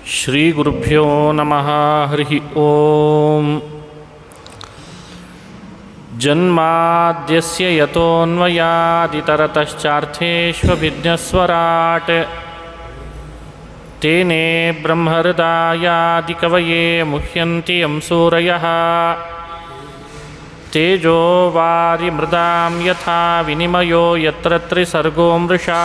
ಶ್ರೀಗುರುಭ್ಯೋ ನಮಃ. ಹರಿ ಓಂ. ಜನ್ಮಾದ್ಯಸ್ಯ ಯತೋನ್ವಯಾದಿತರತಶ್ಚಾರ್ಥೇಷ್ವಭಿಜ್ಞಸ್ವರಾಟ್ ತೇನೇ ಬ್ರಹ್ಮಹೃದಾಯಾದಿಕವಯೇ ಮುಹ್ಯಂತಿ ಯಂ ಸೂರಯಃ ತೇಜೋ ವಾರಿಮೃದಾಂ ಯಥಾ ವಿನಿಮಯೋ ಯತ್ರ ತ್ರಿಸರ್ಗೋ ಮೃಷಾ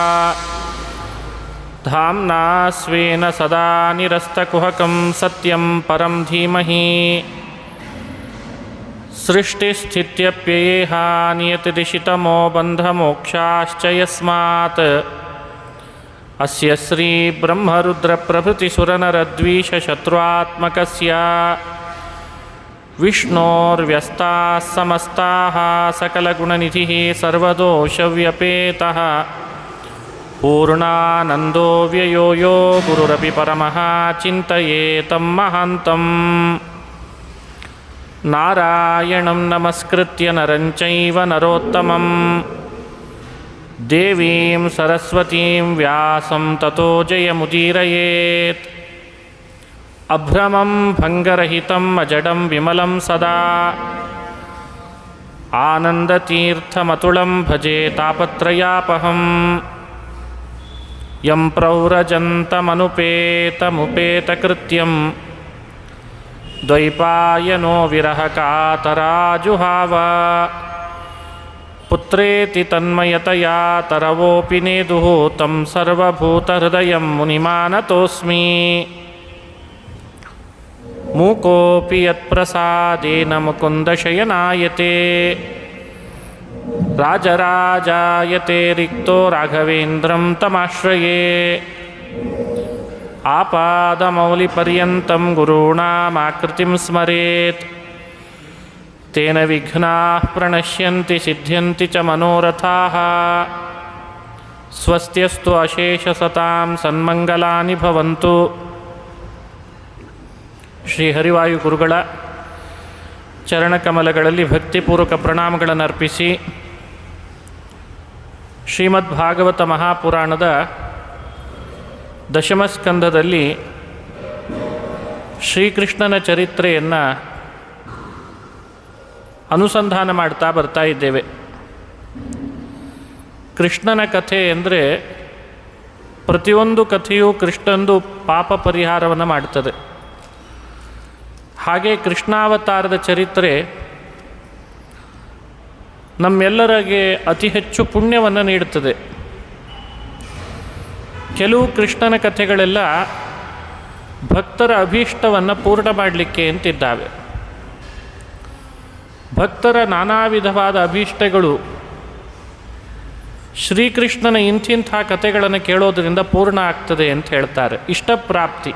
ಧಾಮ್ನಾ ಸ್ವೇನ ಸದಾ ನಿರಸ್ತಕುಹಕಂ ಸತ್ಯಂ ಪರಂ ಧೀಮಹಿ ಸೃಷ್ಟಿಸ್ಥಿತ್ಯಪ್ಯಯೇಹ ನಿಯತಿದಿಶಿತಮೋ ಬಂಧಮೋಕ್ಷಾಶ್ಚ ಯಸ್ಮಾತ್ ಅಸ್ಯ ಶ್ರೀ ಬ್ರಹ್ಮರುದ್ರಪ್ರಭೃತಿಸುರನರದ್ವೀಷಶತ್ರುತ್ಮಕಸ್ಯ ವಿಷ್ಣೋರ್ವ್ಯಸ್ತಾಃ ಸಮಸ್ತಾಃ ಸಕಲಗುಣನಿಧಿಃ ಸರ್ವದೋಷವ್ಯಪೇತಃ ಪೂರ್ಣಾನಂದೋ ವ್ಯಯೋ ಯೋ ಗುರುರಪಿ ಪರಮಃ ಚಿಂತಯೇತಂ ಮಹಾಂತಂ. ನಾರಾಯಣಂ ನಮಸ್ಕೃತ್ಯ ನರಂ ಚೈವ ನರೋತ್ತಮಂ ದೇವೀಂ ಸರಸ್ವತೀಂ ವ್ಯಾಸಂ ತತೋ ಜಯಮುದೀರಯೇತ್. ಅಭ್ರಮಂ ಭಂಗರಹಿತಂ ಅಜಡಂ ವಿಮಲಂ ಸದಾ ಆನಂದತೀರ್ಥಮತುಳಂ ಭಜೆ ತಾಪತ್ರಯಾಪಹಂ. ಯಂ ಪ್ರವ್ರಜಂತಮನುಪೇತಮುಪೇತಕೃತ್ಯಂ ದ್ವೈಪಾಯನೋ ವಿರಹಕಾತರಾಜುಹಾವ. ಪುತ್ರೇತಿ ತನ್ಮಯತಯಾ ತರವೋಪಿ ನೇದುಃ ತಂ ಸರ್ವಭೂತಹೃದಯಂ ಮುನಿಮಾನತೋಸ್ಮಿ. ಮೂಕೋಪಿ ಯತ್ಪ್ರಸಾದೇನ ಮುಕುಂದಶಯನಾಯತೆ ರಾಜರಾಜಾಯತೆ ರಿಕ್ತೋ ರಾಘವೇಂದ್ರಂ ತಮಾಶ್ರಯೇ. ಆಪಾದಮೌಲಿಪರ್ಯಂತಂ ಗುರುಣಾಮಾಕೃತಿಂ ಸ್ಮರೇತ್ ತೇನ ವಿಘ್ನಾಃ ಪ್ರಣಶ್ಯಂತಿ ಸಿದ್ಧ್ಯಂತಿ ಚ ಮನೋರಥಾಃ. ಸ್ವಸ್ತ್ಯಸ್ತು ಅಶೇಷಸತಾಂ ಸನ್ಮಂಗಲಾನಿ ಭವಂತು. ಶ್ರೀ ಹರಿವಾಯು ಗುರುಗಳ ಚರಣಕಮಲಗಳಲ್ಲಿ ಭಕ್ತಿಪೂರ್ವಕ ಪ್ರಣಾಮಗಳನ್ನು ಅರ್ಪಿಸಿ ಶ್ರೀಮದ್ ಭಾಗವತ ಮಹಾಪುರಾಣದ ದಶಮಸ್ಕಂದದಲ್ಲಿ ಶ್ರೀಕೃಷ್ಣನ ಚರಿತ್ರೆಯನ್ನು ಅನುಸಂಧಾನ ಮಾಡ್ತಾ ಬರ್ತಾ ಇದ್ದೇವೆ. ಕೃಷ್ಣನ ಕಥೆ ಅಂದರೆ ಪ್ರತಿಯೊಂದು ಕಥೆಯೂ ಕೃಷ್ಣಂದು ಪಾಪ ಪರಿಹಾರವನ್ನು ಮಾಡ್ತದೆ. ಹಾಗೆ ಕೃಷ್ಣಾವತಾರದ ಚರಿತ್ರೆ ನಮ್ಮೆಲ್ಲರಿಗೆ ಅತಿ ಹೆಚ್ಚು ಪುಣ್ಯವನ್ನು ನೀಡುತ್ತದೆ. ಕೆಲವು ಕೃಷ್ಣನ ಕಥೆಗಳೆಲ್ಲ ಭಕ್ತರ ಅಭೀಷ್ಟವನ್ನು ಪೂರ್ಣ ಮಾಡಲಿಕ್ಕೆ ಅಂತಿದ್ದಾವೆ. ಭಕ್ತರ ನಾನಾ ವಿಧವಾದ ಅಭೀಷ್ಟಗಳು ಶ್ರೀಕೃಷ್ಣನ ಇಂಥಿಂಥ ಕಥೆಗಳನ್ನು ಕೇಳೋದರಿಂದ ಪೂರ್ಣ ಆಗ್ತದೆ ಅಂತ ಹೇಳ್ತಾರೆ. ಇಷ್ಟಪ್ರಾಪ್ತಿ.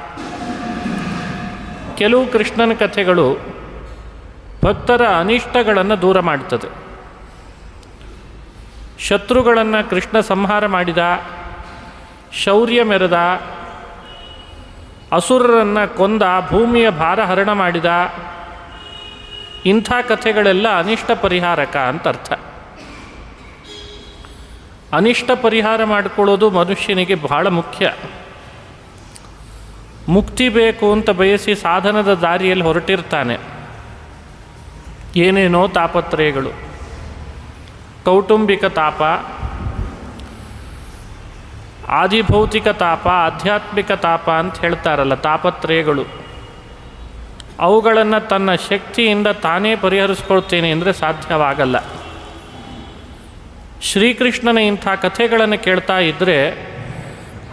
ಕೆಲವು ಕೃಷ್ಣನ ಕಥೆಗಳು ಭಕ್ತರ ಅನಿಷ್ಟಗಳನ್ನು ದೂರ ಮಾಡ್ತದೆ. ಶತ್ರುಗಳನ್ನು ಕೃಷ್ಣ ಸಂಹಾರ ಮಾಡಿದ, ಶೌರ್ಯ ಮೆರೆದ, ಅಸುರರನ್ನು ಕೊಂದ, ಭೂಮಿಯ ಭಾರ ಹರಣ ಮಾಡಿದ, ಇಂಥ ಕಥೆಗಳೆಲ್ಲ ಅನಿಷ್ಟ ಪರಿಹಾರಕ ಅಂತ ಅರ್ಥ. ಅನಿಷ್ಟ ಪರಿಹಾರ ಮಾಡಿಕೊಳ್ಳೋದು ಮನುಷ್ಯನಿಗೆ ಬಹಳ ಮುಖ್ಯ. ಮುಕ್ತಿ ಬೇಕು ಅಂತ ಬಯಸಿ ಸಾಧನದ ದಾರಿಯಲ್ಲಿ ಹೊರಟಿರ್ತಾನೆ. ಏನೇನೋ ತಾಪತ್ರಯಗಳು, ಕೌಟುಂಬಿಕ ತಾಪ, ಆದಿಭೌತಿಕ ತಾಪ, ಆಧ್ಯಾತ್ಮಿಕ ತಾಪ ಅಂತ ಹೇಳ್ತಾರಲ್ಲ, ತಾಪತ್ರಯಗಳು. ಅವುಗಳನ್ನು ತನ್ನ ಶಕ್ತಿಯಿಂದ ತಾನೇ ಪರಿಹರಿಸ್ಕೊಳ್ತೇನೆ ಅಂದರೆ ಸಾಧ್ಯವಾಗಲ್ಲ. ಶ್ರೀಕೃಷ್ಣನ ಇಂಥ ಕಥೆಗಳನ್ನು ಕೇಳ್ತಾ ಇದ್ದರೆ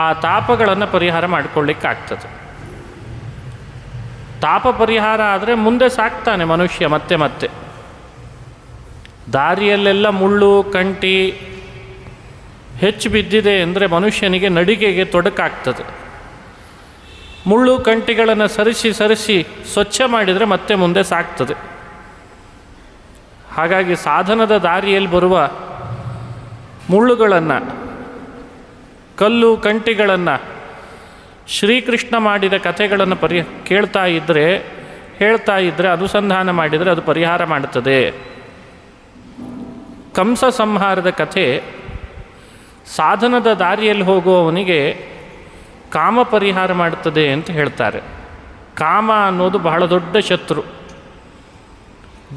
ಆ ತಾಪಗಳನ್ನು ಪರಿಹಾರ ಮಾಡಿಕೊಳ್ಳಿಕ್ಕಾಗ್ತದೆ. ತಾಪ ಪರಿಹಾರ ಆದರೆ ಮುಂದೆ ಸಾಕ್ತಾನೆ ಮನುಷ್ಯ ಮತ್ತೆ ಮತ್ತೆ. ದಾರಿಯಲ್ಲೆಲ್ಲ ಮುಳ್ಳು ಕಂಟಿ ಹೆಚ್ಚು ಬಿದ್ದಿದೆ ಅಂದರೆ ಮನುಷ್ಯನಿಗೆ ನಡಿಗೆಗೆ ತೊಡಕಾಗ್ತದೆ. ಮುಳ್ಳು ಕಂಟಿಗಳನ್ನು ಸರಿಸಿ ಸ್ವಚ್ಛ ಮಾಡಿದರೆ ಮತ್ತೆ ಮುಂದೆ ಸಾಕ್ತದೆ. ಹಾಗಾಗಿ ಸಾಧನದ ದಾರಿಯಲ್ಲಿ ಬರುವ ಮುಳ್ಳುಗಳನ್ನು, ಕಲ್ಲು ಕಂಟಿಗಳನ್ನು ಶ್ರೀಕೃಷ್ಣ ಮಾಡಿದ ಕಥೆಗಳನ್ನು ಹೇಳ್ತಾ ಇದ್ದರೆ ಅನುಸಂಧಾನ ಮಾಡಿದರೆ ಅದು ಪರಿಹಾರ ಮಾಡುತ್ತದೆ. ಕಂಸ ಸಂಹಾರದ ಕಥೆ ಸಾಧನದ ದಾರಿಯಲ್ಲಿ ಹೋಗುವವನಿಗೆ ಕಾಮ ಪರಿಹಾರ ಮಾಡುತ್ತದೆ ಅಂತ ಹೇಳ್ತಾರೆ. ಕಾಮ ಅನ್ನೋದು ಬಹಳ ದೊಡ್ಡ ಶತ್ರು.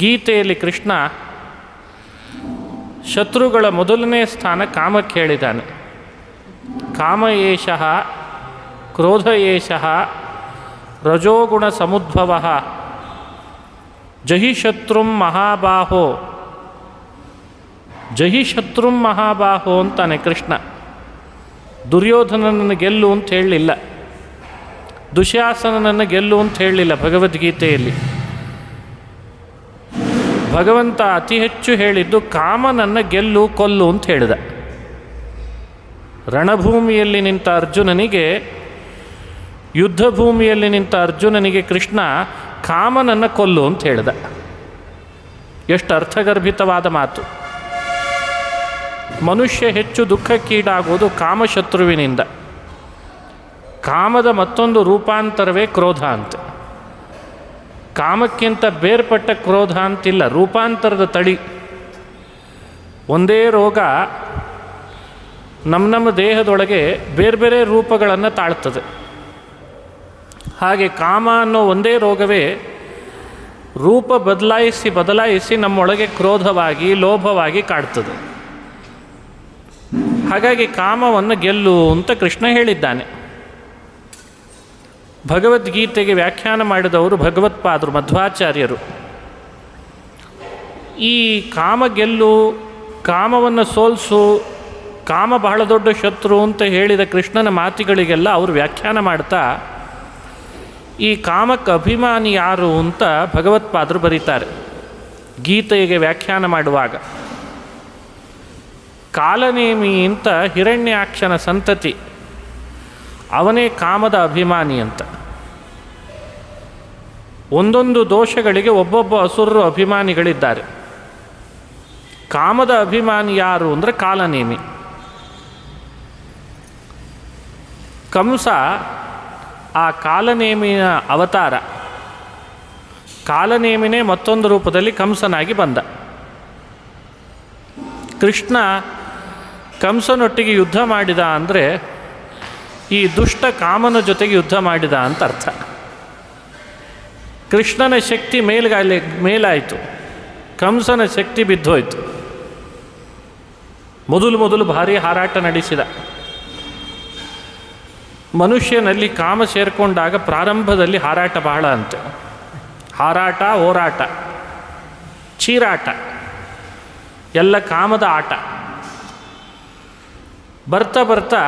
ಗೀತೆಯಲ್ಲಿ ಕೃಷ್ಣ ಶತ್ರುಗಳ ಮೊದಲನೇ ಸ್ಥಾನ ಕಾಮಕ್ಕೆ ಹೇಳಿದ್ದಾನೆ. ಕಾಮ ಏಷಃ ಕ್ರೋಧ ಏಷಃ ರಜೋಗುಣ ಸಮುದ್ಭವ ಜಹಿ ಶತ್ರುಂ ಮಹಾಬಾಹೋ, ಜಹಿ ಶತ್ರುಂ ಮಹಾಬಾಹೋ ಅಂತಾನೆ ಕೃಷ್ಣ. ದುರ್ಯೋಧನನನ್ನು ಗೆಲ್ಲು ಅಂತ ಹೇಳಲಿಲ್ಲ, ದುಶ್ಯಾಸನನನ್ನು ಗೆಲ್ಲು ಅಂತ ಹೇಳಲಿಲ್ಲ ಭಗವದ್ಗೀತೆಯಲ್ಲಿ. ಭಗವಂತ ಅತಿ ಹೆಚ್ಚು ಹೇಳಿದ್ದು ಕಾಮನನ್ನು ಗೆಲ್ಲು ಕೊಲ್ಲು ಅಂತ ಹೇಳಿದ. ರಣಭೂಮಿಯಲ್ಲಿ ನಿಂತ ಅರ್ಜುನನಿಗೆ, ಯುದ್ಧ ಭೂಮಿಯಲ್ಲಿ ನಿಂತ ಅರ್ಜುನನಿಗೆ ಕೃಷ್ಣ ಕಾಮನನ್ನು ಕೊಲ್ಲು ಅಂತ ಹೇಳಿದ. ಎಷ್ಟು ಅರ್ಥಗರ್ಭಿತವಾದ ಮಾತು. ಮನುಷ್ಯ ಹೆಚ್ಚು ದುಃಖಕ್ಕೀಡಾಗುವುದು ಕಾಮಶತ್ರುವಿನಿಂದ. ಕಾಮದ ಮತ್ತೊಂದು ರೂಪಾಂತರವೇ ಕ್ರೋಧ ಅಂತ. ಕಾಮಕ್ಕಿಂತ ಬೇರ್ಪಟ್ಟ ಕ್ರೋಧ ಅಂತಿಲ್ಲ, ರೂಪಾಂತರದ ತಳಿ. ಒಂದೇ ರೋಗ ನಮ್ಮ ದೇಹದೊಳಗೆ ಬೇರೆ ಬೇರೆ ರೂಪಗಳನ್ನು ತಾಳ್ತದೆ. ಹಾಗೆ ಕಾಮ ಅನ್ನೋ ಒಂದೇ ರೋಗವೇ ರೂಪ ಬದಲಾಯಿಸಿ ನಮ್ಮೊಳಗೆ ಕ್ರೋಧವಾಗಿ ಲೋಭವಾಗಿ ಕಾಡ್ತದೆ. ಹಾಗಾಗಿ ಕಾಮವನ್ನು ಗೆಲ್ಲು ಅಂತ ಕೃಷ್ಣ ಹೇಳಿದ್ದಾನೆ. ಭಗವದ್ಗೀತೆಗೆ ವ್ಯಾಖ್ಯಾನ ಮಾಡಿದವರು ಭಗವತ್ಪಾದರು ಮಧ್ವಾಚಾರ್ಯರು. ಈ ಕಾಮ ಗೆಲ್ಲು, ಕಾಮವನ್ನು ಸೋಲಿಸು, ಕಾಮ ಬಹಳ ದೊಡ್ಡ ಶತ್ರು ಅಂತ ಹೇಳಿದ ಕೃಷ್ಣನ ಮಾತುಗಳಿಗೆಲ್ಲ ಅವರು ವ್ಯಾಖ್ಯಾನ ಮಾಡ್ತಾ ಈ ಕಾಮಕ್ಕೆ ಅಭಿಮಾನಿ ಯಾರು ಅಂತ ಭಗವತ್ಪಾದರು ಬರೀತಾರೆ ಗೀತೆಗೆ ವ್ಯಾಖ್ಯಾನ ಮಾಡುವಾಗ. ಕಾಲನೇಮಿ ಅಂತ ಹಿರಣ್ಯಾಕ್ಷನ ಸಂತತಿ, ಅವನೇ ಕಾಮದ ಅಭಿಮಾನಿ ಅಂತ. ಒಂದೊಂದು ದೋಷಗಳಿಗೆ ಒಬ್ಬೊಬ್ಬ ಅಸುರರು ಅಭಿಮಾನಿಗಳಿದ್ದಾರೆ. ಕಾಮದ ಅಭಿಮಾನಿ ಯಾರು ಅಂದರೆ ಕಾಲನೇಮಿ. ಕಂಸ ಆ ಕಾಲನೇಮಿಯ ಅವತಾರ. ಕಾಲನೇಮಿನೇ ಮತ್ತೊಂದು ರೂಪದಲ್ಲಿ ಕಂಸನಾಗಿ ಬಂದ. ಕೃಷ್ಣ ಕಂಸನೊಟ್ಟಿಗೆ ಯುದ್ಧ ಮಾಡಿದ ಅಂದರೆ ಈ ದುಷ್ಟ ಕಾಮನ ಜೊತೆಗೆ ಯುದ್ಧ ಮಾಡಿದ ಅಂತ ಅರ್ಥ. ಕೃಷ್ಣನ ಶಕ್ತಿ ಮೇಲಾಯಿತು, ಕಂಸನ ಶಕ್ತಿ ಬಿದ್ದೋಯ್ತು. ಮೊದಲು ಭಾರಿ ಹಾರಾಟ ನಡೆಸಿದ. ಮನುಷ್ಯನಲ್ಲಿ ಕಾಮ ಸೇರಿಕೊಂಡಾಗ ಪ್ರಾರಂಭದಲ್ಲಿ ಹಾರಾಟ ಬಹಳ ಅಂತೆ. ಹಾರಾಟ, ಹೋರಾಟ, ಚೀರಾಟ ಎಲ್ಲ ಕಾಮದ ಆಟ. ಬರ್ತಾ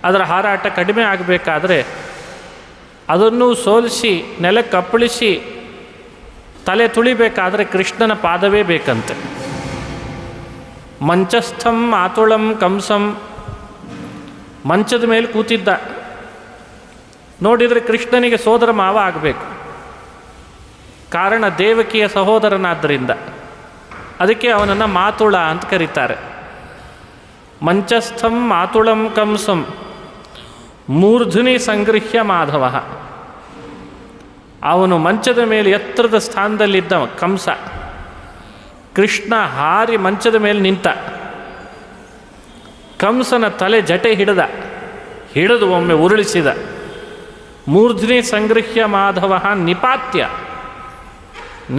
ಅದರ ಹಾರಾಟ ಕಡಿಮೆ ಆಗಬೇಕಾದ್ರೆ ಅದನ್ನು ಸೋಲಿಸಿ ನೆಲಕ್ಕೆ ಅಪ್ಪಳಿಸಿ ತಲೆ ತುಳಿಬೇಕಾದ್ರೆ ಕೃಷ್ಣನ ಪಾದವೇ ಬೇಕಂತೆ. ಮಂಚಸ್ಥಂ ಆತುಳಂ ಕಂಸಂ, ಮಂಚದ ಮೇಲೆ ಕೂತಿದ್ದ. ನೋಡಿದರೆ ಕೃಷ್ಣನಿಗೆ ಸೋದರ ಮಾವ ಆಗಬೇಕು. ಕಾರಣ ದೇವಕಿಯ ಸಹೋದರನಾದ್ದರಿಂದ. ಅದಕ್ಕೆ ಅವನನ್ನು ಮಾತುಳ ಅಂತ ಕರೀತಾರೆ. ಮಂಚಸ್ಥಂ ಮಾತುಳಂ ಕಂಸಂ ಮೂರ್ಧನಿ ಸಂಗೃಹ್ಯ ಮಾಧವ. ಅವನು ಮಂಚದ ಮೇಲೆ ಎತ್ತರದ ಸ್ಥಾನದಲ್ಲಿದ್ದ ಕಂಸ. ಕೃಷ್ಣ ಹಾರಿ ಮಂಚದ ಮೇಲೆ ನಿಂತ. ಕಂಸನ ತಲೆ ಜಟೆ ಹಿಡಿದು ಒಮ್ಮೆ ಉರುಳಿಸಿದ. ಮೂರ್ಧನಿ ಸಂಗೃಹ್ಯ ಮಾಧವ ನಿಪಾತ್ಯ,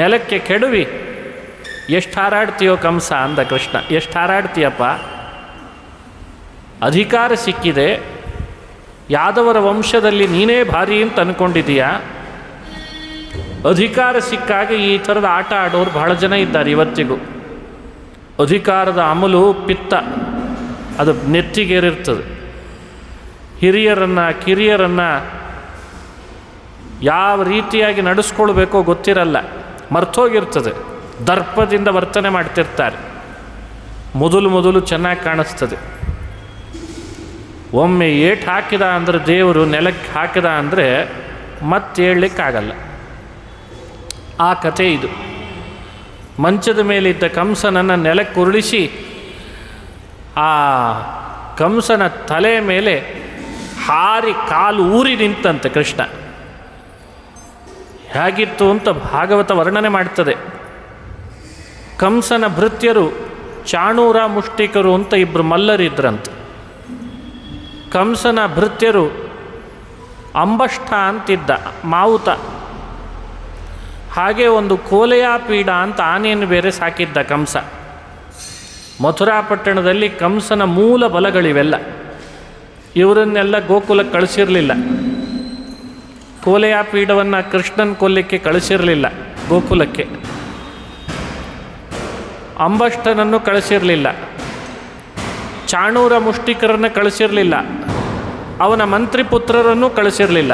ನೆಲಕ್ಕೆ ಕೆಡವಿ, ಎಷ್ಟು ಹಾರಾಡ್ತೀಯೋ ಕಂಸ ಅಂದ ಕೃಷ್ಣ. ಎಷ್ಟು ಹಾರಾಡ್ತೀಯಪ್ಪ, ಅಧಿಕಾರ ಸಿಕ್ಕಿದೆ, ಯಾದವರ ವಂಶದಲ್ಲಿ ನೀನೇ ಭಾರಿ ಅಂತ ಅಂದ್ಕೊಂಡಿದ್ದೀಯಾ? ಅಧಿಕಾರ ಸಿಕ್ಕಾಗ ಈ ಥರದ ಆಟ ಆಡೋರು ಬಹಳ ಜನ ಇದ್ದಾರೆ ಇವತ್ತಿಗೂ. ಅಧಿಕಾರದ ಅಮಲು ಪಿತ್ತ ಅದು ನೆತ್ತಿಗೇರಿರ್ತದೆ. ಹಿರಿಯರನ್ನು ಕಿರಿಯರನ್ನು ಯಾವ ರೀತಿಯಾಗಿ ನಡೆಸ್ಕೊಳ್ಬೇಕೋ ಗೊತ್ತಿರಲ್ಲ, ಮರ್ತೋಗಿರ್ತದೆ. ದರ್ಪದಿಂದ ವರ್ತನೆ ಮಾಡ್ತಿರ್ತಾರೆ. ಮೊದಲು ಚೆನ್ನಾಗಿ ಕಾಣಿಸ್ತದೆ. ಒಮ್ಮೆ ಏಟು ಹಾಕಿದ ಅಂದರೆ ದೇವರು ನೆಲಕ್ಕೆ ಹಾಕಿದ ಅಂದರೆ ಮತ್ತೆ ಹೇಳಲಿಕ್ಕಾಗಲ್ಲ. ಆ ಕಥೆ ಇದು. ಮಂಚದ ಮೇಲಿದ್ದ ಕಂಸನನ್ನು ನೆಲಕ್ಕೆ ಉರುಳಿಸಿ ಆ ಕಂಸನ ತಲೆ ಮೇಲೆ ಹಾರಿ ಕಾಲು ಊರಿ ನಿಂತಂತೆ ಕೃಷ್ಣ. ಹೇಗಿತ್ತು ಅಂತ ಭಾಗವತ ವರ್ಣನೆ ಮಾಡ್ತದೆ. ಕಂಸನ ಭೃತ್ಯರು ಚಾಣೂರ ಮುಷ್ಟಿಕರು ಅಂತ ಇಬ್ಬರು ಮಲ್ಲರಿದ್ರಂತೆ. ಕಂಸನ ಭೃತ್ಯರು ಅಂಬಷ್ಠ ಅಂತಿದ್ದ, ಮಾವುತ. ಹಾಗೆ ಒಂದು ಕೋಲೆಯಾಪೀಡ ಅಂತ ಆನೆಯನ್ನು ಬೇರೆ ಸಾಕಿದ್ದ ಕಂಸ. ಮಥುರಾಪಟ್ಟಣದಲ್ಲಿ ಕಂಸನ ಮೂಲ ಬಲಗಳಿವೆಲ್ಲ. ಇವರನ್ನೆಲ್ಲ ಗೋಕುಲಕ್ಕೆ ಕಳಿಸಿರಲಿಲ್ಲ. ಕೋಲೆಯಾಪೀಡವನ್ನು ಕೃಷ್ಣನ ಕೊಲ್ಲಿಕ್ಕೆ ಕಳಿಸಿರಲಿಲ್ಲ ಗೋಕುಲಕ್ಕೆ. ಅಂಬಷ್ಟನನ್ನು ಕಳಿಸಿರಲಿಲ್ಲ. ಚಾಣೂರ ಮುಷ್ಟಿಕರನ್ನು ಕಳಿಸಿರಲಿಲ್ಲ. ಅವನ ಮಂತ್ರಿಪುತ್ರರನ್ನು ಕಳಿಸಿರಲಿಲ್ಲ.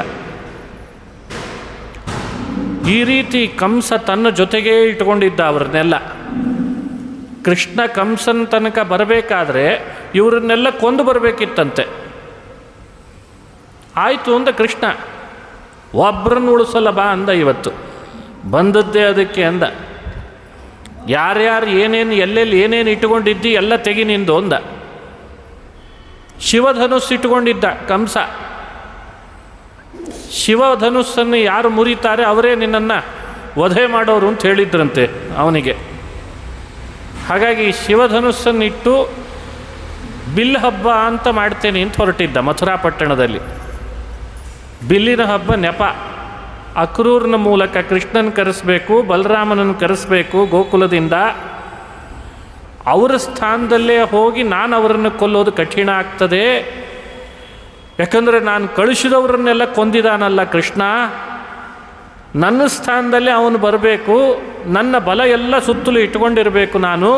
ಈ ರೀತಿ ಕಂಸ ತನ್ನ ಜೊತೆಗೇ ಇಟ್ಕೊಂಡಿದ್ದ ಅವರನ್ನೆಲ್ಲ. ಕೃಷ್ಣ ಕಂಸನ ತನಕ ಬರಬೇಕಾದ್ರೆ ಇವರನ್ನೆಲ್ಲ ಕೊಂದು ಬರಬೇಕಿತ್ತಂತೆ. ಆಯಿತು ಅಂದ ಕೃಷ್ಣ. ಒಬ್ಬರನ್ನು ಉಳಿಸಲ್ಲ ಬಾ ಅಂದ. ಇವತ್ತು ಬಂದದ್ದೇ ಅದಕ್ಕೆ ಅಂದ. ಯಾರ್ಯಾರು ಏನೇನು ಎಲ್ಲೆಲ್ಲಿ ಏನೇನು ಇಟ್ಟುಕೊಂಡಿದ್ದಿ ಎಲ್ಲ ತೆಗಿ ನಿಂದು ಅಂದ. ಶಿವಧನುಸ್ಸು ಇಟ್ಟುಕೊಂಡಿದ್ದ ಕಂಸ. ಶಿವಧನುಸ್ಸನ್ನು ಯಾರು ಮುರಿತಾರೆ ಅವರೇ ನಿನ್ನನ್ನು ವಧೆ ಮಾಡೋರು ಅಂತ ಹೇಳಿದ್ರಂತೆ ಅವನಿಗೆ. ಹಾಗಾಗಿ ಶಿವಧನುಸ್ಸನ್ನಿಟ್ಟು ಬಿಲ್ ಹಬ್ಬ ಅಂತ ಮಾಡ್ತೇನೆ ಅಂತ ಹೊರಟಿದ್ದ ಮಥುರಾಪಟ್ಟಣದಲ್ಲಿ. ಬಿಲ್ಲಿನ ಹಬ್ಬ ನೆಪ. ಅಕ್ರೂರನ ಮೂಲಕ ಕೃಷ್ಣನ ಕರೆಸಬೇಕು, ಬಲರಾಮನನ್ನು ಕರೆಸಬೇಕು ಗೋಕುಲದಿಂದ. ಅವರ ಸ್ಥಾನದಲ್ಲೇ ಹೋಗಿ ನಾನು ಅವರನ್ನು ಕೊಲ್ಲೋದು ಕಠಿಣ ಆಗ್ತದೆ. ಯಾಕಂದರೆ ನಾನು ಕಳಿಸಿದವರನ್ನೆಲ್ಲ ಕೊಂದಿದಾನಲ್ಲ ಕೃಷ್ಣ. ನನ್ನ ಸ್ಥಾನದಲ್ಲೇ ಅವನು ಬರಬೇಕು. ನನ್ನ ಬಲ ಎಲ್ಲ ಸುತ್ತಲೂ ಇಟ್ಕೊಂಡಿರಬೇಕು ನಾನು.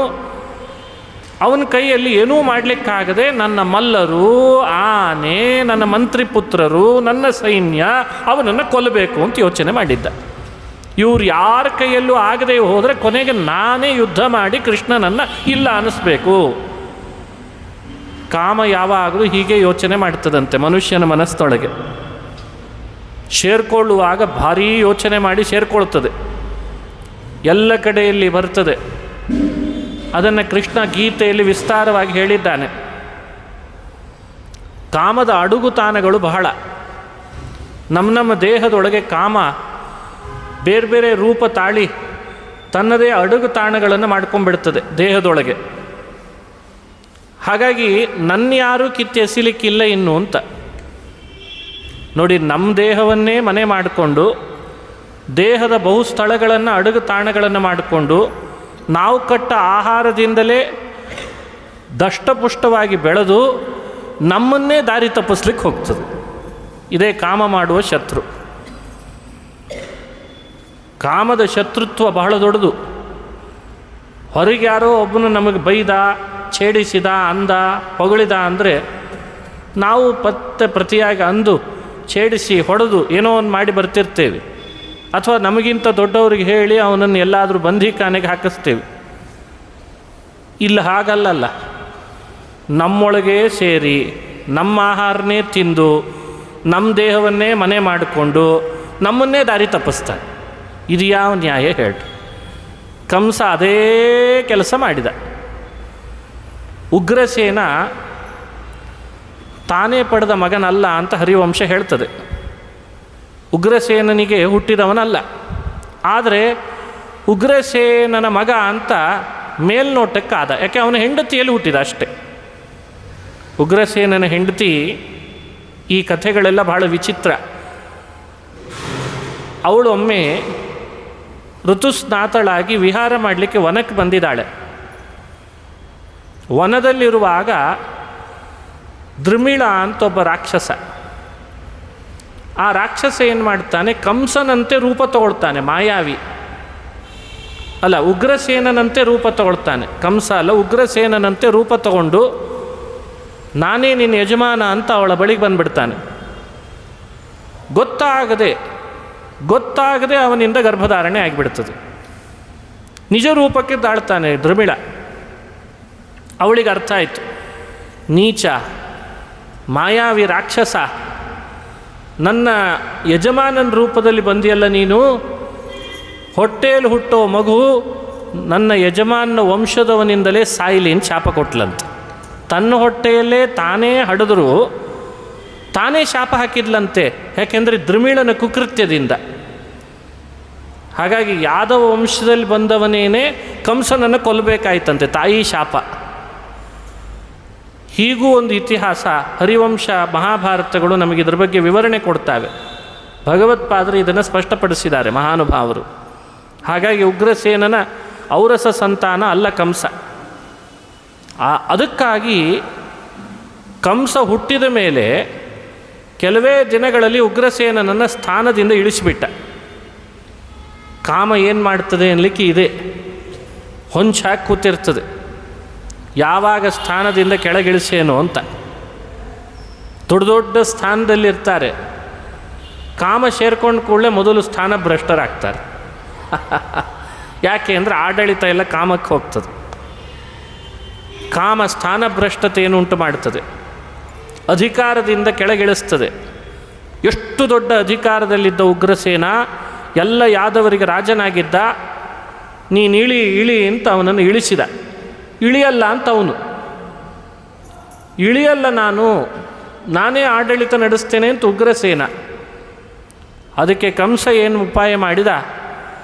ಅವನ ಕೈಯಲ್ಲಿ ಏನೂ ಮಾಡಲಿಕ್ಕಾಗದೆ ನನ್ನ ಮಲ್ಲರು, ಆನೆ, ನನ್ನ ಮಂತ್ರಿಪುತ್ರರು, ನನ್ನ ಸೈನ್ಯ ಅವನನ್ನು ಕೊಲ್ಲಬೇಕು ಅಂತ ಯೋಚನೆ ಮಾಡಿದ್ದ. ಇವ್ರು ಯಾರ ಕೈಯಲ್ಲೂ ಆಗದೆ ಹೋದರೆ ಕೊನೆಗೆ ನಾನೇ ಯುದ್ಧ ಮಾಡಿ ಕೃಷ್ಣನನ್ನು ಇಲ್ಲ ಅನ್ನಿಸ್ಬೇಕು. ಕಾಮ ಯಾವಾಗಲೂ ಹೀಗೆ ಯೋಚನೆ ಮಾಡ್ತದಂತೆ ಮನುಷ್ಯನ ಮನಸ್ಸೊಳಗೆ. ಸೇರ್ಕೊಳ್ಳುವಾಗ ಭಾರೀ ಯೋಚನೆ ಮಾಡಿ ಸೇರ್ಕೊಳ್ತದೆ. ಎಲ್ಲ ಕಡೆಯಲ್ಲಿ ಬರ್ತದೆ. ಅದನ್ನು ಕೃಷ್ಣ ಗೀತೆಯಲ್ಲಿ ವಿಸ್ತಾರವಾಗಿ ಹೇಳಿದ್ದಾನೆ. ಕಾಮದ ಅಡುಗುತಾಣಗಳು ಬಹಳ. ನಮ್ಮ ದೇಹದೊಳಗೆ ಕಾಮ ಬೇರೆ ಬೇರೆ ರೂಪ ತಾಳಿ ತನ್ನದೇ ಅಡುಗುತಾಣಗಳನ್ನು ಮಾಡ್ಕೊಂಡ್ಬಿಡ್ತದೆ ದೇಹದೊಳಗೆ. ಹಾಗಾಗಿ ನನ್ಯಾರೂ ಕಿತ್ತು ಎಸಿಲಿಕ್ಕಿಲ್ಲ ಇನ್ನು ಅಂತ ನೋಡಿ. ನಮ್ಮ ದೇಹವನ್ನೇ ಮನೆ ಮಾಡಿಕೊಂಡು ದೇಹದ ಬಹು ಸ್ಥಳಗಳನ್ನು ಅಡುಗುತಾಣಗಳನ್ನು ಮಾಡಿಕೊಂಡು ನಾವು ಕಟ್ಟ ಆಹಾರದಿಂದಲೇ ದಷ್ಟಪುಷ್ಟವಾಗಿ ಬೆಳೆದು ನಮ್ಮನ್ನೇ ದಾರಿ ತಪ್ಪಿಸ್ಲಿಕ್ಕೆ ಹೋಗ್ತದೆ. ಇದೇ ಕಾಮ ಮಾಡುವ ಶತ್ರು. ಕಾಮದ ಶತ್ರುತ್ವ ಬಹಳ ದೊಡ್ಡದು. ಹೊರಗೆ ಯಾರೋ ಒಬ್ಬನು ನಮಗೆ ಬೈದ, ಛೇಡಿಸಿದ, ಅಂದ, ಹೊಗಳಿದ ಅಂದರೆ ನಾವು ಪ್ರತಿಯಾಗಿ ಅಂದು ಛೇಡಿಸಿ ಹೊಡೆದು ಏನೋ ಒಂದು ಮಾಡಿ ಬರ್ತಿರ್ತೇವೆ. ಅಥವಾ ನಮಗಿಂತ ದೊಡ್ಡವ್ರಿಗೆ ಹೇಳಿ ಅವನನ್ನು ಎಲ್ಲಾದರೂ ಬಂಧಿಖಾನೆಗೆ ಹಾಕಿಸ್ತೇವೆ. ಇಲ್ಲ, ಹಾಗಲ್ಲಲ್ಲ. ನಮ್ಮೊಳಗೇ ಸೇರಿ ನಮ್ಮ ಆಹಾರನೇ ತಿಂದು ನಮ್ಮ ದೇಹವನ್ನೇ ಮನೆ ಮಾಡಿಕೊಂಡು ನಮ್ಮನ್ನೇ ದಾರಿ ತಪ್ಪಿಸ್ತಾನೆ. ಇದು ಯಾವ ನ್ಯಾಯ ಹೇಳಿ? ಕಂಸ ಅದೇ ಕೆಲಸ ಮಾಡಿದ. ಉಗ್ರಸೇನ ತಾನೇ ಪಡೆದ ಮಗನಲ್ಲ ಅಂತ ಹರಿವಂಶ ಹೇಳ್ತದೆ. ಉಗ್ರಸೇನನಿಗೆ ಹುಟ್ಟಿದವನಲ್ಲ. ಆದರೆ ಉಗ್ರಸೇನನ ಮಗ ಅಂತ ಮೇಲ್ನೋಟಕ್ಕಾದ. ಯಾಕೆ ಅವನ ಹೆಂಡತಿಯಲ್ಲಿ ಹುಟ್ಟಿದ ಅಷ್ಟೆ. ಉಗ್ರಸೇನನ ಹೆಂಡತಿ, ಈ ಕಥೆಗಳೆಲ್ಲ ಬಹಳ ವಿಚಿತ್ರ. ಅವಳು ಒಮ್ಮೆ ಋತುಸ್ನಾತಳಾಗಿ ವಿಹಾರ ಮಾಡಲಿಕ್ಕೆ ವನಕ್ಕೆ ಬಂದಿದ್ದಾಳೆ. ವನದಲ್ಲಿರುವಾಗ ದ್ರುಮಿಳ ಅಂತ ಒಬ್ಬ ರಾಕ್ಷಸ. ಆ ರಾಕ್ಷಸ ಏನು ಮಾಡ್ತಾನೆ, ಕಂಸನಂತೆ ರೂಪ ತಗೊಳ್ತಾನೆ. ಮಾಯಾವಿ ಅಲ್ಲ, ಉಗ್ರಸೇನಂತೆ ರೂಪ ತಗೊಳ್ತಾನೆ. ಕಂಸ ಅಲ್ಲ, ಉಗ್ರಸೇನಂತೆ ರೂಪ ತಗೊಂಡು ನಾನೇ ನಿನ್ನ ಯಜಮಾನ ಅಂತ ಅವಳ ಬಳಿಗೆ ಬಂದುಬಿಡ್ತಾನೆ. ಗೊತ್ತಾಗದೆ ಅವನಿಂದ ಗರ್ಭಧಾರಣೆ ಆಗಿಬಿಡ್ತದೆ. ನಿಜ ರೂಪಕ್ಕೆ ತಾಳ್ತಾನೆ ದ್ರುಮಿಳ. ಅವಳಿಗೆ ಅರ್ಥ ಆಯಿತು, ನೀಚ ಮಾಯಾವಿ ರಾಕ್ಷಸ, ನನ್ನ ಯಜಮಾನನ ರೂಪದಲ್ಲಿ ಬಂದಿಯಲ್ಲ ನೀನು. ಹೊಟ್ಟೆಯಲ್ಲಿ ಹುಟ್ಟೋ ಮಗು ನನ್ನ ಯಜಮಾನನ ವಂಶದವನಿಂದಲೇ ಸಾಯಿಲಿ ಅಂತ ಶಾಪ ಕೊಟ್ಲಂತೆ. ತನ್ನ ಹೊಟ್ಟೆಯಲ್ಲೇ ತಾನೇ ಹಡಿದ್ರು ತಾನೇ ಶಾಪ ಹಾಕಿದ್ಲಂತೆ. ಯಾಕೆಂದರೆ ದ್ರುಮಿಳನ ಕುಕೃತ್ಯದಿಂದ. ಹಾಗಾಗಿ ಯಾದವ ವಂಶದಲ್ಲಿ ಬಂದವನೇನೆ ಕಂಸನನ್ನು ಕೊಲ್ಲಬೇಕಾಯ್ತಂತೆ, ತಾಯಿ ಶಾಪ. ಹೀಗೂ ಒಂದು ಇತಿಹಾಸ, ಹರಿವಂಶ ಮಹಾಭಾರತಗಳು ನಮಗೆ ಇದರ ಬಗ್ಗೆ ವಿವರಣೆ ಕೊಡ್ತಾವೆ. ಭಗವತ್ಪಾದರು ಇದನ್ನು ಸ್ಪಷ್ಟಪಡಿಸಿದ್ದಾರೆ ಮಹಾನುಭಾವರು. ಹಾಗಾಗಿ ಉಗ್ರಸೇನನ ಔರಸ ಸಂತಾನ ಅಲ್ಲ ಕಂಸ. ಅದಕ್ಕಾಗಿ ಕಂಸ ಹುಟ್ಟಿದ ಮೇಲೆ ಕೆಲವೇ ದಿನಗಳಲ್ಲಿ ಉಗ್ರಸೇನನನ್ನು ಸ್ಥಾನದಿಂದ ಇಳಿಸಿಬಿಟ್ಟ. ಕಾಮ ಏನು ಮಾಡ್ತದೆ ಅನ್ನಲಿಕ್ಕೆ ಇದೆ, ಹೊಂಚಾಗಿ ಕೂತಿರ್ತದೆ, ಯಾವಾಗ ಸ್ಥಾನದಿಂದ ಕೆಳಗಿಳಿಸೇನೋ ಅಂತ. ದೊಡ್ಡ ದೊಡ್ಡ ಸ್ಥಾನದಲ್ಲಿರ್ತಾರೆ, ಕಾಮ ಸೇರ್ಕೊಂಡು ಕೂಡಲೇ ಮೊದಲು ಸ್ಥಾನ ಭ್ರಷ್ಟರಾಗ್ತಾರೆ. ಯಾಕೆ ಅಂದರೆ ಆಡಳಿತ ಎಲ್ಲ ಕಾಮಕ್ಕೆ ಹೋಗ್ತದೆ. ಕಾಮ ಸ್ಥಾನಭ್ರಷ್ಟತೆಯನ್ನು ಉಂಟು ಮಾಡ್ತದೆ, ಅಧಿಕಾರದಿಂದ ಕೆಳಗಿಳಿಸ್ತದೆ. ಎಷ್ಟು ದೊಡ್ಡ ಅಧಿಕಾರದಲ್ಲಿದ್ದ ಉಗ್ರಸೇನ, ಎಲ್ಲ ಯಾದವರಿಗೆ ರಾಜನಾಗಿದ್ದ, ನೀನು ಇಳಿ ಇಳಿ ಅಂತ ಅವನನ್ನು ಇಳಿಸಿದ. ಇಳಿಯಲ್ಲ ಅಂತ ಅವನು, ಇಳಿಯಲ್ಲ ನಾನೇ ಆಡಳಿತ ನಡೆಸ್ತೇನೆ ಅಂತ ಉಗ್ರಸೇನ. ಅದಕ್ಕೆ ಕಂಸ ಏನು ಉಪಾಯ ಮಾಡಿದ,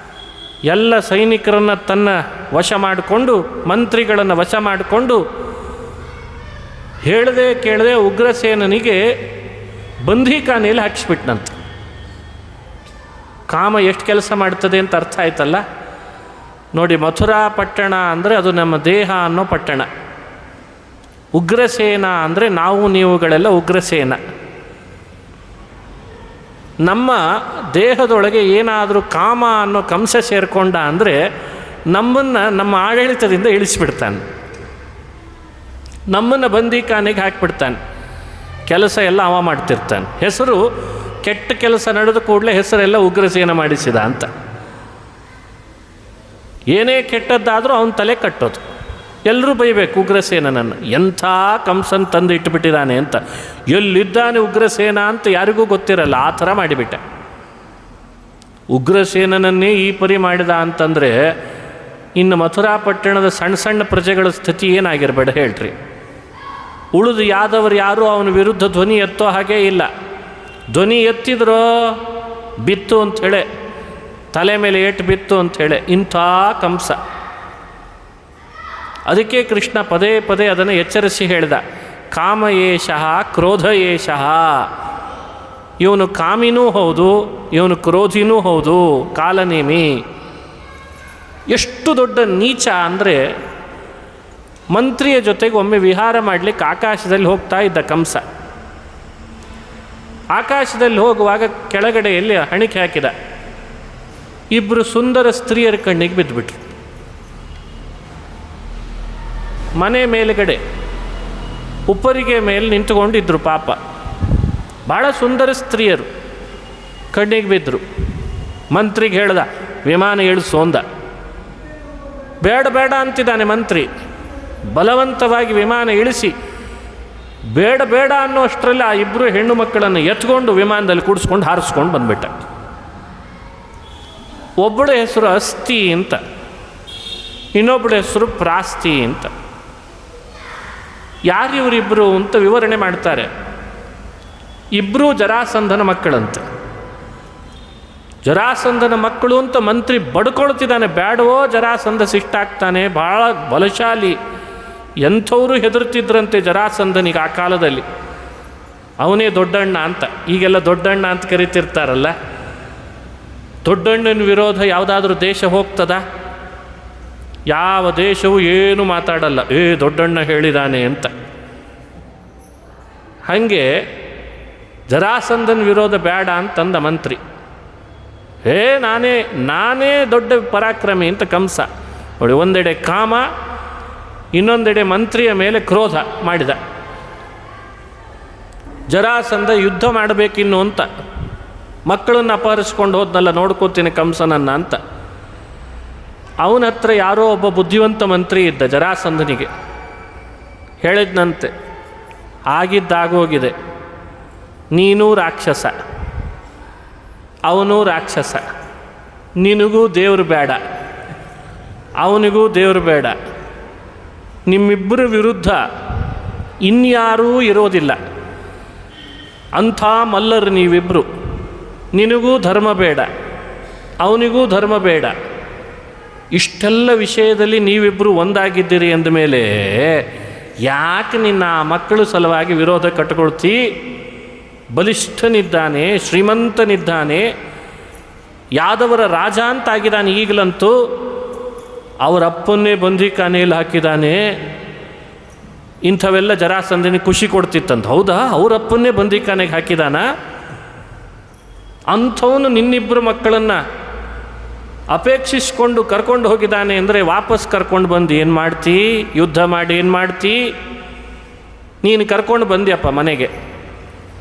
ಎಲ್ಲ ಸೈನಿಕರನ್ನು ತನ್ನ ವಶ ಮಾಡಿಕೊಂಡು, ಮಂತ್ರಿಗಳನ್ನು ವಶ ಮಾಡಿಕೊಂಡು, ಹೇಳದೆ ಕೇಳದೆ ಉಗ್ರಸೇನನಿಗೆ ಬಂಧೀಖಾನೆಯಲ್ಲಿ ಹಾಕಿಸ್ಬಿಟ್ನಂತೆ. ಕಾಮ ಎಷ್ಟು ಕೆಲಸ ಮಾಡ್ತದೆ ಅಂತ ಅರ್ಥ ಆಯ್ತಲ್ಲ ನೋಡಿ. ಮಥುರಾ ಪಟ್ಟಣ ಅಂದರೆ ಅದು ನಮ್ಮ ದೇಹ ಅನ್ನೋ ಪಟ್ಟಣ. ಉಗ್ರಸೇನ ಅಂದರೆ ನಾವು ನೀವುಗಳೆಲ್ಲ ಉಗ್ರಸೇನ. ನಮ್ಮ ದೇಹದೊಳಗೆ ಏನಾದರೂ ಕಾಮ ಅನ್ನೋ ಕಂಸ ಸೇರಿಕೊಂಡ ಅಂದರೆ ನಮ್ಮನ್ನು ನಮ್ಮ ಆಡಳಿತದಿಂದ ಇಳಿಸಿಬಿಡ್ತಾನೆ, ನಮ್ಮನ್ನು ಬಂದೀಖಾನೆಗೆ ಹಾಕಿಬಿಡ್ತಾನೆ. ಕೆಲಸ ಎಲ್ಲ ಅವ ಮಾಡ್ತಿರ್ತಾನೆ. ಹೆಸರು ಕೆಟ್ಟ ಕೆಲಸ ನಡೆದ ಕೂಡಲೇ ಹೆಸರೆಲ್ಲ ಉಗ್ರಸೇನ ಮಾಡಿಸಿದ ಅಂತ. ಏನೇ ಕೆಟ್ಟದ್ದಾದರೂ ಅವನ ತಲೆ ಕಟ್ಟೋದು, ಎಲ್ಲರೂ ಬೈಬೇಕು ಉಗ್ರಸೇನನನ್ನು, ಎಂಥ ಕಂಸನ್ ತಂದು ಇಟ್ಟುಬಿಟ್ಟಿದ್ದಾನೆ ಅಂತ. ಎಲ್ಲಿದ್ದಾನೆ ಉಗ್ರಸೇನ ಅಂತ ಯಾರಿಗೂ ಗೊತ್ತಿರಲ್ಲ, ಆ ಥರ ಮಾಡಿಬಿಟ್ಟ. ಉಗ್ರಸೇನನನ್ನೇ ಈ ಪರಿ ಮಾಡಿದ ಅಂತಂದರೆ ಇನ್ನು ಮಥುರಾ ಪಟ್ಟಣದ ಸಣ್ಣ ಸಣ್ಣ ಪ್ರಜೆಗಳ ಸ್ಥಿತಿ ಏನಾಗಿರಬೇಡ ಹೇಳ್ರಿ. ಉಳಿದು ಯಾದವರು ಯಾರೂ ಅವನ ವಿರುದ್ಧ ಧ್ವನಿ ಎತ್ತೋ ಹಾಗೇ ಇಲ್ಲ. ಧ್ವನಿ ಎತ್ತಿದ್ರೋ ಬಿತ್ತು ಅಂಥೇಳೆ, ತಲೆ ಮೇಲೆ ಏಟು ಬಿತ್ತು ಅಂಥೇಳೆ. ಇಂಥ ಕಂಸ. ಅದಕ್ಕೆ ಕೃಷ್ಣ ಪದೇ ಪದೇ ಅದನ್ನು ಎಚ್ಚರಿಸಿ ಹೇಳಿದ, ಕಾಮ ಏಷಃ ಕ್ರೋಧ ಏಷಃ. ಇವನು ಕಾಮಿನೂ ಹೌದು, ಇವನು ಕ್ರೋಧಿನೂ ಹೌದು, ಕಾಲನೇಮಿ. ಎಷ್ಟು ದೊಡ್ಡ ನೀಚ ಅಂದರೆ, ಮಂತ್ರಿಯ ಜೊತೆಗೆ ಒಮ್ಮೆ ವಿಹಾರ ಮಾಡಲಿಕ್ಕೆ ಆಕಾಶದಲ್ಲಿ ಹೋಗ್ತಾ ಇದ್ದ ಕಂಸ. ಆಕಾಶದಲ್ಲಿ ಹೋಗುವಾಗ ಕೆಳಗಡೆಯಲ್ಲಿ ಹಣಿಕೆ ಹಾಕಿದ. ಇಬ್ಬರು ಸುಂದರ ಸ್ತ್ರೀಯರ ಕಣ್ಣಿಗೆ ಬಿದ್ದುಬಿಟ್ರು. ಮನೆ ಮೇಲುಗಡೆ ಉಪ್ಪರಿಗೆ ಮೇಲೆ ನಿಂತುಕೊಂಡಿದ್ರು ಪಾಪ. ಭಾಳ ಸುಂದರ ಸ್ತ್ರೀಯರು ಕಣ್ಣಿಗೆ ಬಿದ್ದರು. ಮಂತ್ರಿಗೆ ಹೇಳ್ದ, ವಿಮಾನ ಇಳಿಸು ಅಂದ. ಬೇಡ ಬೇಡ ಅಂತಿದ್ದಾನೆ ಮಂತ್ರಿ. ಬಲವಂತವಾಗಿ ವಿಮಾನ ಇಳಿಸಿ ಬೇಡ ಬೇಡ ಅನ್ನೋ ಅಷ್ಟರಲ್ಲಿ ಆ ಇಬ್ಬರು ಹೆಣ್ಣು ಮಕ್ಕಳನ್ನು ಎತ್ಕೊಂಡು ವಿಮಾನದಲ್ಲಿ ಕೂಡಿಸ್ಕೊಂಡು ಹಾರಿಸ್ಕೊಂಡು ಬಂದ್ಬಿಟ್ಟ. ಒಬ್ಬಳ ಹೆಸರು ಅಸ್ಥಿ ಅಂತ, ಇನ್ನೊಬ್ಬಳ ಹೆಸರು ಪ್ರಾಸ್ತಿ ಅಂತ. ಯಾರು ಇವರಿಬ್ಬರು ಅಂತ ವಿವರಣೆ ಮಾಡ್ತಾರೆ. ಇಬ್ಬರೂ ಜರಾಸಂಧನ ಮಕ್ಕಳಂತೆ. ಜರಾಸಂಧನ ಮಕ್ಕಳು ಅಂತ ಮಂತ್ರಿ ಬಡ್ಕೊಳ್ತಿದ್ದಾನೆ. ಬೇಡವೋ, ಜರಾಸಂಧ ಶಿಷ್ಟಾಗ್ತಾನೆ, ಭಾಳ ಬಲಶಾಲಿ. ಎಂಥವರು ಹೆದರ್ತಿದ್ರಂತೆ ಜರಾಸಂಧನಿಗೆ ಆ ಕಾಲದಲ್ಲಿ. ಅವನೇ ದೊಡ್ಡಣ್ಣ ಅಂತ. ಈಗೆಲ್ಲ ದೊಡ್ಡಣ್ಣ ಅಂತ ಕರಿತಿರ್ತಾರಲ್ಲ. ದೊಡ್ಡಣ್ಣನ ವಿರೋಧ ಯಾವುದಾದ್ರೂ ದೇಶ ಹೋಗ್ತದ? ಯಾವ ದೇಶವೂ ಏನು ಮಾತಾಡಲ್ಲ, ದೊಡ್ಡಣ್ಣ ಹೇಳಿದಾನೆ ಅಂತ. ಹಾಗೆ ಜರಾಸಂಧನ ವಿರೋಧ ಬೇಡ ಅಂತಂದ ಮಂತ್ರಿ. ನಾನೇ ದೊಡ್ಡ ಪರಾಕ್ರಮಿ ಅಂತ ಕಂಸ. ನೋಡಿ, ಒಂದೆಡೆ ಕಾಮ, ಇನ್ನೊಂದೆಡೆ ಮಂತ್ರಿಯ ಮೇಲೆ ಕ್ರೋಧ ಮಾಡಿದ. ಜರಾಸಂಧ ಯುದ್ಧ ಮಾಡಬೇಕಿನ್ನು ಅಂತ ಮಕ್ಕಳನ್ನು ಅಪಹರಿಸ್ಕೊಂಡು ಹೋದ್ನಲ್ಲ, ನೋಡ್ಕೋತೀನಿ ಕಂಸನನ್ನು ಅಂತ. ಅವನ ಹತ್ರ ಯಾರೋ ಒಬ್ಬ ಬುದ್ಧಿವಂತ ಮಂತ್ರಿ ಇದ್ದ. ಜರಾಸಂಧನಿಗೆ ಹೇಳಿದ್ನಂತೆ, ಆಗಿದ್ದಾಗೋಗಿದೆ, ನೀನೂ ರಾಕ್ಷಸ, ಅವನೂ ರಾಕ್ಷಸ, ನಿನಗೂ ದೇವರು ಬೇಡ, ಅವನಿಗೂ ದೇವರು ಬೇಡ, ನಿಮ್ಮಿಬ್ಬರ ವಿರುದ್ಧ ಇನ್ಯಾರೂ ಇರೋದಿಲ್ಲ, ಅಂಥ ಮಲ್ಲರು ನೀವಿಬ್ಬರು, ನಿನಗೂ ಧರ್ಮ ಬೇಡ, ಅವನಿಗೂ ಧರ್ಮ ಬೇಡ, ಇಷ್ಟೆಲ್ಲ ವಿಷಯದಲ್ಲಿ ನೀವಿಬ್ಬರು ಒಂದಾಗಿದ್ದೀರಿ ಅಂದಮೇಲೆ ಯಾಕೆ ನಿನ್ನ ಆ ಮಕ್ಕಳು ಸಲುವಾಗಿ ವಿರೋಧ ಕಟ್ಟಿಕೊಳ್ತೀ? ಬಲಿಷ್ಠನಿದ್ದಾನೆ, ಶ್ರೀಮಂತನಿದ್ದಾನೆ, ಯಾದವರ ರಾಜ ಅಂತಾಗಿದ್ದಾನೆ. ಈಗಲಂತೂ ಅವರ ಅಪ್ಪನ್ನೇ ಬಂದಿಖಾನೆಯಲ್ಲಿ ಹಾಕಿದ್ದಾನೆ. ಇಂಥವೆಲ್ಲ ಜರಾಸಂಧನಿಗೆ ಖುಷಿ ಕೊಡ್ತಿತ್ತಂತ. ಹೌದಾ, ಅವರಪ್ಪನ್ನೇ ಬಂದಿಖಾನೆಗೆ ಹಾಕಿದಾನ? ಅಂಥವನು ನಿನ್ನಿಬ್ಬರು ಮಕ್ಕಳನ್ನು ಅಪೇಕ್ಷಿಸ್ಕೊಂಡು ಕರ್ಕೊಂಡು ಹೋಗಿದ್ದಾನೆ ಅಂದರೆ ವಾಪಸ್ ಕರ್ಕೊಂಡು ಬಂದು ಏನು ಮಾಡ್ತೀ? ಯುದ್ಧ ಮಾಡಿ ಏನು ಮಾಡ್ತೀ? ನೀನು ಕರ್ಕೊಂಡು ಬಂದ್ಯಪ್ಪ ಮನೆಗೆ,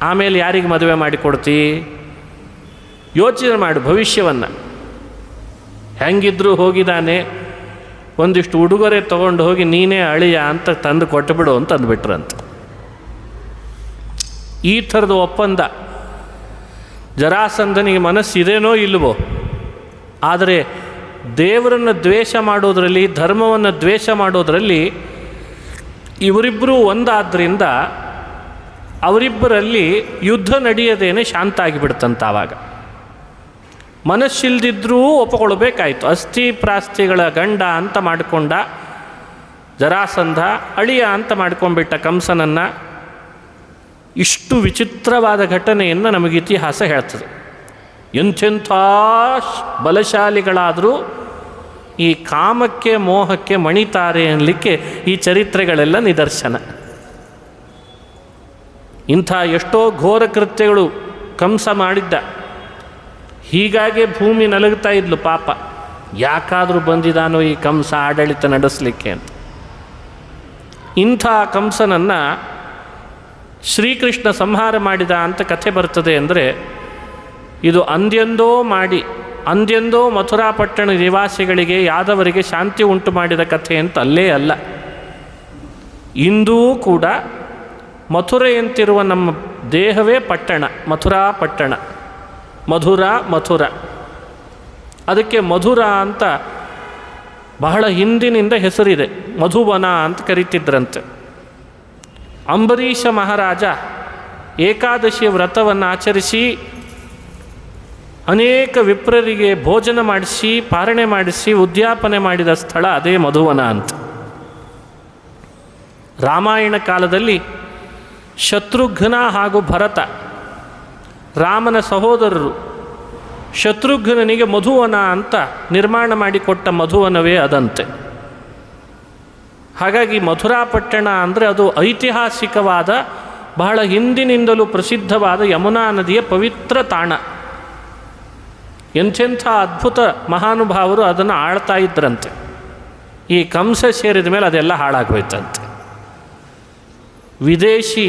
ಆಮೇಲೆ ಯಾರಿಗೆ ಮದುವೆ ಮಾಡಿಕೊಡ್ತೀ? ಯೋಚನೆ ಮಾಡು ಭವಿಷ್ಯವನ್ನು. ಹೆಂಗಿದ್ರೂ ಹೋಗಿದ್ದಾನೆ, ಒಂದಿಷ್ಟು ಉಡುಗೊರೆ ತೊಗೊಂಡು ಹೋಗಿ ನೀನೇ ಅಳಿಯ ಅಂತ ತಂದು ಕೊಟ್ಟುಬಿಡು ಅಂತ ಅಂದ್ಬಿಟ್ರಂತ. ಈ ಥರದ ಒಪ್ಪಂದ ಜರಾಸಂಧನಿಗೆ ಮನಸ್ಸಿದೇನೋ ಇಲ್ವೋ, ಆದರೆ ದೇವರನ್ನು ದ್ವೇಷ ಮಾಡೋದರಲ್ಲಿ, ಧರ್ಮವನ್ನು ದ್ವೇಷ ಮಾಡೋದರಲ್ಲಿ ಇವರಿಬ್ಬರೂ ಒಂದಾದ್ದರಿಂದ ಅವರಿಬ್ಬರಲ್ಲಿ ಯುದ್ಧ ನಡೆಯದೇನೆ ಶಾಂತ ಆಗಿಬಿಡ್ತಂತ. ಆವಾಗ ಮನಸ್ಸಿಲ್ದಿದ್ರೂ ಒಪ್ಪಿಕೊಳ್ಬೇಕಾಯ್ತು. ಅಸ್ಥಿ ಪ್ರಾಸ್ತಿಗಳ ಗಂಡ ಅಂತ ಮಾಡಿಕೊಂಡ ಜರಾಸಂಧ, ಅಳಿಯ ಅಂತ ಮಾಡ್ಕೊಂಡ್ಬಿಟ್ಟ ಕಂಸನನ್ನು. ಇಷ್ಟು ವಿಚಿತ್ರವಾದ ಘಟನೆಯನ್ನು ನಮಗೆ ಇತಿಹಾಸ ಹೇಳ್ತದೆ. ಎಂಥೆಂಥ ಬಲಶಾಲಿಗಳಾದರೂ ಈ ಕಾಮಕ್ಕೆ ಮೋಹಕ್ಕೆ ಮಣಿತಾರೆ ಅನ್ನಲಿಕ್ಕೆ ಈ ಚರಿತ್ರೆಗಳೆಲ್ಲ ನಿದರ್ಶನ. ಇಂಥ ಎಷ್ಟೋ ಘೋರ ಕೃತ್ಯಗಳು ಕಂಸ ಮಾಡಿದ್ದ. ಹೀಗಾಗಿ ಭೂಮಿ ನಲಗ್ತಾ ಇದ್ಲು ಪಾಪ. ಯಾಕಾದರೂ ಬಂದಿದ್ದಾನೋ ಈ ಕಂಸ ಆಡಳಿತ ನಡೆಸಲಿಕ್ಕೆ ಅಂತ. ಇಂಥ ಕಂಸನನ್ನು ಶ್ರೀಕೃಷ್ಣ ಸಂಹಾರ ಮಾಡಿದ ಅಂತ ಕಥೆ ಬರ್ತದೆ. ಅಂದರೆ ಇದು ಅಂದ್ಯಂದೋ ಮಥುರಾಪಟ್ಟಣ ನಿವಾಸಿಗಳಿಗೆ, ಯಾದವರಿಗೆ ಶಾಂತಿ ಉಂಟು ಮಾಡಿದ ಕಥೆ ಅಂತ ಅಲ್ಲೇ ಅಲ್ಲ. ಇಂದೂ ಕೂಡ ಮಥುರೆಯಂತಿರುವ ನಮ್ಮ ದೇಹವೇ ಪಟ್ಟಣ, ಮಥುರಾಪಟ್ಟಣ. ಮಥುರ ಅದಕ್ಕೆ ಮಧುರ ಅಂತ ಬಹಳ ಹಿಂದಿನಿಂದ ಹೆಸರಿದೆ. ಮಧುವನ ಅಂತ ಕರೀತಿದ್ರಂತೆ. ಅಂಬರೀಷ ಮಹಾರಾಜ ಏಕಾದಶಿಯ ವ್ರತವನ್ನು ಆಚರಿಸಿ ಅನೇಕ ವಿಪ್ರರಿಗೆ ಭೋಜನ ಮಾಡಿಸಿ, ಪಾರಣೆ ಮಾಡಿಸಿ, ಉದ್ಯಾಪನೆ ಮಾಡಿದ ಸ್ಥಳ ಅದೇ ಮಧುವನ ಅಂತ. ರಾಮಾಯಣ ಕಾಲದಲ್ಲಿ ಶತ್ರುಘ್ನ ಹಾಗೂ ಭರತ, ರಾಮನ ಸಹೋದರರು, ಶತ್ರುಘ್ನನಿಗೆ ಮಧುವನ ಅಂತ ನಿರ್ಮಾಣ ಮಾಡಿಕೊಟ್ಟ ಮಧುವನವೇ ಅದಂತೆ. ಹಾಗಾಗಿ ಮಥುರಾಪಟ್ಟಣ ಅಂದರೆ ಅದು ಐತಿಹಾಸಿಕವಾದ, ಬಹಳ ಹಿಂದಿನಿಂದಲೂ ಪ್ರಸಿದ್ಧವಾದ ಯಮುನಾ ನದಿಯ ಪವಿತ್ರ ತಾಣ. ಎಂಥೆಂಥ ಅದ್ಭುತ ಮಹಾನುಭಾವರು ಅದನ್ನು ಆಳ್ತಾ ಇದ್ರಂತೆ. ಈ ಕಂಸ ಸೇರಿದ ಮೇಲೆ ಅದೆಲ್ಲ ಹಾಳಾಗೋಯ್ತಂತೆ. ವಿದೇಶಿ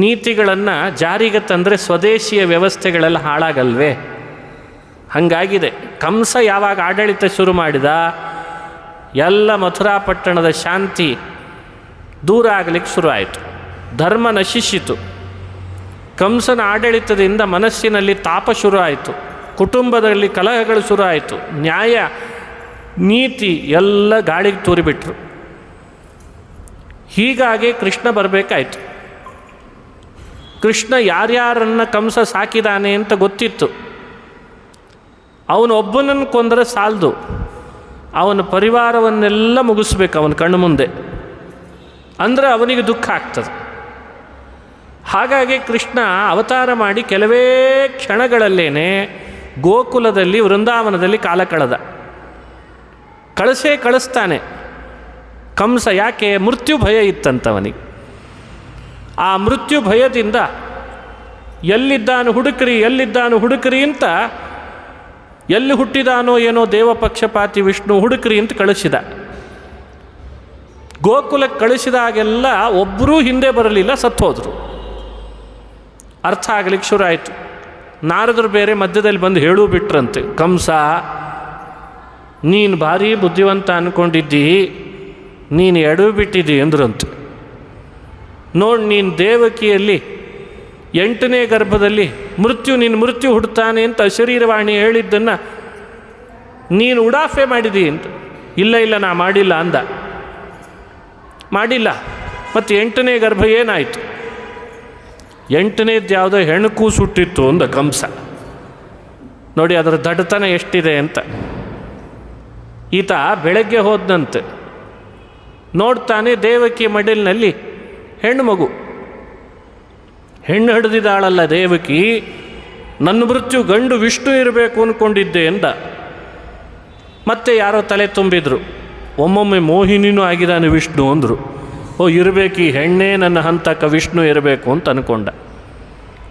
ನೀತಿಗಳನ್ನು ಜಾರಿಗೆ ತಂದರೆ ಸ್ವದೇಶಿಯ ವ್ಯವಸ್ಥೆಗಳೆಲ್ಲ ಹಾಳಾಗಲ್ವೇ? ಹಾಗಾಗಿದೆ. ಕಂಸ ಯಾವಾಗ ಆಡಳಿತ ಶುರು ಮಾಡಿದ, ಎಲ್ಲ ಮಥುರಾಪಟ್ಟಣದ ಶಾಂತಿ ದೂರ ಆಗಲಿಕ್ಕೆ ಶುರುವಾಯಿತು. ಧರ್ಮ ನಶಿಸಿತು. ಕಂಸನ ಆಡಳಿತದಿಂದ ಮನಸ್ಸಿನಲ್ಲಿ ತಾಪ ಶುರು ಆಯಿತು. ಕುಟುಂಬದಲ್ಲಿ ಕಲಹಗಳು ಶುರು ಆಯಿತು. ನ್ಯಾಯ ನೀತಿ ಎಲ್ಲ ಗಾಳಿಗೆ ತೂರಿಬಿಟ್ರು. ಹೀಗಾಗಿ ಕೃಷ್ಣ ಬರಬೇಕಾಯಿತು. ಕೃಷ್ಣ ಯಾರ್ಯಾರನ್ನು ಕಂಸ ಸಾಕಿದಾನೆ ಅಂತ ಗೊತ್ತಿತ್ತು. ಅವನು ಒಬ್ಬನನ್ನು ಕೊಂದರೆ ಸಾಲದು, ಅವನ ಪರಿವಾರವನ್ನೆಲ್ಲ ಮುಗಿಸ್ಬೇಕು ಅವನ ಕಣ್ಣು ಮುಂದೆ. ಅಂದರೆ ಅವನಿಗೆ ದುಃಖ ಆಗ್ತದೆ. ಹಾಗಾಗಿ ಕೃಷ್ಣ ಅವತಾರ ಮಾಡಿ ಕೆಲವೇ ಕ್ಷಣಗಳಲ್ಲೇನೆ ಗೋಕುಲದಲ್ಲಿ, ವೃಂದಾವನದಲ್ಲಿ ಕಾಲ ಕಳಿಸ್ತಾನೆ ಕಂಸ. ಯಾಕೆ? ಮೃತ್ಯು ಭಯ ಇತ್ತಂತವನಿಗೆ. ಆ ಮೃತ್ಯು ಭಯದಿಂದ ಎಲ್ಲಿದ್ದಾನು ಹುಡುಕ್ರಿ ಅಂತ, ಎಲ್ಲಿ ಹುಟ್ಟಿದಾನೋ ಏನೋ ದೇವಪಕ್ಷಪಾತಿ ವಿಷ್ಣು ಹುಡುಕ್ರಿ ಅಂತ ಕಳಿಸಿದ. ಗೋಕುಲಕ್ಕೆ ಕಳಿಸಿದಾಗೆಲ್ಲ ಒಬ್ಬರೂ ಹಿಂದೆ ಬರಲಿಲ್ಲ, ಸತ್ತೋದ್ರು. ಅರ್ಥ ಆಗಲಿಕ್ಕೆ ಶುರು ಆಯಿತು. ನಾರದರು ಬೇರೆ ಮಧ್ಯದಲ್ಲಿ ಬಂದು ಹೇಳೂ ಬಿಟ್ರಂತೆ, ಕಂಸ ನೀನು ಭಾರಿ ಬುದ್ಧಿವಂತ ಅಂದ್ಕೊಂಡಿದ್ದಿ, ನೀನು ಎಡವು ಬಿಟ್ಟಿದ್ದಿ ಅಂದ್ರಂತೆ. ನೋಡಿ, ನೀನು ದೇವಕಿಯಲ್ಲಿ 8ನೇ ಗರ್ಭದಲ್ಲಿ ನಿನ್ನ ಮೃತ್ಯು ಹುಡ್ತಾನೆ ಅಂತ ಅಶರೀರವಾಣಿ ಹೇಳಿದ್ದನ್ನು ನೀನು ಉಡಾಫೆ ಮಾಡಿದಿ ಅಂತ. ಇಲ್ಲ ನಾ ಮಾಡಿಲ್ಲ ಅಂದ. ಮಾಡಿಲ್ಲ. ಮತ್ತು 8ನೇ ಗರ್ಭ ಏನಾಯಿತು? 8ನೇದು ಯಾವುದೋ ಹೆಣ್ಣು ಕೂಸು ಹುಟ್ಟಿತ್ತು ಅಂದ ಕಂಸ. ನೋಡಿ ಅದರ ದಡ್ಡತನ ಎಷ್ಟಿದೆ ಅಂತ. ಈತ ಬೆಳಗ್ಗೆ ಹೋದಂತೆ ನೋಡ್ತಾನೆ ದೇವಕಿ ಮಡಿಲಿನಲ್ಲಿ ಹೆಣ್ಣು ಮಗು. ಹೆಣ್ಣು ಹಿಡಿದಿದ್ದಾಳಲ್ಲ ದೇವಕಿ, ನನ್ನ ಮೃತ್ಯು ಗಂಡು ವಿಷ್ಣು ಇರಬೇಕು ಅಂದ್ಕೊಂಡಿದ್ದೆ ಎಂದ. ಮತ್ತೆ ಯಾರೋ ತಲೆ ತುಂಬಿದ್ರು, ಒಮ್ಮೊಮ್ಮೆ ಮೋಹಿನಿನೂ ಆಗಿದ್ದಾನೆ ವಿಷ್ಣು ಅಂದರು. ಓ, ಇರಬೇಕು ಈ ಹೆಣ್ಣೇ ನನ್ನ ಹಂತಕ ವಿಷ್ಣು ಇರಬೇಕು ಅಂತ ಅಂದ್ಕೊಂಡ.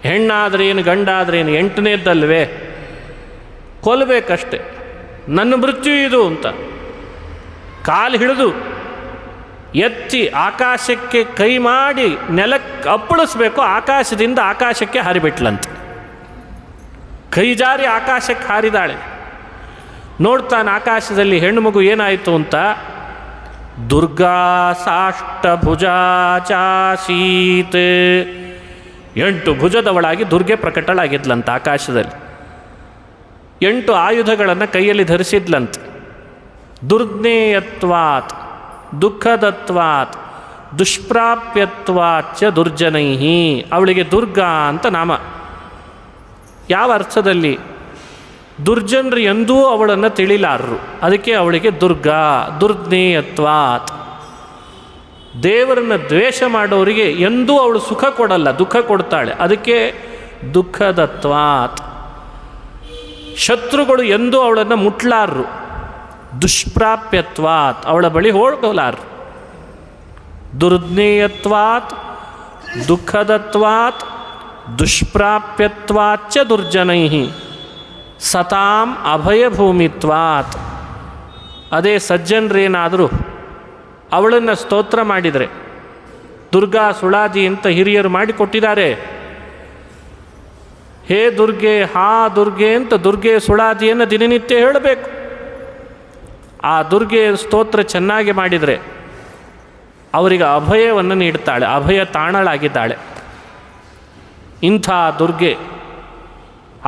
ಹೆಣ್ಣಾದ್ರೇನು ಗಂಡಾದ್ರೇನು ಎಂಟನೇದ್ದಲ್ವೇ, ಕೊಲ್ಲಬೇಕಷ್ಟೆ, ನನ್ನ ಮೃತ್ಯು ಇದು ಅಂತ ಕಾಲು ಹಿಡಿದು ಎತ್ತಿ ಆಕಾಶಕ್ಕೆ ಕೈ ಮಾಡಿ ನೆಲಕ್ಕೆ ಅಪ್ಪಳಿಸ್ಬೇಕು. ಆಕಾಶದಿಂದ ಆಕಾಶಕ್ಕೆ ಹಾರಿಬಿಟ್ಲಂತೆ. ಕೈ ಜಾರಿ ಆಕಾಶಕ್ಕೆ ಹಾರಿದಾಳೆ. ನೋಡ್ತಾನೆ ಆಕಾಶದಲ್ಲಿ ಹೆಣ್ಣು ಮಗು ಏನಾಯಿತು ಅಂತ. ದುರ್ಗಾ ಸಾಷ್ಟಭುಜಾ ಚಾಸೀತ್, 8 ಭುಜದವಳಾಗಿ ದುರ್ಗೆ ಪ್ರಕಟಳಾಗಿದ್ಲಂತ ಆಕಾಶದಲ್ಲಿ. 8 ಆಯುಧಗಳನ್ನು ಕೈಯಲ್ಲಿ ಧರಿಸಿದ್ಲಂತೆ. ದುರ್ಜ್ಞೇಯತ್ವಾತ್ ದುಃಖದತ್ವಾತ್ ದುಷ್ಪ್ರಾಪ್ಯತ್ವಾಚ ದುರ್ಜನೈಹಿ, ಅವಳಿಗೆ ದುರ್ಗಾ ಅಂತ ನಾಮ. ಯಾವ ಅರ್ಥದಲ್ಲಿ? ದುರ್ಜನರು ಎಂದೂ ಅವಳನ್ನು ತಿಳಿಲಾರರು, ಅದಕ್ಕೆ ಅವಳಿಗೆ ದುರ್ಗಾ. ದುರ್ಜ್ಞೇಯತ್ವಾತ್, ದೇವರನ್ನು ದ್ವೇಷ ಮಾಡೋರಿಗೆ ಎಂದೂ ಅವಳು ಸುಖ ಕೊಡಲ್ಲ, ದುಃಖ ಕೊಡ್ತಾಳೆ, ಅದಕ್ಕೆ ದುಃಖದತ್ವಾತ್. ಶತ್ರುಗಳು ಎಂದೂ ಅವಳನ್ನು ಮುಟ್ಲಾರರು, ದುಷ್ಪ್ರಾಪ್ಯತ್ವಾತ್, ಅವಳ ಬಳಿ ಹೋಗಲಾರರು. ದುರ್ಜ್ಞೇಯತ್ವಾತ್ ದುಃಖದತ್ವಾತ್ ದುಷ್ಪ್ರಾಪ್ಯತ್ವಾಚ್ಚ ದುರ್ಜನೈಹಿ ಸತಾಂ ಅಭಯಭೂಮಿತ್ವಾತ್. ಅದೇ ಸಜ್ಜನರೇನಾದರೂ ಅವಳನ್ನು ಸ್ತೋತ್ರ ಮಾಡಿದರೆ, ದುರ್ಗಾ ಸುಳಾದಿ ಅಂತ ಹಿರಿಯರು ಮಾಡಿಕೊಟ್ಟಿದ್ದಾರೆ. ಹೇ ದುರ್ಗೆ, ಹಾ ದುರ್ಗೆ ಅಂತ ದುರ್ಗೆ ಸುಳಾದಿಯನ್ನು ದಿನನಿತ್ಯ ಹೇಳಬೇಕು. ಆ ದುರ್ಗೆಯ ಸ್ತೋತ್ರ ಚೆನ್ನಾಗಿ ಮಾಡಿದರೆ ಅವರಿಗೆ ಅಭಯವನ್ನು ನೀಡ್ತಾಳೆ, ಅಭಯ ತಾಣಳಾಗಿದ್ದಾಳೆ. ಇಂಥ ದುರ್ಗೆ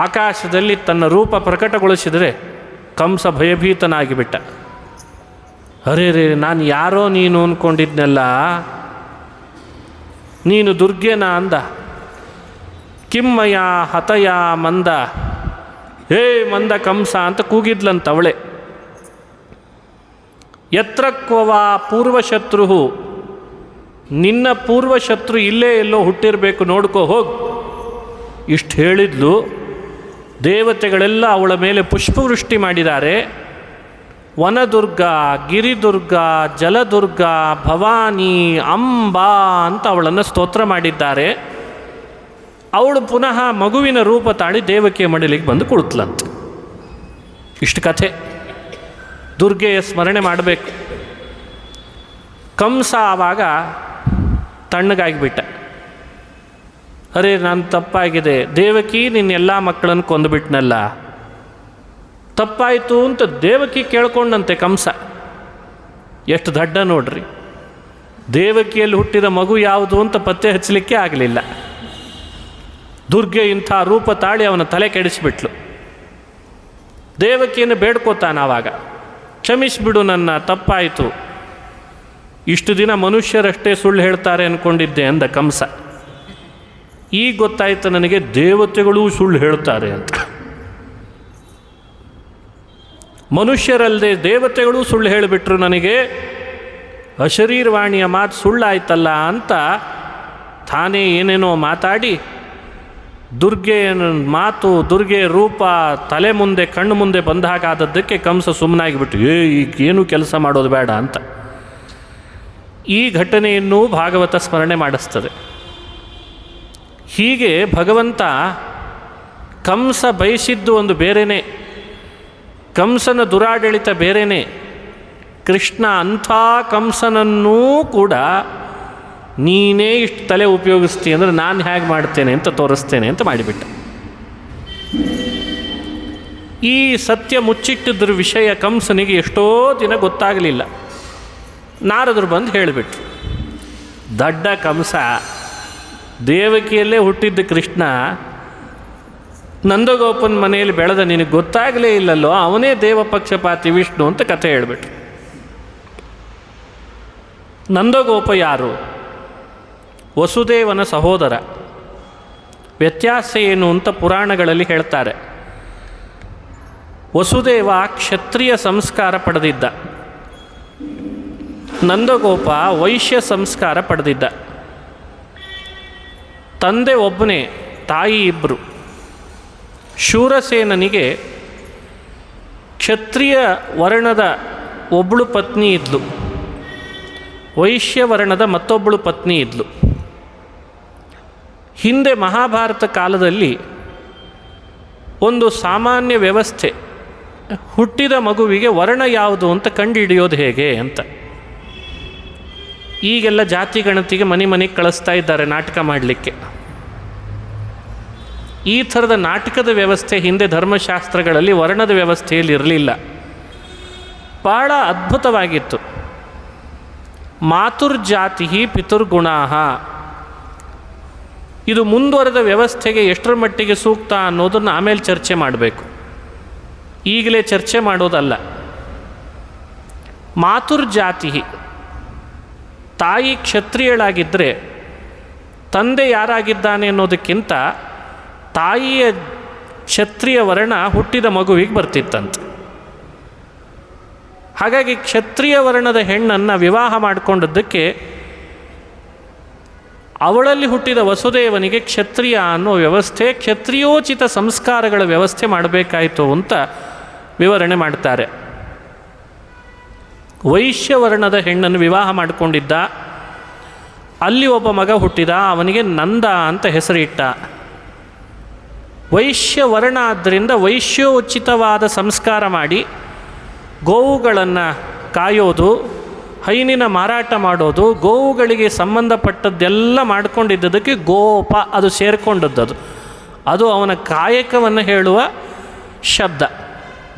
ಆಕಾಶದಲ್ಲಿ ತನ್ನ ರೂಪ ಪ್ರಕಟಗೊಳಿಸಿದರೆ ಕಂಸ ಭಯಭೀತನಾಗಿಬಿಟ್ಟ. ಅರೇ ರೇ, ನಾನು ಯಾರೋ ನೀನು ಅಂದ್ಕೊಂಡಿದ್ನಲ್ಲ, ನೀನು ದುರ್ಗೆನಾ ಅಂದ. ಕಿಮ್ಮಯ ಹತಯ ಮಂದ, ಹೇ ಮಂದ ಕಂಸ ಅಂತ ಕೂಗಿದ್ಲಂತವಳೆ. ಯತ್ರ ಕ್ವವಾ ಪೂರ್ವಶತ್ರು, ನಿನ್ನ ಪೂರ್ವಶತ್ರು ಇಲ್ಲೇ ಎಲ್ಲೋ ಹುಟ್ಟಿರಬೇಕು, ನೋಡ್ಕೋ ಹೋಗು. ಇಷ್ಟು ಹೇಳಿದ್ಲು. ದೇವತೆಗಳೆಲ್ಲ ಅವಳ ಮೇಲೆ ಪುಷ್ಪವೃಷ್ಟಿ ಮಾಡಿದ್ದಾರೆ. ವನದುರ್ಗ, ಗಿರಿದುರ್ಗ, ಜಲದುರ್ಗ, ಭವಾನಿ, ಅಂಬಾ ಅಂತ ಅವಳನ್ನು ಸ್ತೋತ್ರ ಮಾಡಿದ್ದಾರೆ. ಅವಳು ಪುನಃ ಮಗುವಿನ ರೂಪ ತಾಳಿ ದೇವಕಿಯ ಮಡಿಲಿಗೆ ಬಂದು ಕುಳಿತಲಂತೆ. ಇಷ್ಟು ಕಥೆ. ದುರ್ಗೆಯ ಸ್ಮರಣೆ ಮಾಡಬೇಕು. ಕಂಸ ಆವಾಗ ತಣ್ಣಗಾಗಿಬಿಟ್ಟ. ಅರೇ, ನಾನು ತಪ್ಪಾಗಿದೆ, ದೇವಕಿ ನಿನ್ನೆಲ್ಲ ಮಕ್ಕಳನ್ನು ಕೊಂದುಬಿಟ್ನಲ್ಲ, ತಪ್ಪಾಯಿತು ಅಂತ ದೇವಕಿ ಕೇಳ್ಕೊಂಡಂತೆ ಕಂಸ. ಎಷ್ಟು ದಡ್ಡ ನೋಡ್ರಿ. ದೇವಕಿಯಲ್ಲಿ ಹುಟ್ಟಿದ ಮಗು ಯಾವುದು ಅಂತ ಪತ್ತೆ ಹಚ್ಚಲಿಕ್ಕೆ ಆಗಲಿಲ್ಲ. ದುರ್ಗೆ ಇಂಥ ರೂಪ ತಾಳಿ ಅವನ ತಲೆ ಕೆಡಿಸಿಬಿಟ್ಲು. ದೇವಕಿಯನ್ನು ಬೇಡ್ಕೋತಾನಾವಾಗ, ಕ್ಷಮಿಸಿಬಿಡು, ನನ್ನ ತಪ್ಪಾಯಿತು, ಇಷ್ಟು ದಿನ ಮನುಷ್ಯರಷ್ಟೇ ಸುಳ್ಳು ಹೇಳ್ತಾರೆ ಅಂದ್ಕೊಂಡಿದ್ದೆ ಅಂದ ಕಂಸ. ಈಗ ಗೊತ್ತಾಯ್ತು ನನಗೆ, ದೇವತೆಗಳೂ ಸುಳ್ಳು ಹೇಳ್ತಾರೆ ಅಂತ. ಮನುಷ್ಯರಲ್ಲದೆ ದೇವತೆಗಳೂ ಸುಳ್ಳು ಹೇಳಿಬಿಟ್ರು ನನಗೆ, ಅಶರೀರವಾಣಿಯ ಮಾತು ಸುಳ್ಳಾಯ್ತಲ್ಲ ಅಂತ ತಾನೇ ಏನೇನೋ ಮಾತಾಡಿ ದುರ್ಗೆಯ ಮಾತು, ದುರ್ಗೆಯ ರೂಪ ತಲೆ ಮುಂದೆ ಕಣ್ಣು ಮುಂದೆ ಬಂದಾಗಾದದ್ದಕ್ಕೆ ಕಂಸ ಸುಮ್ಮನಾಗಿಬಿಟ್ಟು, ಈಗೇನು ಕೆಲಸ ಮಾಡೋದು ಬೇಡ ಅಂತ. ಈ ಘಟನೆಯನ್ನು ಭಾಗವತ ಸ್ಮರಣೆ ಮಾಡಿಸ್ತದೆ. ಹೀಗೆ ಭಗವಂತ ಕಂಸ ಬಯಸಿದ್ದು ಒಂದು ಬೇರೆಯೇ, ಕಂಸನ ದುರಾಡಳಿತ ಬೇರೆಯೇ. ಕೃಷ್ಣ ಅಂಥ ಕಂಸನನ್ನೂ ಕೂಡ ನೀನೇ ಇಷ್ಟು ತಲೆ ಉಪಯೋಗಿಸ್ತೀಯ ಅಂದರೆ ನಾನು ಹೇಗೆ ಮಾಡ್ತೇನೆ ಅಂತ ತೋರಿಸ್ತೇನೆ ಅಂತ ಮಾಡಿಬಿಟ್ಟ. ಈ ಸತ್ಯ ಮುಚ್ಚಿಟ್ಟಿದ್ರ ವಿಷಯ ಕಂಸನಿಗೆ ಎಷ್ಟೋ ದಿನ ಗೊತ್ತಾಗಲಿಲ್ಲ. ನಾರದರು ಬಂದು ಹೇಳಿಬಿಟ್ರು, ದಡ್ಡ ಕಂಸ, ದೇವಕಿಯಲ್ಲೇ ಹುಟ್ಟಿದ್ದ ಕೃಷ್ಣ ನಂದಗೋಪನ ಮನೆಯಲ್ಲಿ ಬೆಳೆದ, ನಿನಗೆ ಗೊತ್ತಾಗಲೇ ಇಲ್ಲಲ್ಲೋ, ಅವನೇ ದೇವಪಕ್ಷಪಾತಿ ವಿಷ್ಣು ಅಂತ ಕಥೆ ಹೇಳಿಬಿಟ್ರು. ನಂದಗೋಪ ಯಾರು? ವಸುದೇವನ ಸಹೋದರ. ವ್ಯತ್ಯಾಸ ಏನು ಅಂತ ಪುರಾಣಗಳಲ್ಲಿ ಹೇಳ್ತಾರೆ. ವಸುದೇವ ಕ್ಷತ್ರಿಯ ಸಂಸ್ಕಾರ ಪಡೆದಿದ್ದ. ನಂದಗೋಪ ವೈಶ್ಯ ಸಂಸ್ಕಾರ ಪಡೆದಿದ್ದ. ತಂದೆ ಒಬ್ಬನೇ, ತಾಯಿ ಇಬ್ಬರು. ಶೂರಸೇನನಿಗೆ ಕ್ಷತ್ರಿಯ ವರ್ಣದ ಒಬ್ಬಳು ಪತ್ನಿ ಇದ್ಲು, ವೈಶ್ಯ ವರ್ಣದ ಮತ್ತೊಬ್ಬಳು ಪತ್ನಿ ಇದ್ಲು. ಹಿಂದೆ ಮಹಾಭಾರತ ಕಾಲದಲ್ಲಿ ಒಂದು ಸಾಮಾನ್ಯ ವ್ಯವಸ್ಥೆ, ಹುಟ್ಟಿದ ಮಗುವಿಗೆ ವರ್ಣ ಯಾವುದು ಅಂತ ಕಂಡುಹಿಡಿಯೋದು ಹೇಗೆ ಅಂತ. ಈಗೆಲ್ಲ ಜಾತಿ ಗಣತಿಗೆ ಮನೆಗೆ ಕಳಿಸ್ತಾ ಇದ್ದಾರೆ ನಾಟಕ ಮಾಡಲಿಕ್ಕೆ. ಈ ಥರದ ನಾಟಕದ ವ್ಯವಸ್ಥೆ ಹಿಂದೆ ಧರ್ಮಶಾಸ್ತ್ರಗಳಲ್ಲಿ ವರ್ಣದ ವ್ಯವಸ್ಥೆಯಲ್ಲಿ ಇರಲಿಲ್ಲ. ಬಹಳ ಅದ್ಭುತವಾಗಿತ್ತು. ಮಾತುರ್ಜಾತಿ ಪಿತುರ್ಗುಣಾಹ, ಇದು ಮುಂದುವರೆದ ವ್ಯವಸ್ಥೆಗೆ ಎಷ್ಟರ ಮಟ್ಟಿಗೆ ಸೂಕ್ತ ಅನ್ನೋದನ್ನು ಆಮೇಲೆ ಚರ್ಚೆ ಮಾಡಬೇಕು, ಈಗಲೇ ಚರ್ಚೆ ಮಾಡೋದಲ್ಲ. ಮಾತುರ್ಜಾತಿ, ತಾಯಿ ಕ್ಷತ್ರಿಯಳಾಗಿದ್ದರೆ ತಂದೆ ಯಾರಾಗಿದ್ದಾನೆ ಅನ್ನೋದಕ್ಕಿಂತ ತಾಯಿಯ ಕ್ಷತ್ರಿಯ ವರ್ಣ ಹುಟ್ಟಿದ ಮಗುವಿಗೆ ಬರ್ತಿತ್ತಂತೆ. ಹಾಗಾಗಿ ಕ್ಷತ್ರಿಯ ವರ್ಣದ ಹೆಣ್ಣನ್ನು ವಿವಾಹ ಮಾಡಿಕೊಂಡದ್ದಕ್ಕೆ ಅವಳಲ್ಲಿ ಹುಟ್ಟಿದ ವಸುದೇವನಿಗೆ ಕ್ಷತ್ರಿಯ ಅನ್ನೋ ವ್ಯವಸ್ಥೆ, ಕ್ಷತ್ರಿಯೋಚಿತ ಸಂಸ್ಕಾರಗಳ ವ್ಯವಸ್ಥೆ ಮಾಡಬೇಕಾಯಿತು ಅಂತ ವಿವರಣೆ ಮಾಡ್ತಾರೆ. ವೈಶ್ಯವರ್ಣದ ಹೆಣ್ಣನ್ನು ವಿವಾಹ ಮಾಡಿಕೊಂಡಿದ್ದ, ಅಲ್ಲಿ ಒಬ್ಬ ಮಗ ಹುಟ್ಟಿದ, ಅವನಿಗೆ ನಂದ ಅಂತ ಹೆಸರಿಟ್ಟ. ವೈಶ್ಯವರ್ಣ ಆದ್ದರಿಂದ ವೈಶ್ಯೋಚಿತವಾದ ಸಂಸ್ಕಾರ ಮಾಡಿ ಗೋವುಗಳನ್ನು ಕಾಯೋದು, ಹೈನಿನ ಮಾರಾಟ ಮಾಡೋದು, ಗೋವುಗಳಿಗೆ ಸಂಬಂಧಪಟ್ಟದ್ದೆಲ್ಲ ಮಾಡಿಕೊಂಡಿದ್ದದಕ್ಕೆ ಗೋಪ ಅದು ಸೇರಿಕೊಂಡದ್ದು. ಅದು ಅವನ ಕಾಯಕವನ್ನು ಹೇಳುವ ಶಬ್ದ.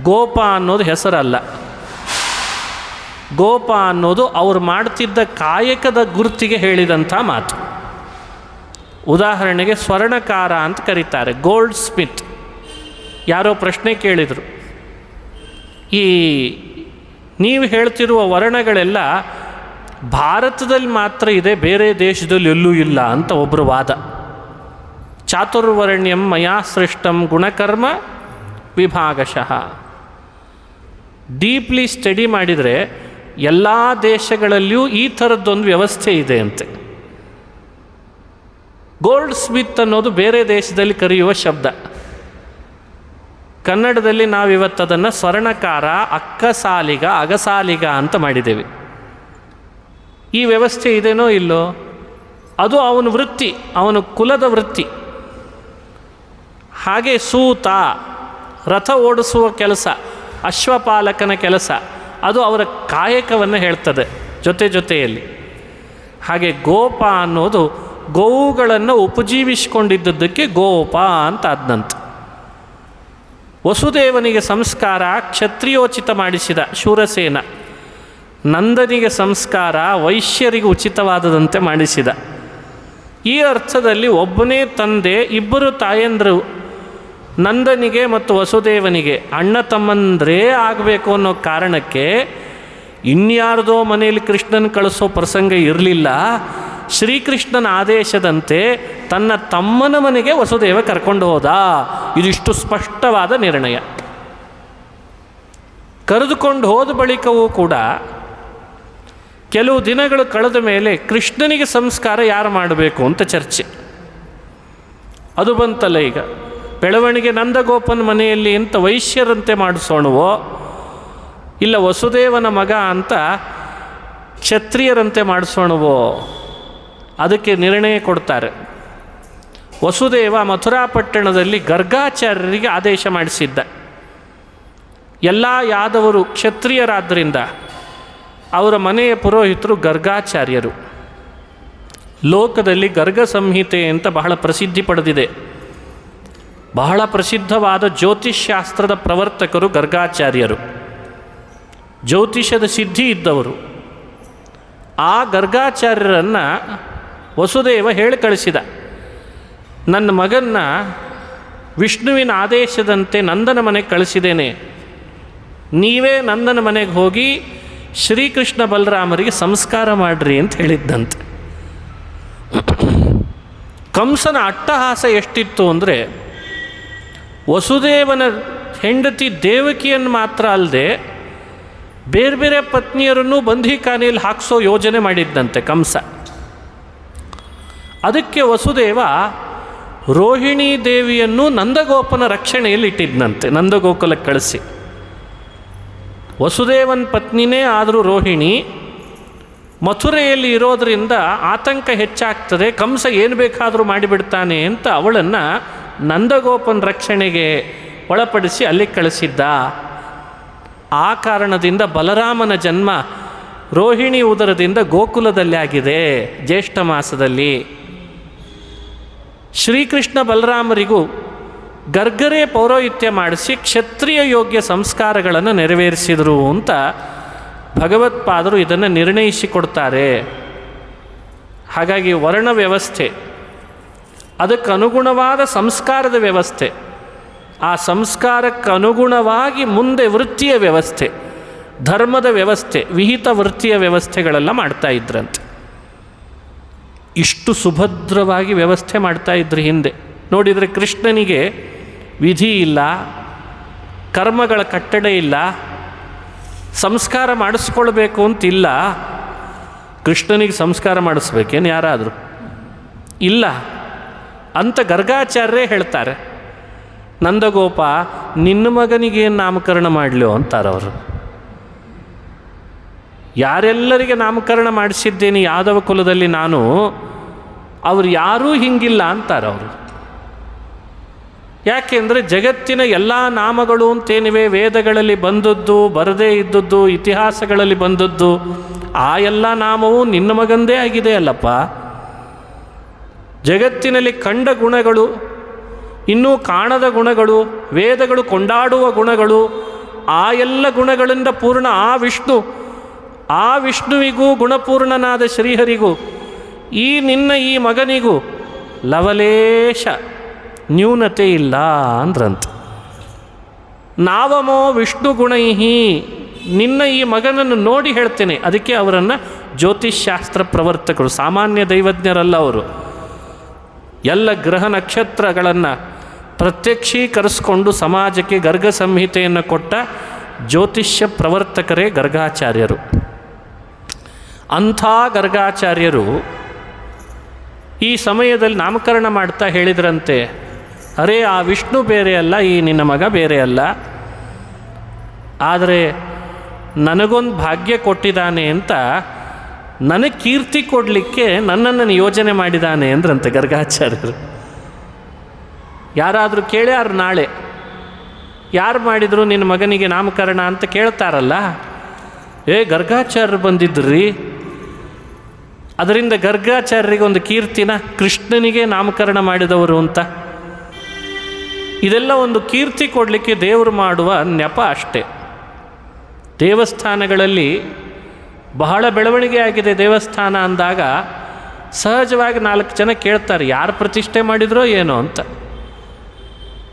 ಗೋಪ ಅನ್ನೋದು ಹೆಸರಲ್ಲ. ಗೋಪ ಅನ್ನೋದು ಅವರು ಮಾಡ್ತಿದ್ದ ಕಾಯಕದ ಗುರುತಿಗೆ ಹೇಳಿದಂಥ ಮಾತು. ಉದಾಹರಣೆಗೆ ಸ್ವರ್ಣಕಾರ ಅಂತ ಕರೀತಾರೆ, ಗೋಲ್ಡ್ ಸ್ಮಿತ್. ಯಾರೋ ಪ್ರಶ್ನೆ ಕೇಳಿದರು, ಈ ನೀವು ಹೇಳ್ತಿರುವ ವರ್ಣಗಳೆಲ್ಲ ಭಾರತದಲ್ಲಿ ಮಾತ್ರ ಇದೆ, ಬೇರೆ ದೇಶದಲ್ಲಿ ಎಲ್ಲೂ ಇಲ್ಲ ಅಂತ ಒಬ್ಬರು ವಾದ. ಚಾತುರ್ವರ್ಣ್ಯಂ ಮಯಾ ಸೃಷ್ಟಂ ಗುಣಕರ್ಮ ವಿಭಾಗಶಃ. ಡೀಪ್ಲಿ ಸ್ಟಡಿ ಮಾಡಿದರೆ ಎಲ್ಲ ದೇಶಗಳಲ್ಲಿಯೂ ಈ ಥರದ್ದೊಂದು ವ್ಯವಸ್ಥೆ ಇದೆ ಅಂತೆ. ಗೋಲ್ಡ್ ಸ್ಮಿತ್ ಅನ್ನೋದು ಬೇರೆ ದೇಶದಲ್ಲಿ ಕರೆಯುವ ಶಬ್ದ. ಕನ್ನಡದಲ್ಲಿ ನಾವಿವತ್ತದನ್ನು ಸ್ವರ್ಣಕಾರ, ಅಕ್ಕಸಾಲಿಗ, ಅಗಸಾಲಿಗ ಅಂತ ಮಾಡಿದ್ದೇವೆ. ಈ ವ್ಯವಸ್ಥೆ ಇದೇನೋ ಇಲ್ಲೋ, ಅದು ಅವನ ವೃತ್ತಿ, ಅವನ ಕುಲದ ವೃತ್ತಿ. ಹಾಗೆ ಸೂತ, ರಥ ಓಡಿಸುವ ಕೆಲಸ, ಅಶ್ವಪಾಲಕನ ಕೆಲಸ, ಅದು ಅವರ ಕಾಯಕವನ್ನು ಹೇಳ್ತದೆ ಜೊತೆಯಲ್ಲಿ. ಹಾಗೆ ಗೋಪ ಅನ್ನೋದು ಗೋವುಗಳನ್ನು ಉಪಜೀವಿಸಿಕೊಂಡಿದ್ದದ್ದಕ್ಕೆ ಗೋಪ ಅಂತ ಆದ್ನಂತ. ವಸುದೇವನಿಗೆ ಸಂಸ್ಕಾರ ಕ್ಷತ್ರಿಯೋಚಿತ ಮಾಡಿಸಿದ ಶೂರಸೇನ, ನಂದನಿಗೆ ಸಂಸ್ಕಾರ ವೈಶ್ಯರಿಗೆ ಉಚಿತವಾದದಂತೆ ಮಾಡಿಸಿದ. ಈ ಅರ್ಥದಲ್ಲಿ ಒಬ್ಬನೇ ತಂದೆ, ಇಬ್ಬರು ತಾಯಂದರು, ನಂದನಿಗೆ ಮತ್ತು ವಸುದೇವನಿಗೆ ಅಣ್ಣ ತಮ್ಮಂದ್ರೇ ಆಗಬೇಕು ಅನ್ನೋ ಕಾರಣಕ್ಕೆ ಇನ್ಯಾರ್ದೋ ಮನೆಯಲ್ಲಿ ಕೃಷ್ಣನ ಕಳಿಸೋ ಪ್ರಸಂಗ ಇರಲಿಲ್ಲ. ಶ್ರೀಕೃಷ್ಣನ ಆದೇಶದಂತೆ ತನ್ನ ತಮ್ಮನ ಮನೆಗೆ ವಸುದೇವ ಕರ್ಕೊಂಡು ಹೋದ. ಇದಿಷ್ಟು ಸ್ಪಷ್ಟವಾದ ನಿರ್ಣಯ. ಕರೆದುಕೊಂಡು ಹೋದ ಬಳಿಕವೂ ಕೂಡ ಕೆಲವು ದಿನಗಳು ಕಳೆದ ಮೇಲೆ ಕೃಷ್ಣನಿಗೆ ಸಂಸ್ಕಾರ ಯಾರು ಮಾಡಬೇಕು ಅಂತ ಚರ್ಚೆ. ಅದು ಬಂತಲ್ಲ ಈಗ. ಬೆಳವಣಿಗೆ ನಂದಗೋಪನ ಮನೆಯಲ್ಲಿ ಅಂತ ವೈಶ್ಯರಂತೆ ಮಾಡಿಸೋಣವೋ, ಇಲ್ಲ ವಸುದೇವನ ಮಗ ಅಂತ ಕ್ಷತ್ರಿಯರಂತೆ ಮಾಡಿಸೋಣವೋ, ಅದಕ್ಕೆ ನಿರ್ಣಯ ಕೊಡ್ತಾರೆ. ವಸುದೇವ ಮಥುರಾಪಟ್ಟಣದಲ್ಲಿ ಗರ್ಗಾಚಾರ್ಯರಿಗೆ ಆದೇಶ ಮಾಡಿಸಿದ್ದ. ಎಲ್ಲ ಯಾದವರು ಕ್ಷತ್ರಿಯರಾದ್ದರಿಂದ ಅವರ ಮನೆಯ ಪುರೋಹಿತರು ಗರ್ಗಾಚಾರ್ಯರು. ಲೋಕದಲ್ಲಿ ಗರ್ಗ ಸಂಹಿತೆ ಅಂತ ಬಹಳ ಪ್ರಸಿದ್ಧಿ ಪಡೆದಿದೆ. ಬಹಳ ಪ್ರಸಿದ್ಧವಾದ ಜ್ಯೋತಿಷ್ಶಾಸ್ತ್ರದ ಪ್ರವರ್ತಕರು ಗರ್ಗಾಚಾರ್ಯರು, ಜ್ಯೋತಿಷದ ಸಿದ್ಧಿ ಇದ್ದವರು. ಆ ಗರ್ಗಾಚಾರ್ಯರನ್ನು ವಸುದೇವ ಹೇಳಿ ಕಳಿಸಿದ, ನನ್ನ ಮಗನ್ನ ವಿಷ್ಣುವಿನ ಆದೇಶದಂತೆ ನಂದನ ಮನೆಗೆ ಕಳಿಸಿದ್ದೇನೆ, ನೀವೇ ನಂದನ ಮನೆಗೆ ಹೋಗಿ ಶ್ರೀಕೃಷ್ಣ ಬಲರಾಮರಿಗೆ ಸಂಸ್ಕಾರ ಮಾಡಿರಿ ಅಂತ ಹೇಳಿದ್ದಂತೆ. ಕಂಸನ ಅಟ್ಟಹಾಸ ಎಷ್ಟಿತ್ತು ಅಂದರೆ, ವಸುದೇವನ ಹೆಂಡತಿ ದೇವಕಿಯನ್ನು ಮಾತ್ರ ಅಲ್ಲದೆ ಬೇರೆ ಬೇರೆ ಪತ್ನಿಯರನ್ನು ಬಂಧಿಖಾನೆಯಲ್ಲಿ ಹಾಕಿಸೋ ಯೋಜನೆ ಮಾಡಿದ್ದಂತೆ ಕಂಸ. ಅದಕ್ಕೆ ವಸುದೇವ ರೋಹಿಣೀ ದೇವಿಯನ್ನು ನಂದಗೋಪನ ರಕ್ಷಣೆಯಲ್ಲಿ ಇಟ್ಟಿದ್ದಂತೆ, ನಂದಗೋಕುಲಕ್ಕೆ ಕಳಿಸಿ. ವಸುದೇವನ ಪತ್ನಿನೇ ಆದರೂ ರೋಹಿಣಿ ಮಥುರೆಯಲ್ಲಿ ಇರೋದರಿಂದ ಆತಂಕ ಹೆಚ್ಚಾಗ್ತದೆ, ಕಂಸ ಏನು ಬೇಕಾದರೂ ಮಾಡಿಬಿಡ್ತಾನೆ ಅಂತ ಅವಳನ್ನು ನಂದಗೋಪನ ರಕ್ಷಣೆಗೆ ಒಳಪಡಿಸಿ ಅಲ್ಲಿಗೆ ಕಳಿಸಿದ್ದ. ಆ ಕಾರಣದಿಂದ ಬಲರಾಮನ ಜನ್ಮ ರೋಹಿಣಿ ಉದರದಿಂದ ಗೋಕುಲದಲ್ಲಿ ಆಗಿದೆ ಜ್ಯೇಷ್ಠ ಮಾಸದಲ್ಲಿ. ಶ್ರೀಕೃಷ್ಣ ಬಲರಾಮರಿಗೂ ಗರ್ಗರೇ ಪೌರೋಹಿತ್ಯ ಮಾಡಿಸಿ ಕ್ಷತ್ರಿಯ ಯೋಗ್ಯ ಸಂಸ್ಕಾರಗಳನ್ನು ನೆರವೇರಿಸಿದರು ಅಂತ ಭಗವತ್ಪಾದರು ಇದನ್ನು ನಿರ್ಣಯಿಸಿಕೊಡ್ತಾರೆ. ಹಾಗಾಗಿ ವರ್ಣ ವ್ಯವಸ್ಥೆ, ಅದಕ್ಕೆ ಅನುಗುಣವಾದ ಸಂಸ್ಕಾರದ ವ್ಯವಸ್ಥೆ, ಆ ಸಂಸ್ಕಾರಕ್ಕೆ ಅನುಗುಣವಾಗಿ ಮುಂದೆ ವೃತ್ತಿಯ ವ್ಯವಸ್ಥೆ, ಧರ್ಮದ ವ್ಯವಸ್ಥೆ, ವಿಹಿತ ವೃತ್ತಿಯ ವ್ಯವಸ್ಥೆಗಳೆಲ್ಲ ಮಾಡ್ತಾ ಇದ್ರಂತೆ. ಇಷ್ಟು ಸುಭದ್ರವಾಗಿ ವ್ಯವಸ್ಥೆ ಮಾಡ್ತಾ ಇದ್ರು ಹಿಂದೆ. ನೋಡಿದರೆ ಕೃಷ್ಣನಿಗೆ ವಿಧಿ ಇಲ್ಲ, ಕರ್ಮಗಳ ಕಟ್ಟಡೆ ಇಲ್ಲ, ಸಂಸ್ಕಾರ ಮಾಡಿಸ್ಕೊಳ್ಬೇಕು ಅಂತಿಲ್ಲ. ಕೃಷ್ಣನಿಗೆ ಸಂಸ್ಕಾರ ಮಾಡಿಸ್ಬೇಕೇನು ಯಾರಾದರೂ? ಇಲ್ಲ ಅಂತ ಗರ್ಗಾಚಾರ್ಯರೇ ಹೇಳ್ತಾರೆ. ನಂದಗೋಪ ನಿನ್ನ ಮಗನಿಗೇನು ನಾಮಕರಣ ಮಾಡಲಿ ಅಂತಾರವರು. ಯಾರೆಲ್ಲರಿಗೆ ನಾಮಕರಣ ಮಾಡಿಸಿದ್ದೇನೆ ಯಾದವ ಕುಲದಲ್ಲಿ ನಾನು, ಅವರು ಯಾರೂ ಹಿಂಗಿಲ್ಲ ಅಂತಾರವರು. ಯಾಕೆಂದರೆ ಜಗತ್ತಿನ ಎಲ್ಲ ನಾಮಗಳು ಅಂತೇನಿವೆ ವೇದಗಳಲ್ಲಿ ಬಂದದ್ದು, ಬರದೇ ಇದ್ದದ್ದು, ಇತಿಹಾಸಗಳಲ್ಲಿ ಬಂದದ್ದು, ಆ ಎಲ್ಲ ನಾಮವೂ ನಿನ್ನ ಮಗಂದೇ ಆಗಿದೆ ಅಲ್ಲಪ್ಪ. ಜಗತ್ತಿನಲ್ಲಿ ಕಂಡ ಗುಣಗಳು, ಇನ್ನೂ ಕಾಣದ ಗುಣಗಳು, ವೇದಗಳು ಕೊಂಡಾಡುವ ಗುಣಗಳು, ಆ ಎಲ್ಲ ಗುಣಗಳಿಂದ ಪೂರ್ಣ ಆ ವಿಷ್ಣುವಿಗೂ ಗುಣಪೂರ್ಣನಾದ ಶ್ರೀಹರಿಗೂ ನಿನ್ನ ಈ ಮಗನಿಗೂ ಲವಲೇಶ ನ್ಯೂನತೆ ಇಲ್ಲ ಅಂದ್ರಂತ. ನಾವಮೋ ವಿಷ್ಣು ಗುಣೈಹಿ, ನಿನ್ನ ಈ ಮಗನನ್ನು ನೋಡಿ ಹೇಳ್ತೇನೆ. ಅದಕ್ಕೆ ಅವರನ್ನು ಜ್ಯೋತಿಷ್ಶಾಸ್ತ್ರ ಪ್ರವರ್ತಕರು, ಸಾಮಾನ್ಯ ದೈವಜ್ಞರಲ್ಲ ಅವರು. ಎಲ್ಲ ಗ್ರಹ ನಕ್ಷತ್ರಗಳನ್ನು ಪ್ರತ್ಯಕ್ಷೀಕರಿಸಿಕೊಂಡು ಸಮಾಜಕ್ಕೆ ಗರ್ಗ ಸಂಹಿತೆಯನ್ನು ಕೊಟ್ಟ ಜ್ಯೋತಿಷ್ಯ ಪ್ರವರ್ತಕರೇ ಗರ್ಗಾಚಾರ್ಯರು. ಅಂಥ ಗರ್ಗಾಚಾರ್ಯರು ಈ ಸಮಯದಲ್ಲಿ ನಾಮಕರಣ ಮಾಡ್ತಾ ಹೇಳಿದ್ರಂತೆ, ಅರೇ ಆ ವಿಷ್ಣು ಬೇರೆ ಅಲ್ಲ, ಈ ನಿನ್ನ ಮಗ ಬೇರೆ ಅಲ್ಲ, ಆದರೆ ನನಗೊಂದು ಭಾಗ್ಯ ಕೊಟ್ಟಿದ್ದಾನೆ ಅಂತ ನನಗೆ ಕೀರ್ತಿ ಕೊಡಲಿಕ್ಕೆ ನನ್ನನ್ನು ಯೋಜನೆ ಮಾಡಿದ್ದಾನೆ ಅಂದ್ರಂತೆ ಗರ್ಗಾಚಾರ್ಯರು. ಯಾರಾದರೂ ಕೇಳ್ಯಾರು ನಾಳೆ, ಯಾರು ಮಾಡಿದರು ನಿನ್ನ ಮಗನಿಗೆ ನಾಮಕರಣ ಅಂತ ಕೇಳ್ತಾರಲ್ಲ, ಗರ್ಗಾಚಾರ್ಯರು ಬಂದಿದ್ರಿ, ಅದರಿಂದ ಗರ್ಗಾಚಾರ್ಯರಿಗೆ ಒಂದು ಕೀರ್ತಿನ, ಕೃಷ್ಣನಿಗೆ ನಾಮಕರಣ ಮಾಡಿದವರು ಅಂತ. ಇದೆಲ್ಲ ಒಂದು ಕೀರ್ತಿ ಕೊಡಲಿಕ್ಕೆ ದೇವರು ಮಾಡುವ ನೆಪ ಅಷ್ಟೆ. ದೇವಸ್ಥಾನಗಳಲ್ಲಿ ಬಹಳ ಬೆಳವಣಿಗೆ ಆಗಿದೆ ದೇವಸ್ಥಾನ ಅಂದಾಗ ಸಹಜವಾಗಿ 4 ಜನ ಕೇಳ್ತಾರೆ, ಯಾರು ಪ್ರತಿಷ್ಠೆ ಮಾಡಿದ್ರೋ ಏನೋ ಅಂತ.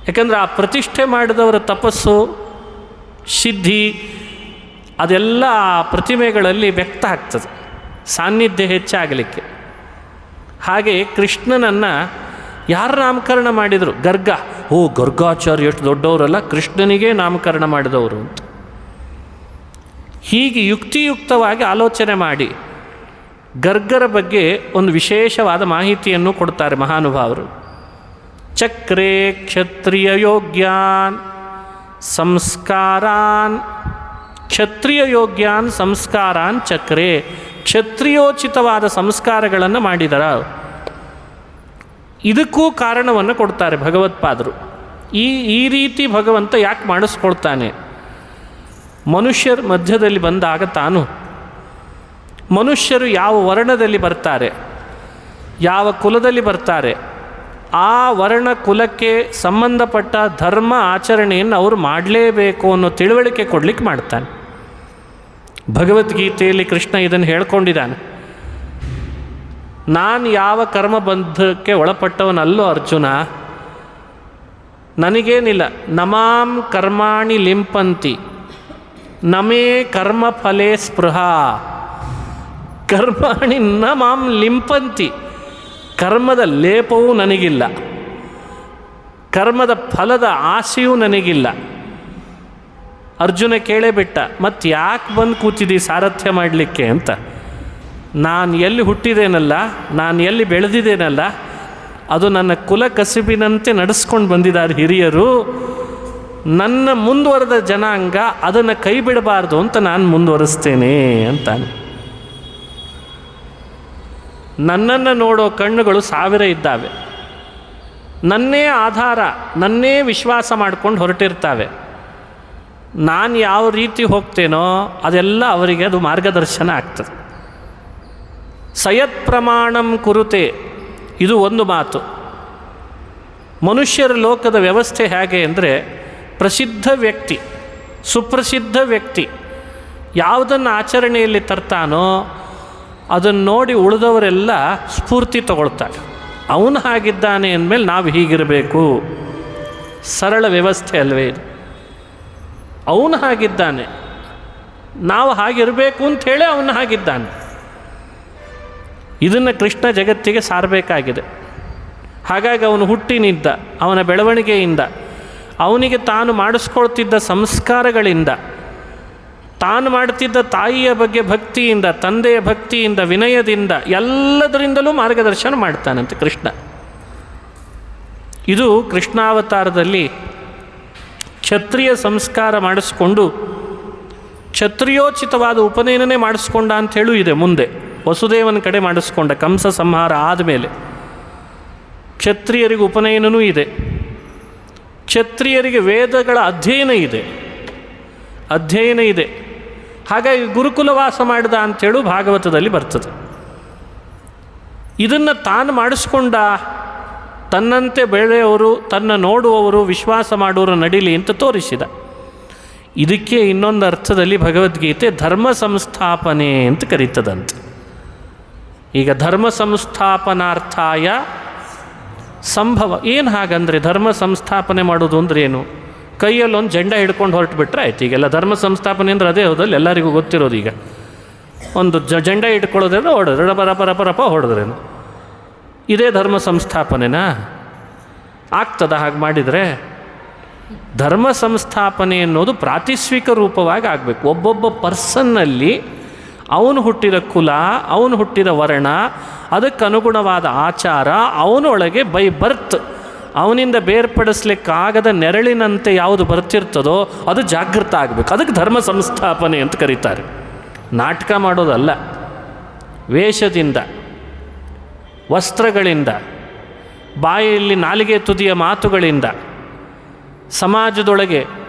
ಯಾಕಂದರೆ ಆ ಪ್ರತಿಷ್ಠೆ ಮಾಡಿದವರ ತಪಸ್ಸು, ಸಿದ್ಧಿ ಅದೆಲ್ಲ ಆ ಪ್ರತಿಮೆಗಳಲ್ಲಿ ವ್ಯಕ್ತ ಆಗ್ತದೆ, ಸಾನ್ನಿಧ್ಯ ಹೆಚ್ಚಾಗಲಿಕ್ಕೆ. ಹಾಗೆ ಕೃಷ್ಣನನ್ನು ಯಾರು ನಾಮಕರಣ ಮಾಡಿದರು? ಗರ್ಗಾಚಾರ್ಯ ಎಷ್ಟು ದೊಡ್ಡವರಲ್ಲ, ಕೃಷ್ಣನಿಗೆ ನಾಮಕರಣ ಮಾಡಿದವರು ಅಂತ. ಹೀಗೆ ಯುಕ್ತಿಯುಕ್ತವಾಗಿ ಆಲೋಚನೆ ಮಾಡಿ ಗರ್ಗರ ಬಗ್ಗೆ ಒಂದು ವಿಶೇಷವಾದ ಮಾಹಿತಿಯನ್ನು ಕೊಡ್ತಾರೆ ಮಹಾನುಭಾವರು. ಚಕ್ರೇ ಕ್ಷತ್ರಿಯ ಯೋಗ್ಯಾನ್ ಸಂಸ್ಕಾರಾನ್, ಕ್ಷತ್ರಿಯ ಯೋಗ್ಯಾನ್ ಸಂಸ್ಕಾರಾನ್ ಚಕ್ರೇ, ಕ್ಷತ್ರಿಯೋಚಿತವಾದ ಸಂಸ್ಕಾರಗಳನ್ನು ಮಾಡಿದರ. ಇದಕ್ಕೂ ಕಾರಣವನ್ನು ಕೊಡ್ತಾರೆ ಭಗವತ್ಪಾದರು. ಈ ರೀತಿ ಭಗವಂತ ಯಾಕೆ ಮಾಡಿಸ್ಕೊಳ್ತಾನೆ? ಮನುಷ್ಯರ ಮಧ್ಯದಲ್ಲಿ ಬಂದಾಗ ತಾನು ಮನುಷ್ಯರು ಯಾವ ವರ್ಣದಲ್ಲಿ ಬರ್ತಾರೆ, ಯಾವ ಕುಲದಲ್ಲಿ ಬರ್ತಾರೆ, ಆ ವರ್ಣ ಕುಲಕ್ಕೆ ಸಂಬಂಧಪಟ್ಟ ಧರ್ಮ ಆಚರಣೆಯನ್ನು ಅವರು ಮಾಡಲೇಬೇಕು ಅನ್ನೋ ತಿಳುವಳಿಕೆ ಕೊಡಲಿಕ್ಕೆ ಮಾಡ್ತಾನೆ. ಭಗವದ್ಗೀತೆಯಲ್ಲಿ ಕೃಷ್ಣ ಇದನ್ನು ಹೇಳ್ಕೊಂಡಿದ್ದಾನೆ. ನಾನು ಯಾವ ಕರ್ಮಬಂಧಕ್ಕೆ ಒಳಪಟ್ಟವನಲ್ಲೋ ಅರ್ಜುನ, ನನಗೇನಿಲ್ಲ. ನಮಾಂ ಕರ್ಮಾಣಿ ಲಿಂಪಂತಿ ನಮೇ ಕರ್ಮ ಫಲೇ ಸ್ಪೃಹ. ಕರ್ಮಾಣಿ ನ ಮಾಂ ಲಿಂಪಂತಿ, ಕರ್ಮದ ಲೇಪವೂ ನನಗಿಲ್ಲ, ಕರ್ಮದ ಫಲದ ಆಸೆಯೂ ನನಗಿಲ್ಲ. ಅರ್ಜುನ ಕೇಳೇ ಬಿಟ್ಟ, ಮತ್ತು ಯಾಕೆ ಬಂದು ಕೂತಿದ್ದಿ ಸಾರಥ್ಯ ಮಾಡಲಿಕ್ಕೆ ಅಂತ. ನಾನು ಎಲ್ಲಿ ಹುಟ್ಟಿದೇನಲ್ಲ, ನಾನು ಎಲ್ಲಿ ಬೆಳೆದಿದ್ದೇನಲ್ಲ, ಅದು ನನ್ನ ಕುಲ ಕಸುಬಿನಂತೆ ನಡೆಸ್ಕೊಂಡು ಬಂದಿದ್ದಾರೆ ಹಿರಿಯರು. ನನ್ನ ಮುಂದುವರೆದ ಜನಾಂಗ ಅದನ್ನು ಕೈ ಬಿಡಬಾರ್ದು ಅಂತ ನಾನು ಮುಂದುವರಿಸ್ತೇನೆ ಅಂತಾನೆ. ನನ್ನನ್ನು ನೋಡೋ ಕಣ್ಣುಗಳು 1000 ಇದ್ದಾವೆ. ನನ್ನೇ ಆಧಾರ, ನನ್ನೇ ವಿಶ್ವಾಸ ಮಾಡ್ಕೊಂಡು ಹೊರಟಿರ್ತಾವೆ. ನಾನು ಯಾವ ರೀತಿ ಹೋಗ್ತೇನೋ ಅದೆಲ್ಲ ಅವರಿಗೆ ಅದು ಮಾರ್ಗದರ್ಶನ ಆಗ್ತದೆ. ಸಯತ್ ಪ್ರಮಾಣಂ ಕುರುತೆ, ಇದು ಒಂದು ಮಾತು. ಮನುಷ್ಯರ ಲೋಕದ ವ್ಯವಸ್ಥೆ ಹೇಗೆ ಅಂದರೆ, ಪ್ರಸಿದ್ಧ ವ್ಯಕ್ತಿ, ಸುಪ್ರಸಿದ್ಧ ವ್ಯಕ್ತಿ ಯಾವುದನ್ನು ಆಚರಣೆಯಲ್ಲಿ ತರ್ತಾನೋ ಅದನ್ನು ನೋಡಿ ಉಳಿದವರೆಲ್ಲ ಸ್ಫೂರ್ತಿ ತಗೊಳ್ತಾರೆ. ಅವನು ಹಾಗಿದ್ದಾನೆ ಅಂದಮೇಲೆ ನಾವು ಹೀಗಿರಬೇಕು. ಸರಳ ವ್ಯವಸ್ಥೆ ಅಲ್ವೇ ಇದು? ಅವನು ಹಾಗಿದ್ದಾನೆ, ನಾವು ಹಾಗಿರಬೇಕು ಅಂಥೇಳಿ ಅವನು ಹಾಗಿದ್ದಾನೆ. ಇದನ್ನು ಕೃಷ್ಣ ಜಗತ್ತಿಗೆ ಸಾರಬೇಕಾಗಿದೆ. ಹಾಗಾಗಿ ಅವನು ಹುಟ್ಟಿನಿಂದ, ಅವನ ಬೆಳವಣಿಗೆಯಿಂದ, ಅವನಿಗೆ ತಾನು ಮಾಡಿಸ್ಕೊಳ್ತಿದ್ದ ಸಂಸ್ಕಾರಗಳಿಂದ, ತಾನು ಮಾಡ್ತಿದ್ದ ತಾಯಿಯ ಬಗ್ಗೆ ಭಕ್ತಿಯಿಂದ, ತಂದೆಯ ಭಕ್ತಿಯಿಂದ, ವಿನಯದಿಂದ, ಎಲ್ಲದರಿಂದಲೂ ಮಾರ್ಗದರ್ಶನ ಮಾಡ್ತಾನಂತೆ ಕೃಷ್ಣ. ಇದು ಕೃಷ್ಣಾವತಾರದಲ್ಲಿ ಕ್ಷತ್ರಿಯ ಸಂಸ್ಕಾರ ಮಾಡಿಸ್ಕೊಂಡು ಕ್ಷತ್ರಿಯೋಚಿತವಾದ ಉಪನಯನನೇ ಮಾಡಿಸ್ಕೊಂಡ ಅಂಥೇಳೂ ಇದೆ. ಮುಂದೆ ವಸುದೇವನ ಕಡೆ ಮಾಡಿಸ್ಕೊಂಡ, ಕಂಸ ಸಂಹಾರ ಆದಮೇಲೆ ಕ್ಷತ್ರಿಯರಿಗೆ ಉಪನಯನವೂ ಇದೆ. ಕ್ಷತ್ರಿಯರಿಗೆ ವೇದಗಳ ಅಧ್ಯಯನ ಇದೆ. ಹಾಗಾಗಿ ಗುರುಕುಲವಾಸ ಮಾಡಿದ ಅಂಥೇಳು ಭಾಗವತದಲ್ಲಿ ಬರ್ತದೆ. ಇದನ್ನು ತಾನು ಮಾಡಿಸ್ಕೊಂಡ, ತನ್ನಂತೆ ಬೆಳೆಯೋರು, ತನ್ನ ನೋಡುವವರು, ವಿಶ್ವಾಸ ಮಾಡೋರು ನಡೀಲಿ ಅಂತ ತೋರಿಸಿದ. ಇದಕ್ಕೆ ಇನ್ನೊಂದು ಅರ್ಥದಲ್ಲಿ ಭಗವದ್ಗೀತೆ ಧರ್ಮ ಸಂಸ್ಥಾಪನೆ ಅಂತ ಕರೀತದಂತೆ. ಈಗ ಧರ್ಮ ಸಂಸ್ಥಾಪನಾರ್ಥಾಯ ಸಂಭವ. ಏನು ಹಾಗಂದರೆ ಧರ್ಮ ಸಂಸ್ಥಾಪನೆ ಮಾಡೋದು ಅಂದ್ರೆ ಏನು? ಕೈಯಲ್ಲಿ ಒಂದು ಜೆಂಡ ಹಿಡ್ಕೊಂಡು ಹೊರಟು ಬಿಟ್ರೆ ಆಯ್ತು. ಈಗೆಲ್ಲ ಧರ್ಮ ಸಂಸ್ಥಾಪನೆ ಅಂದರೆ ಅದೇ ಹೌದಲ್ಲ, ಎಲ್ಲರಿಗೂ ಗೊತ್ತಿರೋದು. ಈಗ ಒಂದು ಜೆಂಡ ಇಟ್ಕೊಳ್ಳೋದ್ರಿಂದ ಹೊಡೆದ್ರೆ ರಪ ಹೊಡೆದ್ರೇನು, ಇದೇ ಧರ್ಮ ಸಂಸ್ಥಾಪನೆನಾ? ಆಗ್ತದ ಹಾಗೆ ಮಾಡಿದರೆ? ಧರ್ಮ ಸಂಸ್ಥಾಪನೆ ಅನ್ನೋದು ಪ್ರಾತಿಸ್ವಿಕ ರೂಪವಾಗಿ ಆಗಬೇಕು. ಒಬ್ಬೊಬ್ಬ ಪರ್ಸನ್ನಲ್ಲಿ ಅವನು ಹುಟ್ಟಿದ ಕುಲ, ಅವನು ಹುಟ್ಟಿದ ವರ್ಣ, ಅದಕ್ಕನುಗುಣವಾದ ಆಚಾರ, ಅವನೊಳಗೆ ಬೈ ಬರ್ತ್ ಅವನಿಂದ ಬೇರ್ಪಡಿಸ್ಲಿಕ್ಕಾಗದ ನೆರಳಿನಂತೆ ಯಾವುದು ಬರ್ತಿರ್ತದೋ ಅದು ಜಾಗೃತ ಆಗಬೇಕು. ಅದಕ್ಕೆ ಧರ್ಮ ಸಂಸ್ಥಾಪನೆ ಅಂತ ಕರೀತಾರೆ. ನಾಟಕ ಮಾಡೋದಲ್ಲ. ವೇಷದಿಂದ, ವಸ್ತ್ರಗಳಿಂದ, ಬಾಯಲ್ಲಿ ನಾಲಿಗೆ ತುದಿಯ ಮಾತುಗಳಿಂದ, ಸಮಾಜದೊಳಗೆ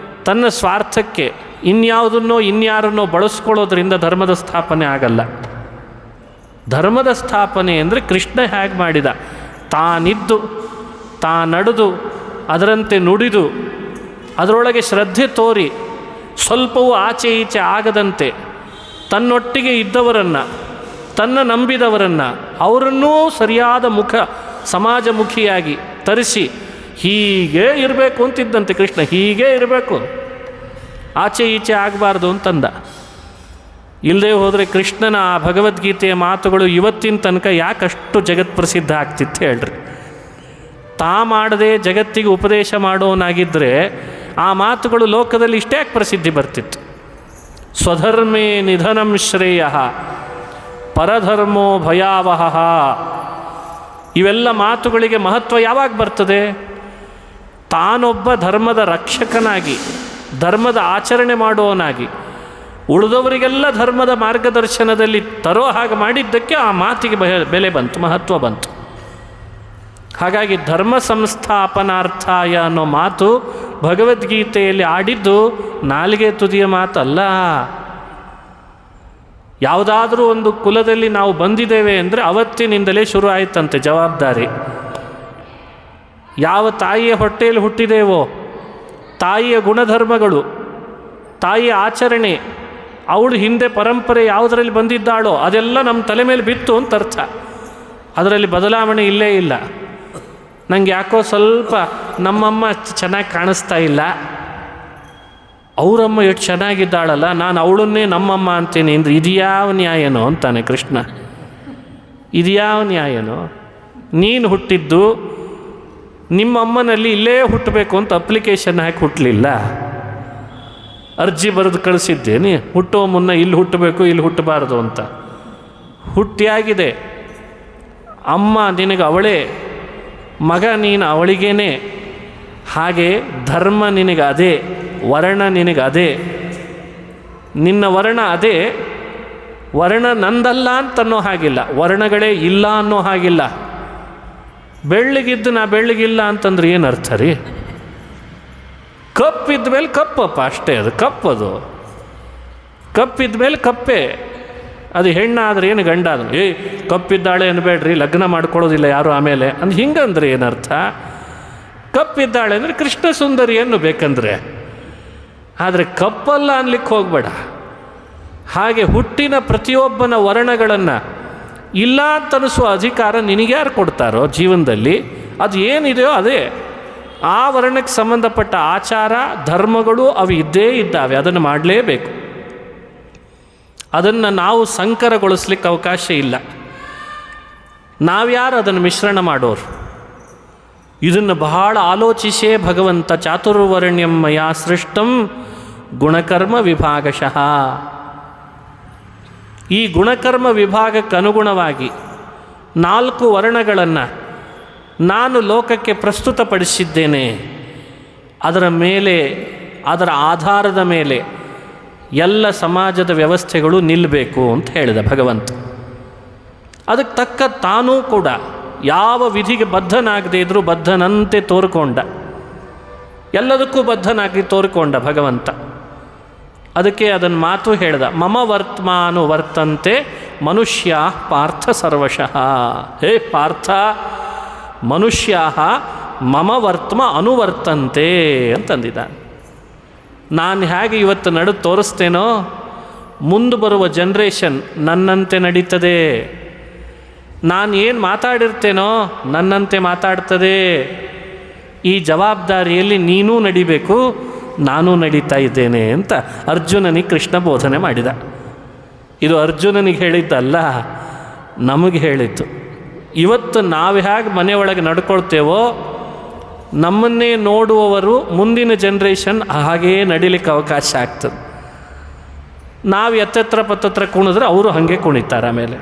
ತನ್ನ ಸ್ವಾರ್ಥಕ್ಕೆ ಇನ್ಯಾರನ್ನೋ ಬಳಸ್ಕೊಳ್ಳೋದ್ರಿಂದ ಧರ್ಮದ ಸ್ಥಾಪನೆ ಆಗಲ್ಲ. ಧರ್ಮದ ಸ್ಥಾಪನೆ ಅಂದರೆ ಕೃಷ್ಣ ಹೇಗೆ ಮಾಡಿದ, ತಾನಿದ್ದು, ನಡೆದು, ಅದರಂತೆ ನುಡಿದು, ಅದರೊಳಗೆ ಶ್ರದ್ಧೆ ತೋರಿ, ಸ್ವಲ್ಪವೂ ಆಚೆ ಈಚೆ ಆಗದಂತೆ ತನ್ನೊಟ್ಟಿಗೆ ಇದ್ದವರನ್ನು, ತನ್ನ ನಂಬಿದವರನ್ನು, ಅವರನ್ನೂ ಸರಿಯಾದ ಸಮಾಜಮುಖಿಯಾಗಿ ತರಿಸಿ ಹೀಗೇ ಇರಬೇಕು ಅಂತಿದ್ದಂತೆ ಕೃಷ್ಣ. ಹೀಗೇ ಇರಬೇಕು, ಆಚೆ ಈಚೆ ಆಗಬಾರ್ದು ಅಂತಂದ. ಇಲ್ಲದೆ ಹೋದರೆ ಕೃಷ್ಣನ ಆ ಭಗವದ್ಗೀತೆಯ ಮಾತುಗಳು ಇವತ್ತಿನ ತನಕ ಯಾಕಷ್ಟು ಜಗತ್ಪ್ರಸಿದ್ಧ ಆಗ್ತಿತ್ತು ಹೇಳ್ರಿ? ಮಾಡದೆ ಜಗತ್ತಿಗೆ ಉಪದೇಶ ಮಾಡೋನಾಗಿದ್ದರೆ ಆ ಮಾತುಗಳು ಲೋಕದಲ್ಲಿ ಇಷ್ಟೇ ಪ್ರಸಿದ್ಧಿ ಬರ್ತಿತ್ತು. ಸ್ವಧರ್ಮೇ ನಿಧನಂ ಶ್ರೇಯ ಪರಧರ್ಮೋ ಭಯಾವಹ. ಇವೆಲ್ಲ ಮಾತುಗಳಿಗೆ ಮಹತ್ವ ಯಾವಾಗ ಬರ್ತದೆ? ತಾನೊಬ್ಬ ಧರ್ಮದ ರಕ್ಷಕನಾಗಿ, ಧರ್ಮದ ಆಚರಣೆ ಮಾಡುವವನಾಗಿ, ಉಳಿದವರಿಗೆಲ್ಲ ಧರ್ಮದ ಮಾರ್ಗದರ್ಶನದಲ್ಲಿ ತರೋ ಹಾಗೆ ಮಾಡಿದ್ದಕ್ಕೆ ಆ ಮಾತಿಗೆ ಬೆಲೆ ಬಂತು, ಮಹತ್ವ ಬಂತು. ಹಾಗಾಗಿ ಧರ್ಮ ಸಂಸ್ಥಾಪನಾರ್ಥಾಯ ಅನ್ನೋ ಮಾತು ಭಗವದ್ಗೀತೆಯಲ್ಲಿ ಆಡಿದ್ದು ನಾಲಿಗೆ ತುದಿಯ ಮಾತಲ್ಲ. ಯಾವುದಾದ್ರೂ ಒಂದು ಕುಲದಲ್ಲಿ ನಾವು ಬಂದಿದ್ದೇವೆ ಅಂದರೆ ಅವತ್ತಿನಿಂದಲೇ ಶುರು ಆಯ್ತಂತೆ ಜವಾಬ್ದಾರಿ. ಯಾವ ತಾಯಿಯ ಹೊಟ್ಟೆಯಲ್ಲಿ ಹುಟ್ಟಿದೇವೋ, ತಾಯಿಯ ಗುಣಧರ್ಮಗಳು, ತಾಯಿಯ ಆಚರಣೆ, ಅವಳು ಹಿಂದೆ ಪರಂಪರೆ ಯಾವುದರಲ್ಲಿ ಬಂದಿದ್ದಾಳೋ ಅದೆಲ್ಲ ನಮ್ಮ ತಲೆ ಮೇಲೆ ಬಿತ್ತು ಅಂತ ಅರ್ಥ. ಅದರಲ್ಲಿ ಬದಲಾವಣೆ ಇಲ್ಲೇ ಇಲ್ಲ. ನನಗೆ ಯಾಕೋ ಸ್ವಲ್ಪ ನಮ್ಮಮ್ಮ ಚೆನ್ನಾಗಿ ಕಾಣಿಸ್ತಾ ಇಲ್ಲ, ಅವರಮ್ಮ ಎಷ್ಟು ಚೆನ್ನಾಗಿದ್ದಾಳಲ್ಲ, ನಾನು ಅವಳನ್ನೇ ನಮ್ಮಮ್ಮ ಅಂತೀನಿ ಅಂದರೆ ಇದ್ಯಾವ ನ್ಯಾಯನೋ ಅಂತಾನೆ ಕೃಷ್ಣ. ಇದ್ಯಾವ ನ್ಯಾಯನೋ? ನೀನು ಹುಟ್ಟಿದ್ದು ನಿಮ್ಮಮ್ಮನಲ್ಲಿ ಇಲ್ಲೇ ಹುಟ್ಟಬೇಕು ಅಂತ ಅಪ್ಲಿಕೇಶನ್ ಹಾಕಿ ಹುಟ್ಟಲಿಲ್ಲ. ಅರ್ಜಿ ಬರೆದು ಕಳಿಸಿದ್ದೇನೆ, ಹುಟ್ಟುವ ಮುನ್ನ ಇಲ್ಲಿ ಹುಟ್ಟಬೇಕು, ಇಲ್ಲಿ ಹುಟ್ಟಬಾರದು ಅಂತ. ಹುಟ್ಟಿಯಾಗಿದೆ, ಅಮ್ಮ ನಿನಗೆ ಅವಳೇ, ಮಗ ನೀನು ಅವಳಿಗೇನೆ. ಹಾಗೆ ಧರ್ಮ ನಿನಗೆ ಅದೇ, ವರ್ಣ ನಿನಗೆ ಅದೇ, ನಿನ್ನ ವರ್ಣ ಅದೇ. ವರ್ಣ ನಂದಲ್ಲ ಅಂತನ್ನೋ ಹಾಗಿಲ್ಲ, ವರ್ಣಗಳೇ ಇಲ್ಲ ಅನ್ನೋ ಹಾಗಿಲ್ಲ. ಬೆಳ್ಳಗಿದ್ದು ನಾ ಬೆಳ್ಳಗಿಲ್ಲ ಅಂತಂದ್ರೆ ಏನು ಅರ್ಥ ರೀ? ಕಪ್ಪಿದ್ದ ಮೇಲೆ ಕಪ್ಪಪ್ಪ, ಅಷ್ಟೇ. ಅದು ಕಪ್ಪದು, ಕಪ್ಪಿದ್ದ ಮೇಲೆ ಕಪ್ಪೆ. ಅದು ಹೆಣ್ಣಾದ್ರೆ ಏನು, ಗಂಡ ಆದ್ರೆ ಕಪ್ಪಿದ್ದಾಳೆ ಅನ್ಬೇಡ್ರಿ, ಲಗ್ನ ಮಾಡ್ಕೊಳ್ಳೋದಿಲ್ಲ ಯಾರು ಆಮೇಲೆ ಅಂದ್ರೆ ಹಿಂಗಂದ್ರೆ ಏನರ್ಥ? ಕಪ್ಪಿದ್ದಾಳೆ ಅಂದರೆ ಕೃಷ್ಣ ಸುಂದರಿಯನ್ನು ಬೇಕಂದ್ರೆ, ಆದರೆ ಕಪ್ಪಲ್ಲ ಅನ್ಲಿಕ್ಕೆ ಹೋಗಬೇಡ. ಹಾಗೆ ಹುಟ್ಟಿನ ಪ್ರತಿಯೊಬ್ಬನ ವರ್ಣಗಳನ್ನು ಇಲ್ಲ ಅಂತನಿಸುವ ಅಧಿಕಾರ ನಿನಗ್ಯಾರು ಕೊಡ್ತಾರೋ ಜೀವನದಲ್ಲಿ, ಅದು ಏನಿದೆಯೋ ಅದೇ. ಆ ವರ್ಣಕ್ಕೆ ಸಂಬಂಧಪಟ್ಟ ಆಚಾರ ಧರ್ಮಗಳು ಅವು ಇದ್ದೇ ಇದ್ದಾವೆ, ಅದನ್ನು ಮಾಡಲೇಬೇಕು. ಅದನ್ನು ನಾವು ಸಂಕರಗೊಳಿಸ್ಲಿಕ್ಕೆ ಅವಕಾಶ ಇಲ್ಲ. ನಾವ್ಯಾರು ಅದನ್ನು ಮಿಶ್ರಣ ಮಾಡೋರು? ಇದನ್ನು ಬಹಳ ಆಲೋಚಿಸೇ ಭಗವಂತ ಚಾತುರ್ವರ್ಣ್ಯಂ ಮಯಾ ಸೃಷ್ಟಂ ಗುಣಕರ್ಮ ವಿಭಾಗಶಃ. ಈ ಗುಣಕರ್ಮ ವಿಭಾಗಕ್ಕೆ ಅನುಗುಣವಾಗಿ 4 ವರ್ಣಗಳನ್ನು ನಾನು ಲೋಕಕ್ಕೆ ಪ್ರಸ್ತುತಪಡಿಸಿದ್ದೇನೆ. ಅದರ ಮೇಲೆ, ಅದರ ಆಧಾರದ ಮೇಲೆ ಎಲ್ಲ ಸಮಾಜದ ವ್ಯವಸ್ಥೆಗಳು ನಿಲ್ಲಬೇಕು ಅಂತ ಹೇಳಿದ ಭಗವಂತ. ಅದಕ್ಕೆ ತಕ್ಕ ತಾನೂ ಕೂಡ ಯಾವ ವಿಧಿಗೆ ಬದ್ಧನಾಗದೇ ಇದ್ದರೂ ಬದ್ಧನಂತೆ ತೋರಿಕೊಂಡ, ಎಲ್ಲದಕ್ಕೂ ಬದ್ಧನಾಗಿ ತೋರಿಕೊಂಡ ಭಗವಂತ. ಅದಕ್ಕೆ ಅದನ್ನು ಮಾತು ಹೇಳ್ದ, ಮಮ ವರ್ತ್ಮಾನು ವರ್ತಂತೆ ಮನುಷ್ಯ ಪಾರ್ಥ ಸರ್ವಶಃ. ಹೇ ಪಾರ್ಥ, ಮನುಷ್ಯ ಮಮ ವರ್ತ್ಮ ಅನುವರ್ತಂತೆ ಅಂತಂದಿದ್ದಾನೆ. ನಾನು ಹೇಗೆ ಇವತ್ತು ನಡು ತೋರಿಸ್ತೇನೋ, ಮುಂದೆ ಬರುವ ಜನ್ರೇಷನ್ ನನ್ನಂತೆ ನಡೀತದೆ. ನಾನು ಏನು ಮಾತಾಡಿರ್ತೇನೋ ನನ್ನಂತೆ ಮಾತಾಡ್ತದೆ. ಈ ಜವಾಬ್ದಾರಿಯಲ್ಲಿ ನೀನೂ ನಡಿಬೇಕು, ನಾನೂ ನಡೀತಾ ಇದ್ದೇನೆ ಅಂತ ಅರ್ಜುನನಿಗೆ ಕೃಷ್ಣ ಬೋಧನೆ ಮಾಡಿದ. ಇದು ಅರ್ಜುನನಿಗೆ ಹೇಳಿದ್ದಲ್ಲ, ನಮಗೆ ಹೇಳಿದ್ದು. ಇವತ್ತು ನಾವು ಹೇಗೆ ಮನೆಯೊಳಗೆ ನಡ್ಕೊಳ್ತೇವೋ, ನಮ್ಮನ್ನೇ ನೋಡುವವರು ಮುಂದಿನ ಜನ್ರೇಷನ್ ಹಾಗೇ ನಡಿಲಿಕ್ಕೆ ಅವಕಾಶ ಆಗ್ತದೆ. ನಾವು ಎತ್ತೆತ್ರ ಪತ್ತತ್ರ ಕುಣಿದ್ರೆ ಅವರು ಹಾಗೆ ಕುಣಿತಾರೆ. ಆಮೇಲೆ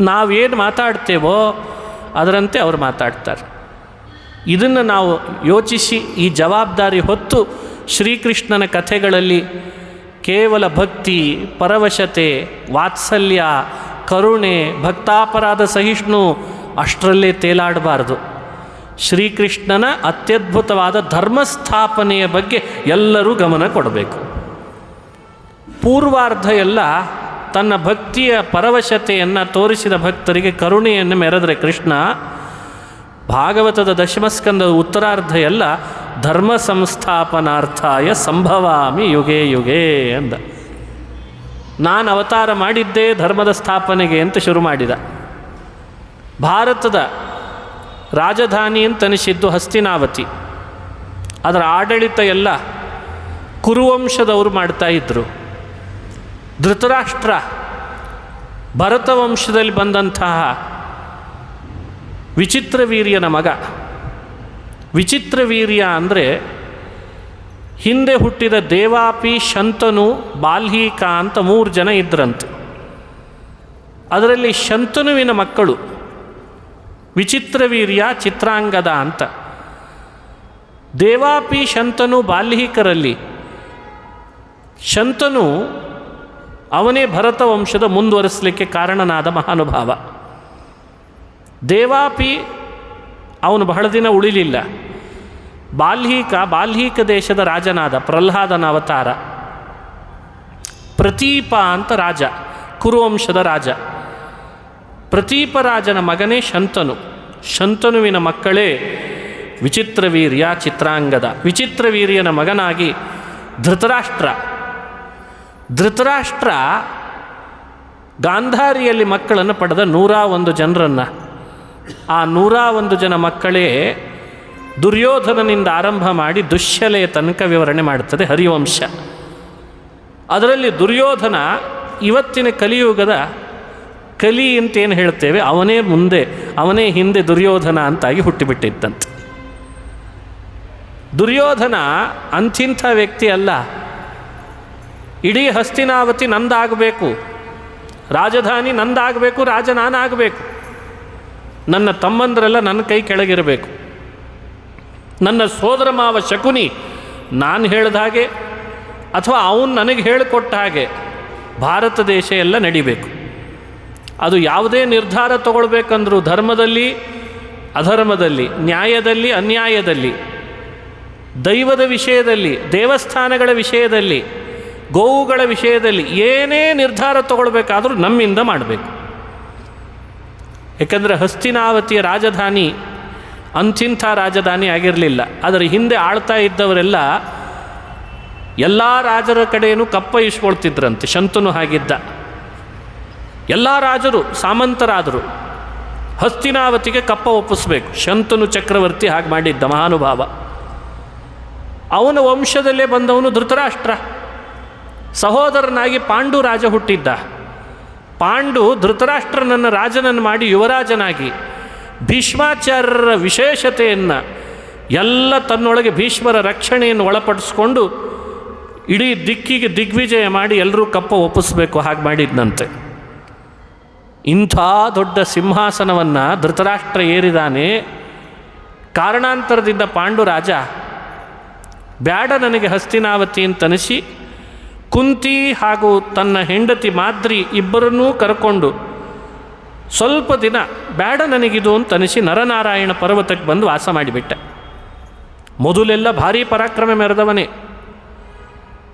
ನಾವೇನು ಮಾತಾಡ್ತೇವೋ ಅದರಂತೆ ಅವರು ಮಾತಾಡ್ತಾರೆ. ಇದನ್ನು ನಾವು ಯೋಚಿಸಿ ಈ ಜವಾಬ್ದಾರಿ ಹೊತ್ತು ಶ್ರೀಕೃಷ್ಣನ ಕಥೆಗಳಲ್ಲಿ ಕೇವಲ ಭಕ್ತಿ, ಪರವಶತೆ, ವಾತ್ಸಲ್ಯ, ಕರುಣೆ, ಭಕ್ತಾಪರಾಧ ಸಹಿಷ್ಣು ಅಷ್ಟರಲ್ಲೇ ತೇಲಾಡಬಾರ್ದು. ಶ್ರೀಕೃಷ್ಣನ ಅತ್ಯದ್ಭುತವಾದ ಧರ್ಮಸ್ಥಾಪನೆಯ ಬಗ್ಗೆ ಎಲ್ಲರೂ ಗಮನ ಕೊಡಬೇಕು. ಪೂರ್ವಾರ್ಧ ಎಲ್ಲ ತನ್ನ ಭಕ್ತಿಯ ಪರವಶತೆಯನ್ನು ತೋರಿಸಿದ ಭಕ್ತರಿಗೆ ಕರುಣೆಯನ್ನು ಮೆರೆದರೆ ಕೃಷ್ಣ, ಭಾಗವತದ ದಶಮಸ್ಕಂದದ ಉತ್ತರಾರ್ಧ ಎಲ್ಲ ಧರ್ಮ ಸಂಸ್ಥಾಪನಾರ್ಥಾಯ ಸಂಭವಾಮಿ ಯುಗೇ ಯುಗೇ ಅಂದ. ನಾನು ಅವತಾರ ಮಾಡಿದ್ದೇ ಧರ್ಮದ ಸ್ಥಾಪನೆಗೆ ಅಂತ ಶುರು ಮಾಡಿದ. ಭಾರತದ ರಾಜಧಾನಿ ಅಂತನಿಸಿದ್ದು ಹಸ್ತಿನಾವತಿ. ಅದರ ಆಡಳಿತ ಎಲ್ಲ ಕುರುವಂಶದವರು ಮಾಡ್ತಾಯಿದ್ರು. ಧೃತರಾಷ್ಟ್ರ ಭರತವಂಶದಲ್ಲಿ ಬಂದಂತಹ ವಿಚಿತ್ರವೀರ್ಯನ ಮಗ. ವಿಚಿತ್ರವೀರ್ಯ ಅಂದರೆ ಹಿಂದೆ ಹುಟ್ಟಿದ ದೇವಾಪಿ, ಶಂತನು, ಬಾಲ್ಹೀಕ ಅಂತ 3 ಜನ ಇದ್ರಂತೆ. ಅದರಲ್ಲಿ ಶಂತನುವಿನ ಮಕ್ಕಳು ವಿಚಿತ್ರವೀರ್ಯ, ಚಿತ್ರಾಂಗದ ಅಂತ. ದೇವಾಪಿ, ಶಂತನು, ಬಾಲ್ಹೀಕರಲ್ಲಿ ಶಂತನು ಅವನೇ ಭರತ ವಂಶದ ಮುಂದುವರಿಸಲಿಕ್ಕೆ ಕಾರಣನಾದ ಮಹಾನುಭಾವ. ದೇವಾಪಿ ಅವನು ಬಹಳ ದಿನ ಉಳಿಲಿಲ್ಲ. ಬಾಲ್ಹೀಕ ದೇಶದ ರಾಜನಾದ, ಪ್ರಹ್ಲಾದನ ಅವತಾರ. ಪ್ರತೀಪ ಅಂತ ರಾಜ, ಕುರುವಂಶದ ರಾಜ. ಪ್ರತೀಪ ರಾಜನ ಮಗನೇ ಶಂತನು. ಶಂತನುವಿನ ಮಕ್ಕಳೇ ವಿಚಿತ್ರವೀರ್ಯ, ಚಿತ್ರಾಂಗದ. ವಿಚಿತ್ರವೀರ್ಯನ ಮಗನಾಗಿ ಧೃತರಾಷ್ಟ್ರ. ಧೃತರಾಷ್ಟ್ರ ಗಾಂಧಾರಿಯಲ್ಲಿ ಮಕ್ಕಳನ್ನು ಪಡೆದ 101 ಜನರನ್ನು. ಆ 101 ಜನ ಮಕ್ಕಳೇ ದುರ್ಯೋಧನನಿಂದ ಆರಂಭ ಮಾಡಿ ದುಶ್ಯಲೆಯ ತನಕ ವಿವರಣೆ ಮಾಡುತ್ತದೆ ಹರಿವಂಶ. ಅದರಲ್ಲಿ ದುರ್ಯೋಧನ ಇವತ್ತಿನ ಕಲಿಯುಗದ ಕಲಿ ಅಂತೇನು ಹೇಳ್ತೇವೆ, ಅವನೇ ಹಿಂದೆ ದುರ್ಯೋಧನ ಅಂತಾಗಿ ಹುಟ್ಟಿಬಿಟ್ಟಿದ್ದಂತೆ. ದುರ್ಯೋಧನ ಅಂಥಿಂಥ ವ್ಯಕ್ತಿ ಅಲ್ಲ. ಇಡೀ ಹಸ್ತಿನಾವತಿ ನಂದಾಗಬೇಕು, ರಾಜಧಾನಿ ನಂದಾಗಬೇಕು, ರಾಜ ನಾನಾಗಬೇಕು, ನನ್ನ ತಮ್ಮಂದರೆಲ್ಲ ನನ್ನ ಕೈ ಕೆಳಗಿರಬೇಕು, ನನ್ನ ಸೋದರ ಮಾವ ಶಕುನಿ ನಾನು ಹೇಳಿದ ಹಾಗೆ ಅಥವಾ ಅವನು ನನಗೆ ಹೇಳಿಕೊಟ್ಟ ಹಾಗೆ ಭಾರತ ದೇಶ ಎಲ್ಲ ನಡಿಬೇಕು. ಅದು ಯಾವುದೇ ನಿರ್ಧಾರ ತಗೊಳ್ಬೇಕಂದ್ರೂ ಧರ್ಮದಲ್ಲಿ ಅಧರ್ಮದಲ್ಲಿ, ನ್ಯಾಯದಲ್ಲಿ ಅನ್ಯಾಯದಲ್ಲಿ, ದೈವದ ವಿಷಯದಲ್ಲಿ, ದೇವಸ್ಥಾನಗಳ ವಿಷಯದಲ್ಲಿ, ಗೋವುಗಳ ವಿಷಯದಲ್ಲಿ ಏನೇ ನಿರ್ಧಾರ ತಗೊಳ್ಬೇಕಾದ್ರೂ ನಮ್ಮಿಂದ ಮಾಡಬೇಕು. ಏಕೆಂದರೆ ಹಸ್ತಿನಾವತಿಯ ರಾಜಧಾನಿ ಅಂಥಿಂಥ ರಾಜಧಾನಿ ಆಗಿರಲಿಲ್ಲ. ಅದರ ಹಿಂದೆ ಆಳ್ತಾ ಇದ್ದವರೆಲ್ಲ ಎಲ್ಲ ರಾಜರ ಕಡೆಯೂ ಕಪ್ಪ ಇಸ್ಕೊಳ್ತಿದ್ರಂತೆ. ಶಂತನು ಹಾಗಿದ್ದ. ಎಲ್ಲ ರಾಜರು ಸಾಮಂತರಾದರು, ಹಸ್ತಿನಾವತಿಗೆ ಕಪ್ಪ ಒಪ್ಪಿಸ್ಬೇಕು. ಶಂತನು ಚಕ್ರವರ್ತಿ ಹಾಗೆ ಮಾಡಿದ್ದ ಮಹಾನುಭಾವ. ಅವನ ವಂಶದಲ್ಲೇ ಬಂದವನು ಧೃತರಾಷ್ಟ್ರ. ಸಹೋದರನಾಗಿ ಪಾಂಡು ರಾಜ ಹುಟ್ಟಿದ್ದ. ಪಾಂಡು ಧೃತರಾಷ್ಟ್ರನನ್ನು ರಾಜನನ್ನು ಮಾಡಿ ಯುವರಾಜನಾಗಿ ಭೀಷ್ಮಾಚಾರ್ಯರ ವಿಶೇಷತೆಯನ್ನು ಎಲ್ಲ ತನ್ನೊಳಗೆ ಭೀಷ್ಮರ ರಕ್ಷಣೆಯನ್ನು ಒಳಪಡಿಸ್ಕೊಂಡು ಇಡೀ ದಿಕ್ಕಿಗೆ ದಿಗ್ವಿಜಯ ಮಾಡಿ ಎಲ್ಲರೂ ಕಪ್ಪ ಒಪ್ಪಿಸ್ಬೇಕು ಹಾಗೆ ಮಾಡಿದ್ದಂತೆ. ಇಂಥ ದೊಡ್ಡ ಸಿಂಹಾಸನವನ್ನು ಧೃತರಾಷ್ಟ್ರ ಏರಿದಾನೆ. ಕಾರಣಾಂತರದಿಂದ ಪಾಂಡು ರಾಜ ಬ್ಯಾಡ ನನಗೆ ಹಸ್ತಿನಾವತಿ ಅಂತನಿಸಿ ಕುಂತಿ ಹಾಗೂ ತನ್ನ ಹೆಂಡತಿ ಮಾದ್ರಿ ಇಬ್ಬರನ್ನೂ ಕರ್ಕೊಂಡು ಸ್ವಲ್ಪ ದಿನ ಬ್ಯಾಡ ನನಗಿದು ಅಂತನಿಸಿ ನರನಾರಾಯಣ ಪರ್ವತಕ್ಕೆ ಬಂದು ವಾಸ ಮಾಡಿಬಿಟ್ಟ. ಮೊದಲೆಲ್ಲ ಭಾರೀ ಪರಾಕ್ರಮ ಮೆರೆದವನೇ.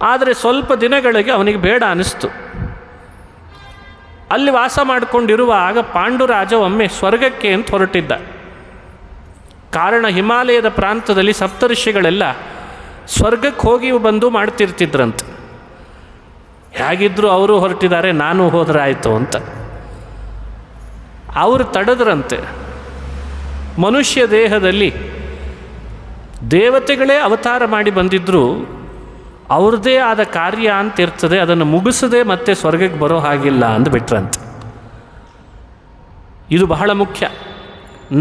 ಆದರೆ ಸ್ವಲ್ಪ ದಿನಗಳಿಗೆ ಅವನಿಗೆ ಬೇಡ ಅನ್ನಿಸ್ತು. ಅಲ್ಲಿ ವಾಸ ಮಾಡಿಕೊಂಡಿರುವಾಗ ಪಾಂಡುರಾಜ ಒಮ್ಮೆ ಸ್ವರ್ಗಕ್ಕೆ ಅಂತ ಹೊರಟಿದ್ದ. ಕಾರಣ ಹಿಮಾಲಯದ ಪ್ರಾಂತದಲ್ಲಿ ಸಪ್ತಋಷಿಗಳೆಲ್ಲ ಸ್ವರ್ಗಕ್ಕೆ ಹೋಗಿ ಬಂದು ಮಾಡ್ತಿರ್ತಿದ್ರಂತೆ. ಹೇಗಿದ್ದರೂ ಅವರು ಹೊರಟಿದ್ದಾರೆ, ನಾನು ಹೋದ್ರಾಯ್ತು ಅಂತ. ಅವರು ತಡೆದ್ರಂತೆ. ಮನುಷ್ಯ ದೇಹದಲ್ಲಿ ದೇವತೆಗಳೇ ಅವತಾರ ಮಾಡಿ ಬಂದಿದ್ದರೂ ಅವ್ರದ್ದೇ ಆದ ಕಾರ್ಯ ಅಂತ ಇರ್ತದೆ, ಅದನ್ನು ಮುಗಿಸದೆ ಮತ್ತೆ ಸ್ವರ್ಗಕ್ಕೆ ಬರೋ ಹಾಗಿಲ್ಲ ಅಂದುಬಿಟ್ರಂತೆ. ಇದು ಬಹಳ ಮುಖ್ಯ.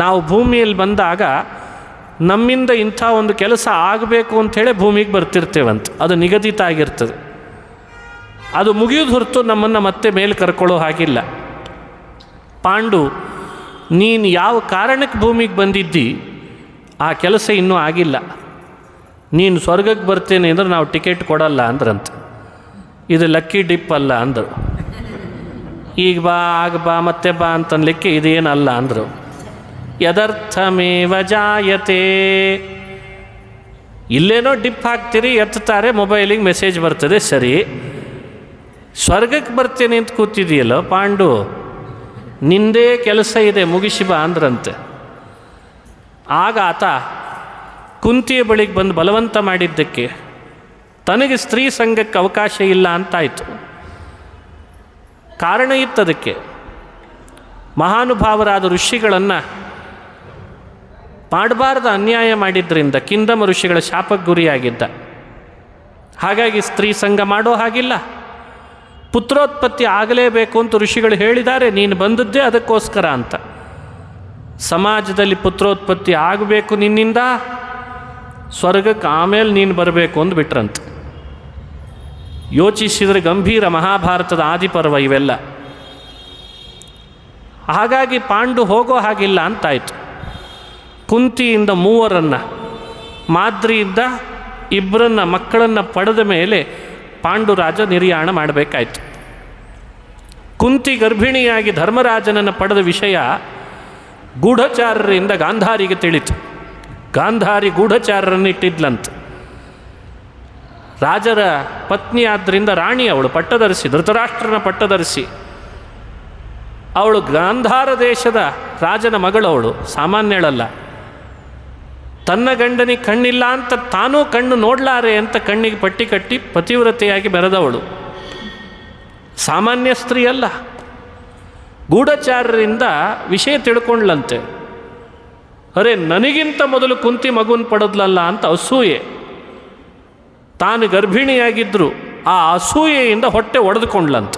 ನಾವು ಭೂಮಿಯಲ್ಲಿ ಬಂದಾಗ ನಮ್ಮಿಂದ ಇಂಥ ಒಂದು ಕೆಲಸ ಆಗಬೇಕು ಅಂಥೇಳಿ ಭೂಮಿಗೆ ಬರ್ತಿರ್ತೇವಂತೆ. ಅದು ನಿಗದಿತ ಆಗಿರ್ತದೆ. ಅದು ಮುಗಿಯೋದು ಹೊರತು ನಮ್ಮನ್ನು ಮತ್ತೆ ಮೇಲೆ ಕರ್ಕೊಳ್ಳೋ ಹಾಗಿಲ್ಲ. ಪಾಂಡು, ನೀನು ಯಾವ ಕಾರಣಕ್ಕೆ ಭೂಮಿಗೆ ಬಂದಿದ್ದಿ ಆ ಕೆಲಸ ಇನ್ನೂ ಆಗಿಲ್ಲ, ನೀನು ಸ್ವರ್ಗಕ್ಕೆ ಬರ್ತೇನೆ ಅಂದ್ರೆ ನಾವು ಟಿಕೆಟ್ ಕೊಡಲ್ಲ ಅಂದ್ರಂತೆ. ಇದು ಲಕ್ಕಿ ಡಿಪ್ ಅಲ್ಲ ಅಂದರು. ಈಗ ಬಾ ಆಗ ಬಾ ಮತ್ತೆ ಬಾ ಅಂತನ್ಲಿಕ್ಕೆ ಇದೇನಲ್ಲ ಅಂದರು. ಯದರ್ಥಮೇವ ಜಾಯತೆ, ಇಲ್ಲೇನೋ ಡಿಪ್ ಹಾಕ್ತೀರಿ, ಎತ್ತಾರೆ, ಮೊಬೈಲಿಗೆ ಮೆಸೇಜ್ ಬರ್ತದೆ, ಸರಿ. ಸ್ವರ್ಗಕ್ಕೆ ಬರ್ತೇನೆ ಅಂತ ಕೂತಿದೆಯಲ್ಲ ಪಾಂಡು, ನಿಂದೇ ಕೆಲಸ ಇದೆ, ಮುಗಿಸಿ ಬಾ ಅಂದ್ರಂತೆ. ಆಗ ಆತ ಕುಂತಿಯ ಬಳಿಗೆ ಬಂದು ಬಲವಂತ ಮಾಡಿದ್ದಕ್ಕೆ ತನಗೆ ಸ್ತ್ರೀ ಸಂಘಕ್ಕೆ ಅವಕಾಶ ಇಲ್ಲ ಅಂತಾಯಿತು. ಕಾರಣ ಇತ್ತದಕ್ಕೆ. ಮಹಾನುಭಾವರಾದ ಋಷಿಗಳನ್ನು ಮಾಡಬಾರ್ದ ಅನ್ಯಾಯ ಮಾಡಿದ್ದರಿಂದ ಕಿಂದಮ ಋಷಿಗಳ ಶಾಪಕ್ಕೆ ಗುರಿಯಾಗಿದ್ದ. ಹಾಗಾಗಿ ಸ್ತ್ರೀ ಸಂಘ ಮಾಡೋ ಹಾಗಿಲ್ಲ. ಪುತ್ರೋತ್ಪತ್ತಿ ಆಗಲೇಬೇಕು ಅಂತ ಋಷಿಗಳು ಹೇಳಿದ್ದಾರೆ, ನೀನು ಬಂದದ್ದೇ ಅದಕ್ಕೋಸ್ಕರ ಅಂತ. ಸಮಾಜದಲ್ಲಿ ಪುತ್ರೋತ್ಪತ್ತಿ ಆಗಬೇಕು ನಿನ್ನಿಂದ, ಸ್ವರ್ಗಕ್ಕೆ ಆಮೇಲೆ ನೀನು ಬರಬೇಕು ಅಂದ್ಬಿಟ್ರಂತೆ. ಯೋಚಿಸಿದರೆ ಗಂಭೀರ ಮಹಾಭಾರತದ ಆದಿಪರ್ವ ಇವೆಲ್ಲ. ಹಾಗಾಗಿ ಪಾಂಡು ಹೋಗೋ ಹಾಗಿಲ್ಲ ಅಂತಾಯಿತು. ಕುಂತಿಯಿಂದ 3 ಮಾದ್ರಿಯಿಂದ 2 ಮಕ್ಕಳನ್ನು ಪಡೆದ ಮೇಲೆ ಪಾಂಡುರಾಜ ನಿರ್ಯಾಣ ಮಾಡಬೇಕಾಯಿತು. ಕುಂತಿ ಗರ್ಭಿಣಿಯಾಗಿ ಧರ್ಮರಾಜನನ್ನು ಪಡೆದ ವಿಷಯ ಗೂಢಚಾರರಿಂದ ಗಾಂಧಾರಿಗೆ ತಿಳಿತು. ಗಾಂಧಾರಿ ಗೂಢಚಾರರನ್ನಿಟ್ಟಿದ್ಲಂತ. ರಾಜರ ಪತ್ನಿ ಆದ್ದರಿಂದ ರಾಣಿ, ಅವಳು ಪಟ್ಟದರ್ಶಿ, ಧೃತರಾಷ್ಟ್ರನ ಪಟ್ಟದರ್ಶಿ. ಅವಳು ಗಾಂಧಾರ ದೇಶದ ರಾಜನ ಮಗಳವಳು, ಸಾಮಾನ್ಯಳಲ್ಲ. ತನ್ನ ಗಂಡನಿಗೆ ಕಣ್ಣಿಲ್ಲ ಅಂತ ತಾನೂ ಕಣ್ಣು ನೋಡಲಾರೆ ಅಂತ ಕಣ್ಣಿಗೆ ಪಟ್ಟಿ ಕಟ್ಟಿ ಪತಿವ್ರತೆಯಾಗಿ ಬೆರೆದವಳು. ಸಾಮಾನ್ಯ ಸ್ತ್ರೀ ಅಲ್ಲ. ಗೂಢಚಾರರಿಂದ ವಿಷಯ ತಿಳ್ಕೊಂಡ್ಲಂತೆ. ಅರೆ, ನನಗಿಂತ ಮೊದಲು ಕುಂತಿ ಮಗುವನ್ನು ಪಡೆದ್ಲಲ್ಲ ಅಂತ ಅಸೂಯೆ. ತಾನು ಗರ್ಭಿಣಿಯಾಗಿದ್ದರೂ ಆ ಅಸೂಯೆಯಿಂದ ಹೊಟ್ಟೆ ಒಡೆದುಕೊಂಡ್ಲಂತ.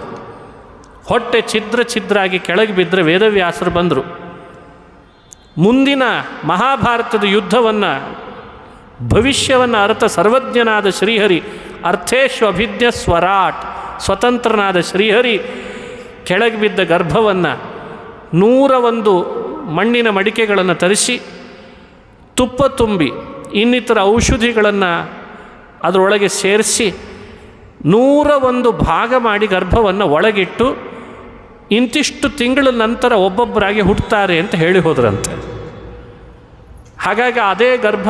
ಹೊಟ್ಟೆ ಛಿದ್ರಾಗಿ ಕೆಳಗೆ ಬಿದ್ದರೆ ವೇದವ್ಯಾಸರು ಬಂದರು. ಮುಂದಿನ ಮಹಾಭಾರತದ ಯುದ್ಧವನ್ನು ಭವಿಷ್ಯವನ್ನು ಅರ್ಥ ಸರ್ವಜ್ಞನಾದ ಶ್ರೀಹರಿ, ಅರ್ಥೇಶು ಅಭಿಜ್ಞ ಸ್ವರಾಟ್, ಸ್ವತಂತ್ರನಾದ ಶ್ರೀಹರಿ ಕೆಳಗೆ ಬಿದ್ದ ಗರ್ಭವನ್ನು 101 ಮಣ್ಣಿನ ಮಡಿಕೆಗಳನ್ನು ತರಿಸಿ ತುಪ್ಪ ತುಂಬಿ ಇನ್ನಿತರ ಔಷಧಿಗಳನ್ನು ಅದರೊಳಗೆ ಸೇರಿಸಿ 101 ಭಾಗ ಮಾಡಿ ಗರ್ಭವನ್ನು ಒಳಗಿಟ್ಟು ಇಂತಿಷ್ಟು ತಿಂಗಳ ನಂತರ ಒಬ್ಬೊಬ್ಬರಾಗಿ ಹುಟ್ಟುತ್ತಾರೆ ಅಂತ ಹೇಳಿ ಹೋದ್ರಂತೆ. ಹಾಗಾಗಿ ಅದೇ ಗರ್ಭ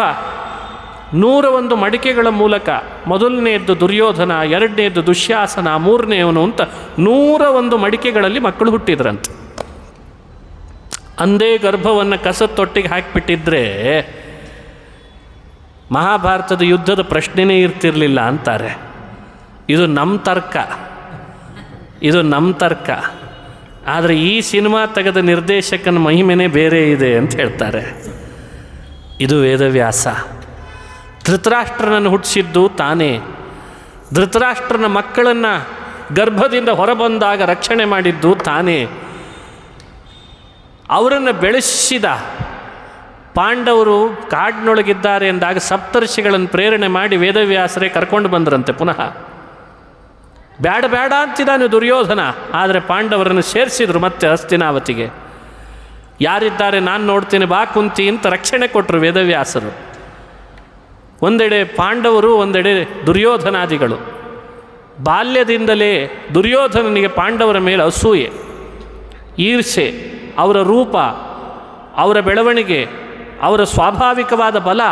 101 ಮಡಿಕೆಗಳ ಮೂಲಕ ಮೊದಲನೆಯದ್ದು ದುರ್ಯೋಧನ, ಎರಡನೆಯದ್ದು ದುಶ್ಯಾಸನ, ಮೂರನೆಯವನು ಅಂತ 101 ಮಡಿಕೆಗಳಲ್ಲಿ ಮಕ್ಕಳು ಹುಟ್ಟಿದ್ರಂತೆ. ಅಂದೇ ಗರ್ಭವನ್ನು ಕಸದೊಟ್ಟಿಗೆ ಹಾಕಿಬಿಟ್ಟಿದ್ರೆ ಮಹಾಭಾರತದ ಯುದ್ಧದ ಪ್ರಶ್ನೆನೇ ಇರ್ತಿರಲಿಲ್ಲ ಅಂತಾರೆ. ಇದು ನಮ್ಮ ತರ್ಕ. ಆದರೆ ಈ ಸಿನಿಮಾ ತೆಗೆದ ನಿರ್ದೇಶಕನ ಮಹಿಮೆನೇ ಬೇರೆ ಇದೆ ಅಂತ ಹೇಳ್ತಾರೆ. ಇದು ವೇದವ್ಯಾಸ. ಧೃತರಾಷ್ಟ್ರನನ್ನು ಹುಟ್ಟಿಸಿದ್ದು ತಾನೇ. ಧೃತರಾಷ್ಟ್ರನ ಮಕ್ಕಳನ್ನು ಗರ್ಭದಿಂದ ಹೊರಬಂದಾಗ ರಕ್ಷಣೆ ಮಾಡಿದ್ದು ತಾನೇ. ಅವರನ್ನು ಬೆಳೆಸಿದ ಪಾಂಡವರು ಕಾಡಿನೊಳಗಿದ್ದಾರೆ ಎಂದಾಗ ಸಪ್ತರ್ಷಿಗಳನ್ನು ಪ್ರೇರಣೆ ಮಾಡಿ ವೇದವ್ಯಾಸರೇ ಕರ್ಕೊಂಡು ಬಂದ್ರಂತೆ. ಪುನಃ ಬೇಡ ಅಂತಿದ್ದಾನೆ ದುರ್ಯೋಧನ, ಆದರೆ ಪಾಂಡವರನ್ನು ಸೇರಿಸಿದ್ರು ಮತ್ತೆ ಹಸ್ತಿನಾವತಿಗೆ. ಯಾರಿದ್ದಾರೆ ನಾನು ನೋಡ್ತೀನಿ, ಬಾ ಕುಂತಿ ಅಂತ ರಕ್ಷಣೆ ಕೊಟ್ಟರು ವೇದವ್ಯಾಸರು. ಒಂದೆಡೆ ಪಾಂಡವರು, ಒಂದೆಡೆ ದುರ್ಯೋಧನಾದಿಗಳು. ಬಾಲ್ಯದಿಂದಲೇ ದುರ್ಯೋಧನನಿಗೆ ಪಾಂಡವರ ಮೇಲೆ ಅಸೂಯೆ, ಈರ್ಷೆ, ಅವರ ರೂಪ, ಅವರ ಬೆಳವಣಿಗೆ, ಅವರ ಸ್ವಾಭಾವಿಕವಾದ ಬಲ,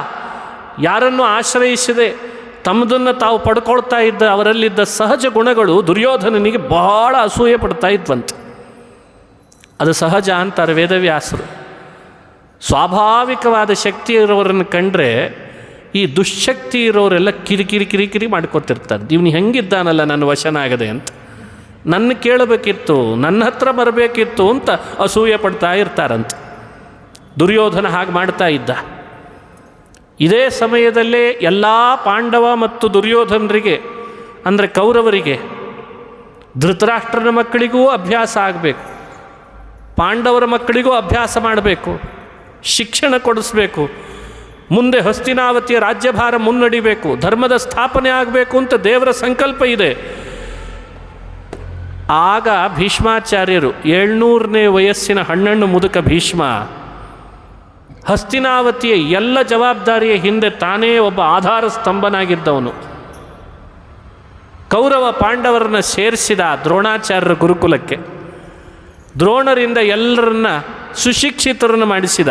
ಯಾರನ್ನೂ ಆಶ್ರಯಿಸದೆ ತಮ್ಮದನ್ನು ತಾವು ಪಡ್ಕೊಳ್ತಾ ಇದ್ದ ಅವರಲ್ಲಿದ್ದ ಸಹಜ ಗುಣಗಳು ದುರ್ಯೋಧನನಿಗೆ ಬಹಳ ಅಸೂಯೆ ಪಡ್ತಾ ಇದ್ವಂತೆ. ಅದು ಸಹಜ ಅಂತಾರೆ ವೇದವ್ಯಾಸರು. ಸ್ವಾಭಾವಿಕವಾದ ಶಕ್ತಿ ಇರೋರನ್ನು ಕಂಡ್ರೆ ಈ ದುಶ್ಶಕ್ತಿ ಇರೋರೆಲ್ಲ ಕಿರಿಕಿರಿ ಮಾಡ್ಕೊತಿರ್ತಾರೆ. ಇವನು ಹೆಂಗಿದ್ದಾನಲ್ಲ ನನ್ನ ವಶನಾಗದೆ ಅಂತ, ನನ್ನ ಕೇಳಬೇಕಿತ್ತು, ನನ್ನ ಹತ್ರ ಬರಬೇಕಿತ್ತು ಅಂತ ಅಸೂಯೆ ಪಡ್ತಾ ಇರ್ತಾರಂತೆ. ದುರ್ಯೋಧನ ಹಾಗೆ ಮಾಡ್ತಾ ಇದ್ದ. ಇದೇ ಸಮಯದಲ್ಲೇ ಎಲ್ಲ ಪಾಂಡವ ಮತ್ತು ದುರ್ಯೋಧನರಿಗೆ, ಅಂದರೆ ಕೌರವರಿಗೆ, ಧೃತರಾಷ್ಟ್ರನ ಮಕ್ಕಳಿಗೂ ಅಭ್ಯಾಸ ಆಗಬೇಕು, ಪಾಂಡವರ ಮಕ್ಕಳಿಗೂ ಅಭ್ಯಾಸ ಮಾಡಬೇಕು, ಶಿಕ್ಷಣ ಕೊಡಿಸ್ಬೇಕು, ಮುಂದೆ ಹಸ್ತಿನಾವತಿಯ ರಾಜ್ಯಭಾರ ಮುನ್ನಡಿಬೇಕು, ಧರ್ಮದ ಸ್ಥಾಪನೆ ಆಗಬೇಕು ಅಂತ ದೇವರ ಸಂಕಲ್ಪ ಇದೆ. ಆಗ ಭೀಷ್ಮಾಚಾರ್ಯರು 700ನೇ ವಯಸ್ಸಿನ ಹಣ್ಣಣ್ಣು ಮುದುಕ ಭೀಷ್ಮ ಹಸ್ತಿನಾವತಿಯ ಎಲ್ಲ ಜವಾಬ್ದಾರಿಯ ಹಿಂದೆ ತಾನೇ ಒಬ್ಬ ಆಧಾರ ಸ್ತಂಭನಾಗಿದ್ದವನು. ಕೌರವ ಪಾಂಡವರನ್ನು ಸೇರಿಸಿದ ದ್ರೋಣಾಚಾರ್ಯರ ಗುರುಕುಲಕ್ಕೆ. ದ್ರೋಣರಿಂದ ಎಲ್ಲರನ್ನ ಸುಶಿಕ್ಷಿತರನ್ನು ಮಾಡಿಸಿದ.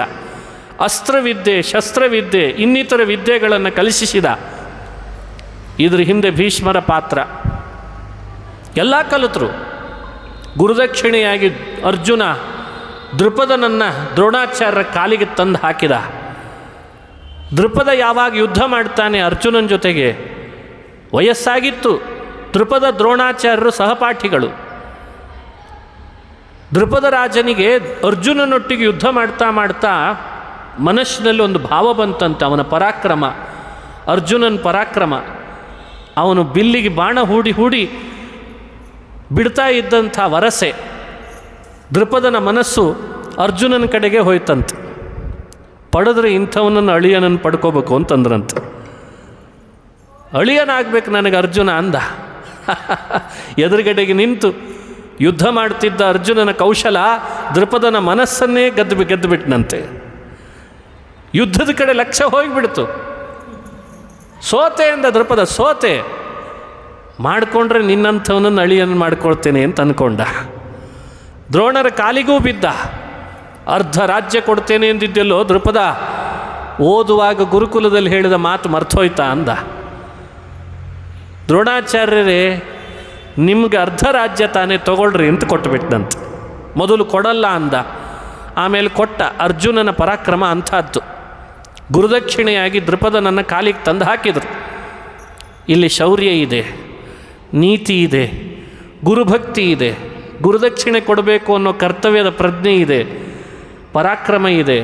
ಅಸ್ತ್ರವಿದ್ಯೆ, ಶಸ್ತ್ರವಿದ್ಯೆ, ಇನ್ನಿತರ ವಿದ್ಯೆಗಳನ್ನು ಕಲಿಸಿದ. ಇದ್ರ ಹಿಂದೆ ಭೀಷ್ಮರ ಪಾತ್ರ. ಎಲ್ಲ ಕಲಿತರು. ಗುರುದಕ್ಷಿಣೆಯಾಗಿ ಅರ್ಜುನ ದೃಪದನನ್ನು ದ್ರೋಣಾಚಾರ್ಯರ ಕಾಲಿಗೆ ತಂದು ಹಾಕಿದ. ದೃಪದ ಯಾವಾಗ ಯುದ್ಧ ಮಾಡ್ತಾನೆ ಅರ್ಜುನನ ಜೊತೆಗೆ, ವಯಸ್ಸಾಗಿತ್ತು. ದೃಪದ ದ್ರೋಣಾಚಾರ್ಯರು ಸಹಪಾಠಿಗಳು. ದೃಪದ ರಾಜನಿಗೆ ಅರ್ಜುನನೊಟ್ಟಿಗೆ ಯುದ್ಧ ಮಾಡ್ತಾ ಮನಸ್ಸಿನಲ್ಲಿ ಒಂದು ಭಾವ ಬಂತಂತೆ, ಅವನ ಪರಾಕ್ರಮ, ಅರ್ಜುನನ ಪರಾಕ್ರಮ. ಅವನು ಬಿಲ್ಲಿಗೆ ಬಾಣ ಹೂಡಿ ಬಿಡ್ತಾ ಇದ್ದಂಥ ವರಸೆ ದೃಪದನ ಮನಸ್ಸು ಅರ್ಜುನನ ಕಡೆಗೆ ಹೋಯ್ತಂತೆ. ಪಡೆದ್ರೆ ಇಂಥವನನ್ನು ಅಳಿಯನನ್ನು ಪಡ್ಕೋಬೇಕು ಅಂತಂದ್ರಂತೆ. ಅಳಿಯನಾಗಬೇಕು ನನಗೆ ಅರ್ಜುನ ಅಂದ. ಎದುರುಗಡೆಗೆ ನಿಂತು ಯುದ್ಧ ಮಾಡ್ತಿದ್ದ ಅರ್ಜುನನ ಕೌಶಲ ದೃಪದನ ಮನಸ್ಸನ್ನೇ ಗೆದ್ದುಬಿಟ್ನಂತೆ. ಯುದ್ಧದ ಕಡೆ ಲಕ್ಷ್ಯ ಹೋಗಿಬಿಡ್ತು. ಸೋತೆ ಅಂದ ದೃಪದ, ಸೋತೆ. ಮಾಡಿಕೊಂಡ್ರೆ ನಿನ್ನಂಥವನನ್ನು ಅಳಿಯನ್ನು ಮಾಡ್ಕೊಳ್ತೇನೆ ಅಂತ ಅಂದ್ಕೊಂಡ. ದ್ರೋಣರ ಕಾಲಿಗೂ ಬಿದ್ದ. ಅರ್ಧ ರಾಜ್ಯ ಕೊಡ್ತೇನೆ ಎಂದಿದ್ದೆಲ್ಲೋ ದೃಪದ, ಓದುವಾಗ ಗುರುಕುಲದಲ್ಲಿ ಹೇಳಿದ ಮಾತು ಮರ್ತೋಯ್ತಾ ಅಂದ. ದ್ರೋಣಾಚಾರ್ಯರೇ, ನಿಮ್ಗೆ ಅರ್ಧ ರಾಜ್ಯ ತಾನೇ ತಗೊಳ್ರಿ ಅಂತ ಕೊಟ್ಟುಬಿಟ್ಟಂತೆ. ಮೊದಲು ಕೊಡಲ್ಲ ಅಂದ, ಆಮೇಲೆ ಕೊಟ್ಟ. ಅರ್ಜುನನ ಪರಾಕ್ರಮ ಅಂಥದ್ದು. ಗುರುದಕ್ಷಿಣೆಯಾಗಿ ದೃಪದನನ್ನು ಕಾಲಿಗೆ ತಂದು ಹಾಕಿದರು. ಇಲ್ಲಿ ಶೌರ್ಯ ಇದೆ, ನೀತಿ ಇದೆ, ಗುರುಭಕ್ತಿ ಇದೆ, ಗುರುದಕ್ಷಿಣೆ ಕೊಡಬೇಕು ಅನ್ನೋ ಕರ್ತವ್ಯದ ಪ್ರಜ್ಞೆ ಇದೆ, ಪರಾಕ್ರಮ ಇದೆ.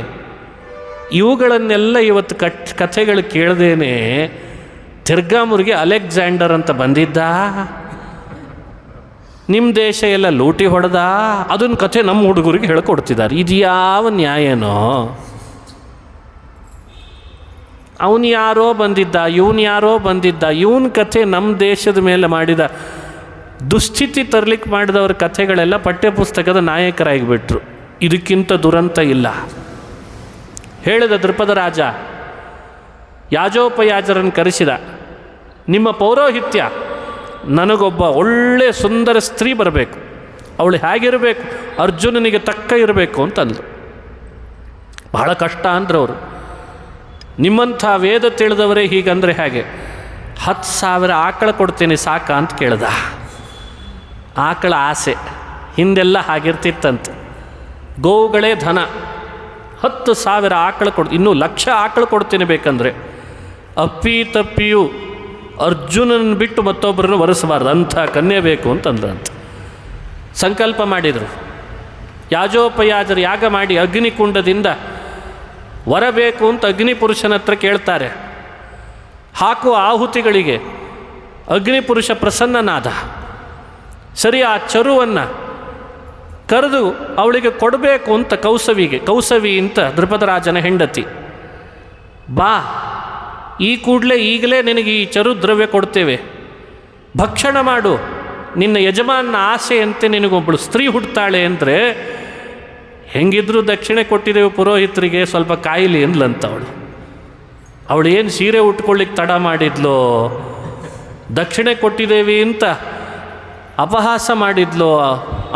ಇವುಗಳನ್ನೆಲ್ಲ ಇವತ್ತು ಕಥೆಗಳು ಕೇಳದೇನೆ ತಿರ್ಗಾಮುರಿಗೆ ಅಲೆಕ್ಸಾಂಡರ್ ಅಂತ ಬಂದಿದ್ದ, ನಿಮ್ಮ ದೇಶ ಎಲ್ಲ ಲೂಟಿ ಹೊಡೆದ, ಅದನ್ನ ಕಥೆ ನಮ್ಮ ಹುಡುಗರಿಗೆ ಹೇಳ್ಕೊಡ್ತಿದ್ದಾರೆ. ಇದು ಯಾವ ನ್ಯಾಯನೋ? ಅವನು ಯಾರೋ ಬಂದಿದ್ದ, ಇವನು ಯಾರೋ ಬಂದಿದ್ದ, ಇವನ ಕಥೆ ನಮ್ಮ ದೇಶದ ಮೇಲೆ ಮಾಡಿದ ದುಸ್ಥಿತಿ ತರಲಿಕ್ಕೆ ಮಾಡಿದವ್ರ ಕಥೆಗಳೆಲ್ಲ ಪಠ್ಯಪುಸ್ತಕದ ನಾಯಕರಾಗಿಬಿಟ್ರು. ಇದಕ್ಕಿಂತ ದುರಂತ ಇಲ್ಲ. ಹೇಳಿದ ದೃಪದ ರಾಜ ಯಾಜೋಪಯಾಜರನ್ನು ಕರೆಸಿದ, ನಿಮ್ಮ ಪೌರೋಹಿತ್ಯ ನನಗೊಬ್ಬ ಒಳ್ಳೆ ಸುಂದರ ಸ್ತ್ರೀ ಬರಬೇಕು, ಅವಳು ಹೇಗಿರಬೇಕು, ಅರ್ಜುನನಿಗೆ ತಕ್ಕ ಇರಬೇಕು ಅಂತಂದು. ಬಹಳ ಕಷ್ಟ ಅಂದ್ರೆ ಅವರು. ನಿಮ್ಮಂಥ ವೇದ ತಿಳಿದವರೇ ಹೀಗಂದರೆ ಹೇಗೆ? 10,000 ಆಕಳ ಕೊಡ್ತೀನಿ ಸಾಕ ಅಂತ ಕೇಳ್ದ. ಆಕಳ ಆಸೆ ಹಿಂದೆಲ್ಲ ಹಾಗಿರ್ತಿತ್ತಂತೆ. ಗೋವುಗಳೇ ಧನ. 10,000 ಆಕಳ ಇನ್ನೂ 1,00,000 ಆಕಳ ಕೊಡ್ತೀನಿ ಬೇಕಂದರೆ. ಅಪ್ಪಿ ತಪ್ಪಿಯೂ ಅರ್ಜುನನ ಬಿಟ್ಟು ಮತ್ತೊಬ್ಬರನ್ನು ವರೆಸಬಾರ್ದು, ಅಂಥ ಕನ್ಯೆ ಬೇಕು ಅಂತಂದ್ರಂತೆ. ಸಂಕಲ್ಪ ಮಾಡಿದರು. ಯಾಜೋಪಯಾಜರು ಯಾಗ ಮಾಡಿ ಅಗ್ನಿಕುಂಡದಿಂದ ವರಬೇಕು ಅಂತ ಅಗ್ನಿಪುರುಷನ ಹತ್ರ ಕೇಳ್ತಾರೆ. ಹಾಕುವ ಆಹುತಿಗಳಿಗೆ ಅಗ್ನಿಪುರುಷ ಪ್ರಸನ್ನನಾದ. ಸರಿ, ಆ ಚರುವನ್ನು ಕರೆದು ಅವಳಿಗೆ ಕೊಡಬೇಕು ಅಂತ ಕೌಸವಿ ಅಂತ ದೃಪದರಾಜನ ಹೆಂಡತಿ, ಬಾ ಈ ಕೂಡಲೇ ಈಗಲೇ ನಿನಗೆ ಈ ಚರು ದ್ರವ್ಯ ಕೊಡ್ತೇವೆ, ಭಕ್ಷಣ ಮಾಡು, ನಿನ್ನ ಯಜಮಾನ ಆಸೆಯಂತೆ ನಿನಗೊಬ್ಬಳು ಸ್ತ್ರೀ ಹುಡ್ತಾಳೆ ಅಂದರೆ, ಹೆಂಗಿದ್ರೂ ದಕ್ಷಿಣೆ ಕೊಟ್ಟಿದ್ದೇವೆ ಪುರೋಹಿತರಿಗೆ, ಸ್ವಲ್ಪ ಕಾಯಿಲಿ ಅಂದ್ಲಂತವಳು. ಅವಳು ಏನು ಸೀರೆ ಉಟ್ಕೊಳ್ಳಿಕ್ಕೆ ತಡ ಮಾಡಿದ್ಲೋ, ದಕ್ಷಿಣೆ ಕೊಟ್ಟಿದ್ದೇವೆ ಅಂತ ಅಪಹಾಸ ಮಾಡಿದ್ಲೋ,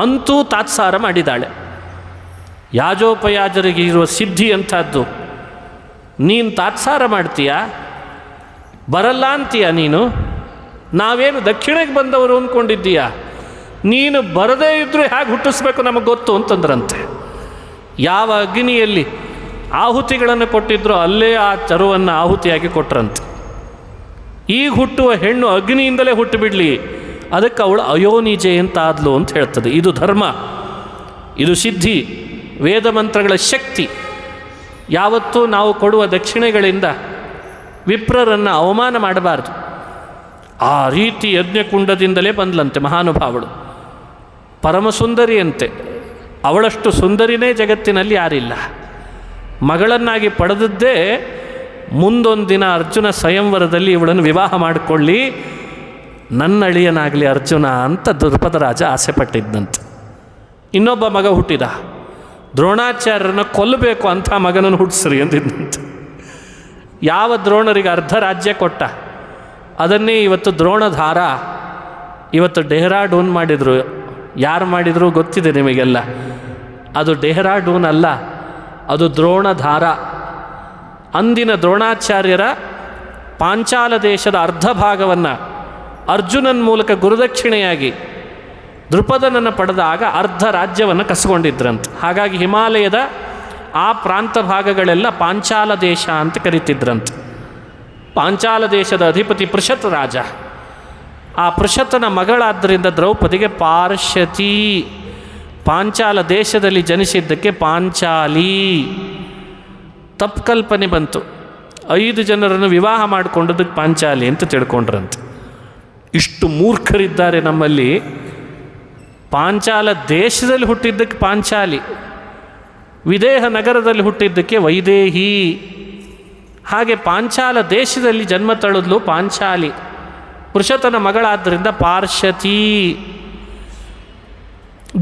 ಅಂತೂ ತಾತ್ಸಾರ ಮಾಡಿದ್ದಾಳೆ. ಯಾಜೋಪಯಾಜರಿಗೆ ಇರುವ ಸಿದ್ಧಿ ಅಂಥದ್ದು. ನೀನು ತಾತ್ಸಾರ ಮಾಡ್ತೀಯ, ಬರಲ್ಲ ಅಂತೀಯ ನೀನು, ನಾವೇನು ದಕ್ಷಿಣೆಗೆ ಬಂದವರು ಅಂದ್ಕೊಂಡಿದ್ದೀಯ, ನೀನು ಬರದೇ ಇದ್ದರೂ ಹೇಗೆ ಹುಟ್ಟಿಸ್ಬೇಕು ನಮಗೆ ಗೊತ್ತು ಅಂತಂದ್ರಂತೆ. ಯಾವ ಅಗ್ನಿಯಲ್ಲಿ ಆಹುತಿಗಳನ್ನು ಕೊಟ್ಟಿದ್ರೋ ಅಲ್ಲೇ ಆ ಚರುವನ್ನು ಆಹುತಿಯಾಗಿ ಕೊಟ್ರಂತೆ. ಈಗ ಹುಟ್ಟುವ ಹೆಣ್ಣು ಅಗ್ನಿಯಿಂದಲೇ ಹುಟ್ಟುಬಿಡಲಿ, ಅದಕ್ಕೆ ಅವಳು ಅಯೋನಿಜೆ ಅಂತ ಆದ್ಲು ಅಂತ ಹೇಳ್ತದೆ. ಇದು ಧರ್ಮ, ಇದು ಸಿದ್ಧಿ, ವೇದ ಮಂತ್ರಗಳ ಶಕ್ತಿ. ಯಾವತ್ತೂ ನಾವು ಕೊಡುವ ದಕ್ಷಿಣೆಗಳಿಂದ ವಿಪ್ರರನ್ನು ಅವಮಾನ ಮಾಡಬಾರ್ದು. ಆ ರೀತಿ ಯಜ್ಞಕುಂಡದಿಂದಲೇ ಬಂದ್ಲಂತೆ ಮಹಾನುಭಾವಳು. ಪರಮಸುಂದರಿಯಂತೆ. ಅವಳಷ್ಟು ಸುಂದರಿನೇ ಜಗತ್ತಿನಲ್ಲಿ ಯಾರಿಲ್ಲ. ಮಗಳನ್ನಾಗಿ ಪಡೆದದ್ದೇ ಮುಂದೊಂದು ದಿನ ಅರ್ಜುನ ಸ್ವಯಂವರದಲ್ಲಿ ಇವಳನ್ನು ವಿವಾಹ ಮಾಡಿಕೊಳ್ಳಿ, ನನ್ನ ಅಳಿಯನಾಗಲಿ ಅರ್ಜುನ ಅಂತ ದೃಪದ ರಾಜ ಆಸೆ ಪಟ್ಟಿದ್ದಂತೆ. ಇನ್ನೊಬ್ಬ ಮಗ ಹುಟ್ಟಿದ, ದ್ರೋಣಾಚಾರ್ಯರನ್ನು ಕೊಲ್ಲಬೇಕು ಅಂಥ ಮಗನನ್ನು ಹುಟ್ಟಿಸ್ರಿ ಅಂದಿದ್ದಂತೆ. ಯಾವ ದ್ರೋಣರಿಗೆ ಅರ್ಧ ರಾಜ್ಯ ಕೊಟ್ಟ, ಅದನ್ನೇ ಇವತ್ತು ದ್ರೋಣಧಾರ, ಇವತ್ತು ಡೆಹ್ರಾಡೂನ್ ಮಾಡಿದರು. ಯಾರು ಮಾಡಿದರೂ ಗೊತ್ತಿದೆ ನಿಮಗೆಲ್ಲ. ಅದು ಡೆಹ್ರಾಡೂನ್ ಅಲ್ಲ, ಅದು ದ್ರೋಣಧಾರ. ಅಂದಿನ ದ್ರೋಣಾಚಾರ್ಯರ ಪಾಂಚಾಲ ದೇಶದ ಅರ್ಧ ಭಾಗವನ್ನು ಅರ್ಜುನನ ಮೂಲಕ ಗುರುದಕ್ಷಿಣೆಯಾಗಿ ದೃಪದನನ್ನು ಪಡೆದಾಗ ಅರ್ಧ ರಾಜ್ಯವನ್ನು ಕಸ್ಕೊಂಡಿದ್ರಂತೆ. ಹಾಗಾಗಿ ಹಿಮಾಲಯದ ಆ ಪ್ರಾಂತ ಭಾಗಗಳೆಲ್ಲ ಪಾಂಚಾಲ ದೇಶ ಅಂತ ಕರೀತಿದ್ರಂತೆ. ಪಾಂಚಾಲ ದೇಶದ ಅಧಿಪತಿ ಪೃಷತ್ ರಾಜ. ಆ ಪೃಷತನ ಮಗಳಾದ್ದರಿಂದ ದ್ರೌಪದಿಗೆ ಪಾರ್ಶ್ಯತಿ, ಪಾಂಚಾಲ ದೇಶದಲ್ಲಿ ಜನಿಸಿದ್ದಕ್ಕೆ ಪಾಂಚಾಲಿ. ತಪ್ಪು ಕಲ್ಪನೆ ಬಂತು. 5 ಜನರನ್ನು ವಿವಾಹ ಮಾಡಿಕೊಂಡದಕ್ಕೆ ಪಾಂಚಾಲಿ ಅಂತ ತಿಳ್ಕೊಂಡ್ರಂತೆ. ಇಷ್ಟು ಮೂರ್ಖರಿದ್ದಾರೆ ನಮ್ಮಲ್ಲಿ. ಪಾಂಚಾಲ ದೇಶದಲ್ಲಿ ಹುಟ್ಟಿದ್ದಕ್ಕೆ ಪಾಂಚಾಲಿ, ವಿದೇಹ ನಗರದಲ್ಲಿ ಹುಟ್ಟಿದ್ದಕ್ಕೆ ವೈದೇಹಿ. ಹಾಗೆ ಪಾಂಚಾಲ ದೇಶದಲ್ಲಿ ಜನ್ಮ ತಳೆದ್ಲು ಪಾಂಚಾಲಿ, ಪೃಷತನ ಮಗಳಾದ್ದರಿಂದ ಪಾರ್ಶ್ಯತಿ,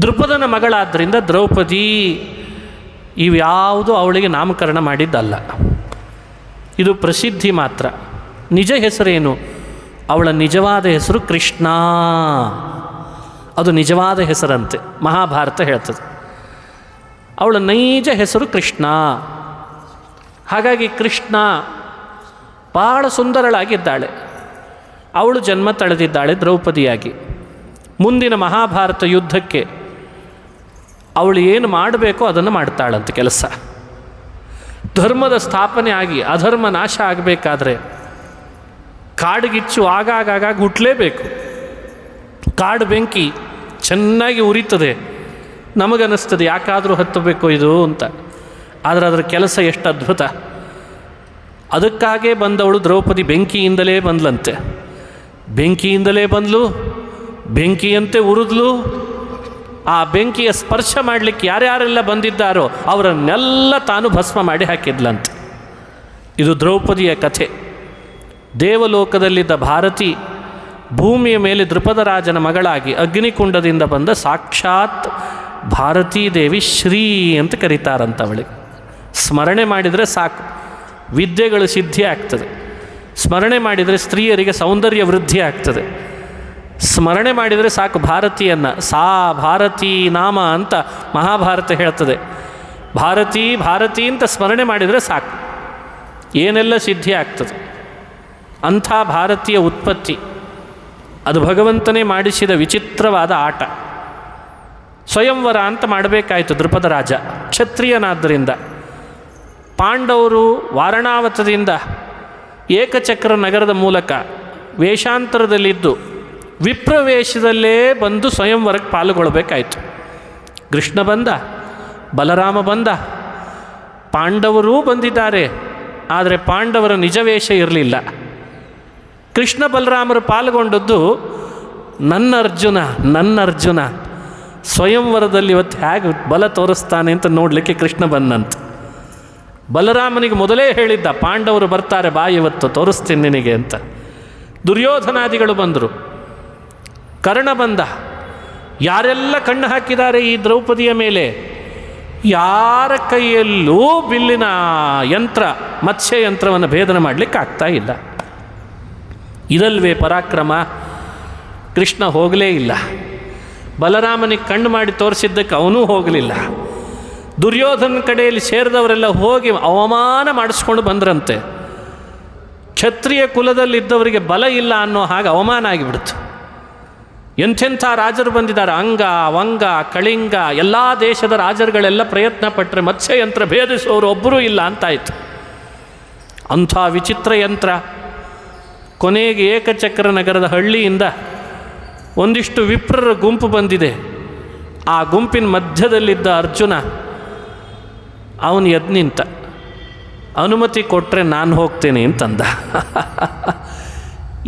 ದೃಪದನ ಮಗಳಾದ್ದರಿಂದ ದ್ರೌಪದಿ. ಇವ್ಯಾವುದು ಅವಳಿಗೆ ನಾಮಕರಣ ಮಾಡಿದ್ದಲ್ಲ. ಇದು ಪ್ರಸಿದ್ಧಿ ಮಾತ್ರ. ನಿಜ ಹೆಸರೇನು? ಅವಳ ನಿಜವಾದ ಹೆಸರು ಕೃಷ್ಣ. ಅದು ನಿಜವಾದ ಹೆಸರಂತೆ, ಮಹಾಭಾರತ ಹೇಳ್ತದೆ. ಅವಳ ನೈಜ ಹೆಸರು ಕೃಷ್ಣ. ಹಾಗಾಗಿ ಕೃಷ್ಣ ಭಾಳ ಸುಂದರಳಾಗಿದ್ದಾಳೆ. ಅವಳು ಜನ್ಮ ತಳೆದಿದ್ದಾಳೆ ದ್ರೌಪದಿಯಾಗಿ. ಮುಂದಿನ ಮಹಾಭಾರತ ಯುದ್ಧಕ್ಕೆ ಅವಳು ಏನು ಮಾಡಬೇಕೋ ಅದನ್ನು ಮಾಡ್ತಾಳಂತೆ ಕೆಲಸ. ಧರ್ಮದ ಸ್ಥಾಪನೆ ಆಗಿ ಅಧರ್ಮ ನಾಶ ಆಗಬೇಕಾದ್ರೆ ಕಾಡಿಗಿಚ್ಚು ಆಗಾಗ ಹುಟ್ಟಲೇಬೇಕು. ಕಾಡು ಬೆಂಕಿ ಚೆನ್ನಾಗಿ ಉರಿತದೆ, ನಮಗನ್ನಿಸ್ತದೆ ಯಾಕಾದರೂ ಹತ್ತಬೇಕು ಇದು ಅಂತ. ಆದರೆ ಅದರ ಕೆಲಸ ಎಷ್ಟು ಅದ್ಭುತ. ಅದಕ್ಕಾಗೇ ಬಂದವಳು ದ್ರೌಪದಿ ಬೆಂಕಿಯಿಂದಲೇ ಬಂದ್ಲಂತೆ. ಬೆಂಕಿಯಿಂದಲೇ ಬಂದಳು, ಬೆಂಕಿಯಂತೆ ಉರಿದ್ಲು. ಆ ಬೆಂಕಿಯ ಸ್ಪರ್ಶ ಮಾಡಲಿಕ್ಕೆ ಯಾರ್ಯಾರೆಲ್ಲ ಬಂದಿದ್ದಾರೋ ಅವರನ್ನೆಲ್ಲ ತಾನು ಭಸ್ಮ ಮಾಡಿ ಹಾಕಿದ್ಲಂತೆ. ಇದು ದ್ರೌಪದಿಯ ಕಥೆ. ದೇವಲೋಕದಲ್ಲಿದ್ದ ಭಾರತಿ ಭೂಮಿಯ ಮೇಲೆ ದೃಪದ ರಾಜನ ಮಗಳಾಗಿ ಅಗ್ನಿಕುಂಡದಿಂದ ಬಂದ ಸಾಕ್ಷಾತ್ ಭಾರತೀ ದೇವಿ ಶ್ರೀ ಅಂತ ಕರೀತಾರಂತ. ಅವಳಿಗೆ ಸ್ಮರಣೆ ಮಾಡಿದರೆ ಸಾಕು ವಿದ್ಯೆಗಳು ಸಿದ್ಧಿ ಆಗ್ತದೆ. ಸ್ಮರಣೆ ಮಾಡಿದರೆ ಸ್ತ್ರೀಯರಿಗೆ ಸೌಂದರ್ಯ ವೃದ್ಧಿ ಆಗ್ತದೆ. ಸ್ಮರಣೆ ಮಾಡಿದರೆ ಸಾಕು ಭಾರತೀಯನ್ನು. ಸಾ ಭಾರತೀ ನಾಮ ಅಂತ ಮಹಾಭಾರತ ಹೇಳ್ತದೆ. ಭಾರತೀ ಭಾರತೀ ಅಂತ ಸ್ಮರಣೆ ಮಾಡಿದರೆ ಸಾಕು ಏನೆಲ್ಲ ಸಿದ್ಧಿ ಆಗ್ತದೆ. ಅಂಥ ಭಾರತೀಯ ಉತ್ಪತ್ತಿ ಅದು ಭಗವಂತನೇ ಮಾಡಿಸಿದ ವಿಚಿತ್ರವಾದ ಆಟ. ಸ್ವಯಂವರ ಅಂತ ಮಾಡಬೇಕಾಯಿತು ದೃಪದ ರಾಜ ಕ್ಷತ್ರಿಯನಾದ್ದರಿಂದ. ಪಾಂಡವರು ವಾರಣಾವತದಿಂದ ಏಕಚಕ್ರ ನಗರದ ಮೂಲಕ ವೇಷಾಂತರದಲ್ಲಿದ್ದು ವಿಪ್ರವೇಶದಲ್ಲೇ ಬಂದು ಸ್ವಯಂವರಕ್ಕೆ ಪಾಲ್ಗೊಳ್ಬೇಕಾಯಿತು. ಕೃಷ್ಣ ಬಂದ, ಬಲರಾಮ ಬಂದ, ಪಾಂಡವರೂ ಬಂದಿದ್ದಾರೆ. ಆದರೆ ಪಾಂಡವರ ನಿಜ ವೇಷ ಇರಲಿಲ್ಲ. ಕೃಷ್ಣ ಬಲರಾಮರು ಪಾಲ್ಗೊಂಡದ್ದು ನನ್ನ ಅರ್ಜುನ ಸ್ವಯಂವರದಲ್ಲಿ ಇವತ್ತು ಹೇಗೆ ಬಲ ತೋರಿಸ್ತಾನೆ ಅಂತ ನೋಡಲಿಕ್ಕೆ ಕೃಷ್ಣ ಬಂದಂತ. ಬಲರಾಮನಿಗೆ ಮೊದಲೇ ಹೇಳಿದ್ದ, ಪಾಂಡವರು ಬರ್ತಾರೆ ಬಾ ಇವತ್ತು ತೋರಿಸ್ತೀನಿ ನಿನಗೆ ಅಂತ. ದುರ್ಯೋಧನಾದಿಗಳು ಬಂದರು, ಕರ್ಣ ಬಂದ. ಯಾರೆಲ್ಲ ಕಣ್ಣು ಹಾಕಿದ್ದಾರೆ ಈ ದ್ರೌಪದಿಯ ಮೇಲೆ, ಯಾರ ಕೈಯಲ್ಲೂ ಬಿಲ್ಲಿನ ಯಂತ್ರ ಮತ್ಸ್ಯ ಯಂತ್ರವನ್ನು ಭೇದನ ಮಾಡಲಿಕ್ಕೆ ಆಗ್ತಾ ಇಲ್ಲ. ಇದಲ್ವೇ ಪರಾಕ್ರಮ. ಕೃಷ್ಣ ಹೋಗಲೇ ಇಲ್ಲ. ಬಲರಾಮನಿಗೆ ಕಣ್ಣು ಮಾಡಿ ತೋರಿಸಿದ್ದಕ್ಕೆ ಅವನೂ ಹೋಗಲಿಲ್ಲ. ದುರ್ಯೋಧನ ಕಡೆಯಲ್ಲಿ ಸೇರಿದವರೆಲ್ಲ ಹೋಗಿ ಅವಮಾನ ಮಾಡಿಸ್ಕೊಂಡು ಬಂದ್ರಂತೆ. ಕ್ಷತ್ರಿಯ ಕುಲದಲ್ಲಿದ್ದವರಿಗೆ ಬಲ ಇಲ್ಲ ಅನ್ನೋ ಹಾಗೆ ಅವಮಾನ ಆಗಿಬಿಡ್ತು. ಎಂಥೆಂಥ ರಾಜರು ಬಂದಿದ್ದಾರೆ, ಅಂಗ ವಂಗ ಕಳಿಂಗ ಎಲ್ಲ ದೇಶದ ರಾಜರುಗಳೆಲ್ಲ ಪ್ರಯತ್ನ ಪಟ್ಟರೆ ಮತ್ಸ್ಯಯಂತ್ರ ಭೇದಿಸೋರು ಒಬ್ಬರೂ ಇಲ್ಲ ಅಂತಾಯಿತು. ಅಂಥ ವಿಚಿತ್ರ ಯಂತ್ರ. ಕೊನೆಗೆ ಏಕಚಕ್ರ ನಗರದ ಹಳ್ಳಿಯಿಂದ ಒಂದಿಷ್ಟು ವಿಪ್ರರ ಗುಂಪು ಬಂದಿದೆ. ಆ ಗುಂಪಿನ ಮಧ್ಯದಲ್ಲಿದ್ದ ಅರ್ಜುನ ಅವನು ಎದ್ದು ನಿಂತ. ಅನುಮತಿ ಕೊಟ್ಟರೆ ನಾನು ಹೋಗ್ತೇನೆ ಅಂತಂದ.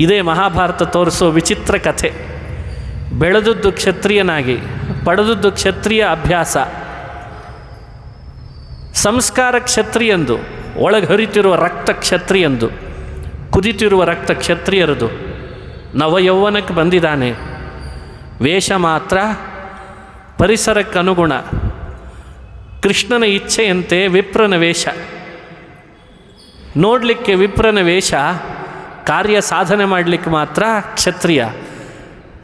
ಇದೇ ಮಹಾಭಾರತ ತೋರಿಸೋ ವಿಚಿತ್ರ ಕಥೆ. ಬೆಳೆದದ್ದು ಕ್ಷತ್ರಿಯನಾಗಿ, ಪಡೆದದ್ದು ಕ್ಷತ್ರಿಯ ಅಭ್ಯಾಸ, ಸಂಸ್ಕಾರ ಕ್ಷತ್ರಿಯಂದು, ಒಳಗೆ ಹರಿತಿರುವ ರಕ್ತ ಕ್ಷತ್ರಿಯಂದು, ಕುದಿತಿರುವ ರಕ್ತ ಕ್ಷತ್ರಿಯರದು. ನವಯೌವನಕ್ಕೆ ಬಂದಿದ್ದಾನೆ. ವೇಷ ಮಾತ್ರ ಪರಿಸರಕ್ಕನುಗುಣ. ಕೃಷ್ಣನ ಇಚ್ಛೆಯಂತೆ ವಿಪ್ರನ ವೇಷ. ನೋಡಲಿಕ್ಕೆ ವಿಪ್ರನ ವೇಷ, ಕಾರ್ಯ ಸಾಧನೆ ಮಾಡಲಿಕ್ಕೆ ಮಾತ್ರ ಕ್ಷತ್ರಿಯ.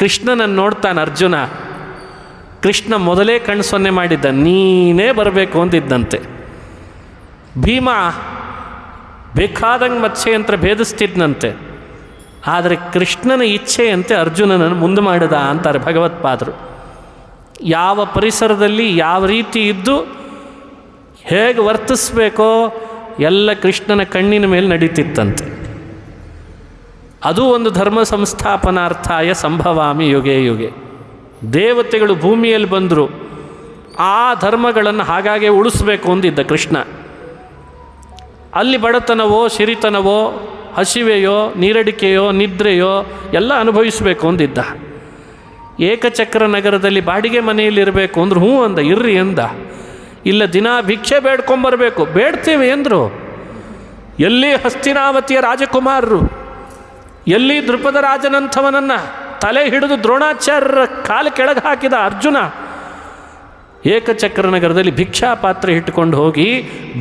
ಕೃಷ್ಣನನ್ನು ನೋಡ್ತಾನೆ ಅರ್ಜುನ. ಕೃಷ್ಣ ಮೊದಲೇ ಕಣ್ಣು ಸೊನ್ನೆ ಮಾಡಿದ್ದ, ನೀನೇ ಬರಬೇಕು ಅಂತಿದ್ದಂತೆ. ಭೀಮ ಬೇಕಾದಂಗೆ ಮತ್ಸ್ಯಯಂತ್ರ ಭೇದಿಸ್ತಿದ್ನಂತೆ. ಆದರೆ ಕೃಷ್ಣನ ಇಚ್ಛೆಯಂತೆ ಅರ್ಜುನನನ್ನು ಮುಂದೆ ಮಾಡಿದ ಅಂತಾರೆ ಭಗವತ್ಪಾದರು. ಯಾವ ಪರಿಸರದಲ್ಲಿ ಯಾವ ರೀತಿ ಇದ್ದು ಹೇಗೆ ವರ್ತಿಸ್ಬೇಕೋ ಎಲ್ಲ ಕೃಷ್ಣನ ಕಣ್ಣಿನ ಮೇಲೆ ನಡೀತಿತ್ತಂತೆ. ಅದು ಒಂದು ಧರ್ಮ ಸಂಸ್ಥಾಪನಾರ್ಥಾಯ ಸಂಭವಾಮಿ ಯುಗೆ ಯುಗೆ. ದೇವತೆಗಳು ಭೂಮಿಯಲ್ಲಿ ಬಂದರು, ಆ ಧರ್ಮಗಳನ್ನು ಹಾಗಾಗೆ ಉಳಿಸ್ಬೇಕು ಅಂದಿದ್ದ ಕೃಷ್ಣ. ಅಲ್ಲಿ ಬಡತನವೋ ಸಿರಿತನವೋ ಹಸಿವೆಯೋ ನೀರಡಿಕೆಯೋ ನಿದ್ರೆಯೋ ಎಲ್ಲ ಅನುಭವಿಸಬೇಕು ಅಂದಿದ್ದ. ಏಕಚಕ್ರ ನಗರದಲ್ಲಿ ಬಾಡಿಗೆ ಮನೆಯಲ್ಲಿರಬೇಕು ಅಂದ್ರು ಹ್ಞೂ ಅಂದ, ಇರ್ರಿ ಅಂದ. ಇಲ್ಲ ದಿನ ಭಿಕ್ಷೆ ಬೇಡ್ಕೊಂಬರಬೇಕು, ಬೇಡ್ತೇವೆ ಅಂದರು. ಎಲ್ಲಿ ಹಸ್ತಿನಾವತಿಯ ರಾಜಕುಮಾರರು, ಎಲ್ಲಿ ದೃಪದ ರಾಜನಂಥವನನ್ನು ತಲೆ ಹಿಡಿದು ದ್ರೋಣಾಚಾರ್ಯರ ಕಾಲು ಕೆಳಗೆ ಹಾಕಿದ ಅರ್ಜುನ ಏಕಚಕ್ರ ನಗರದಲ್ಲಿ ಭಿಕ್ಷಾ ಪಾತ್ರೆ ಇಟ್ಟುಕೊಂಡು ಹೋಗಿ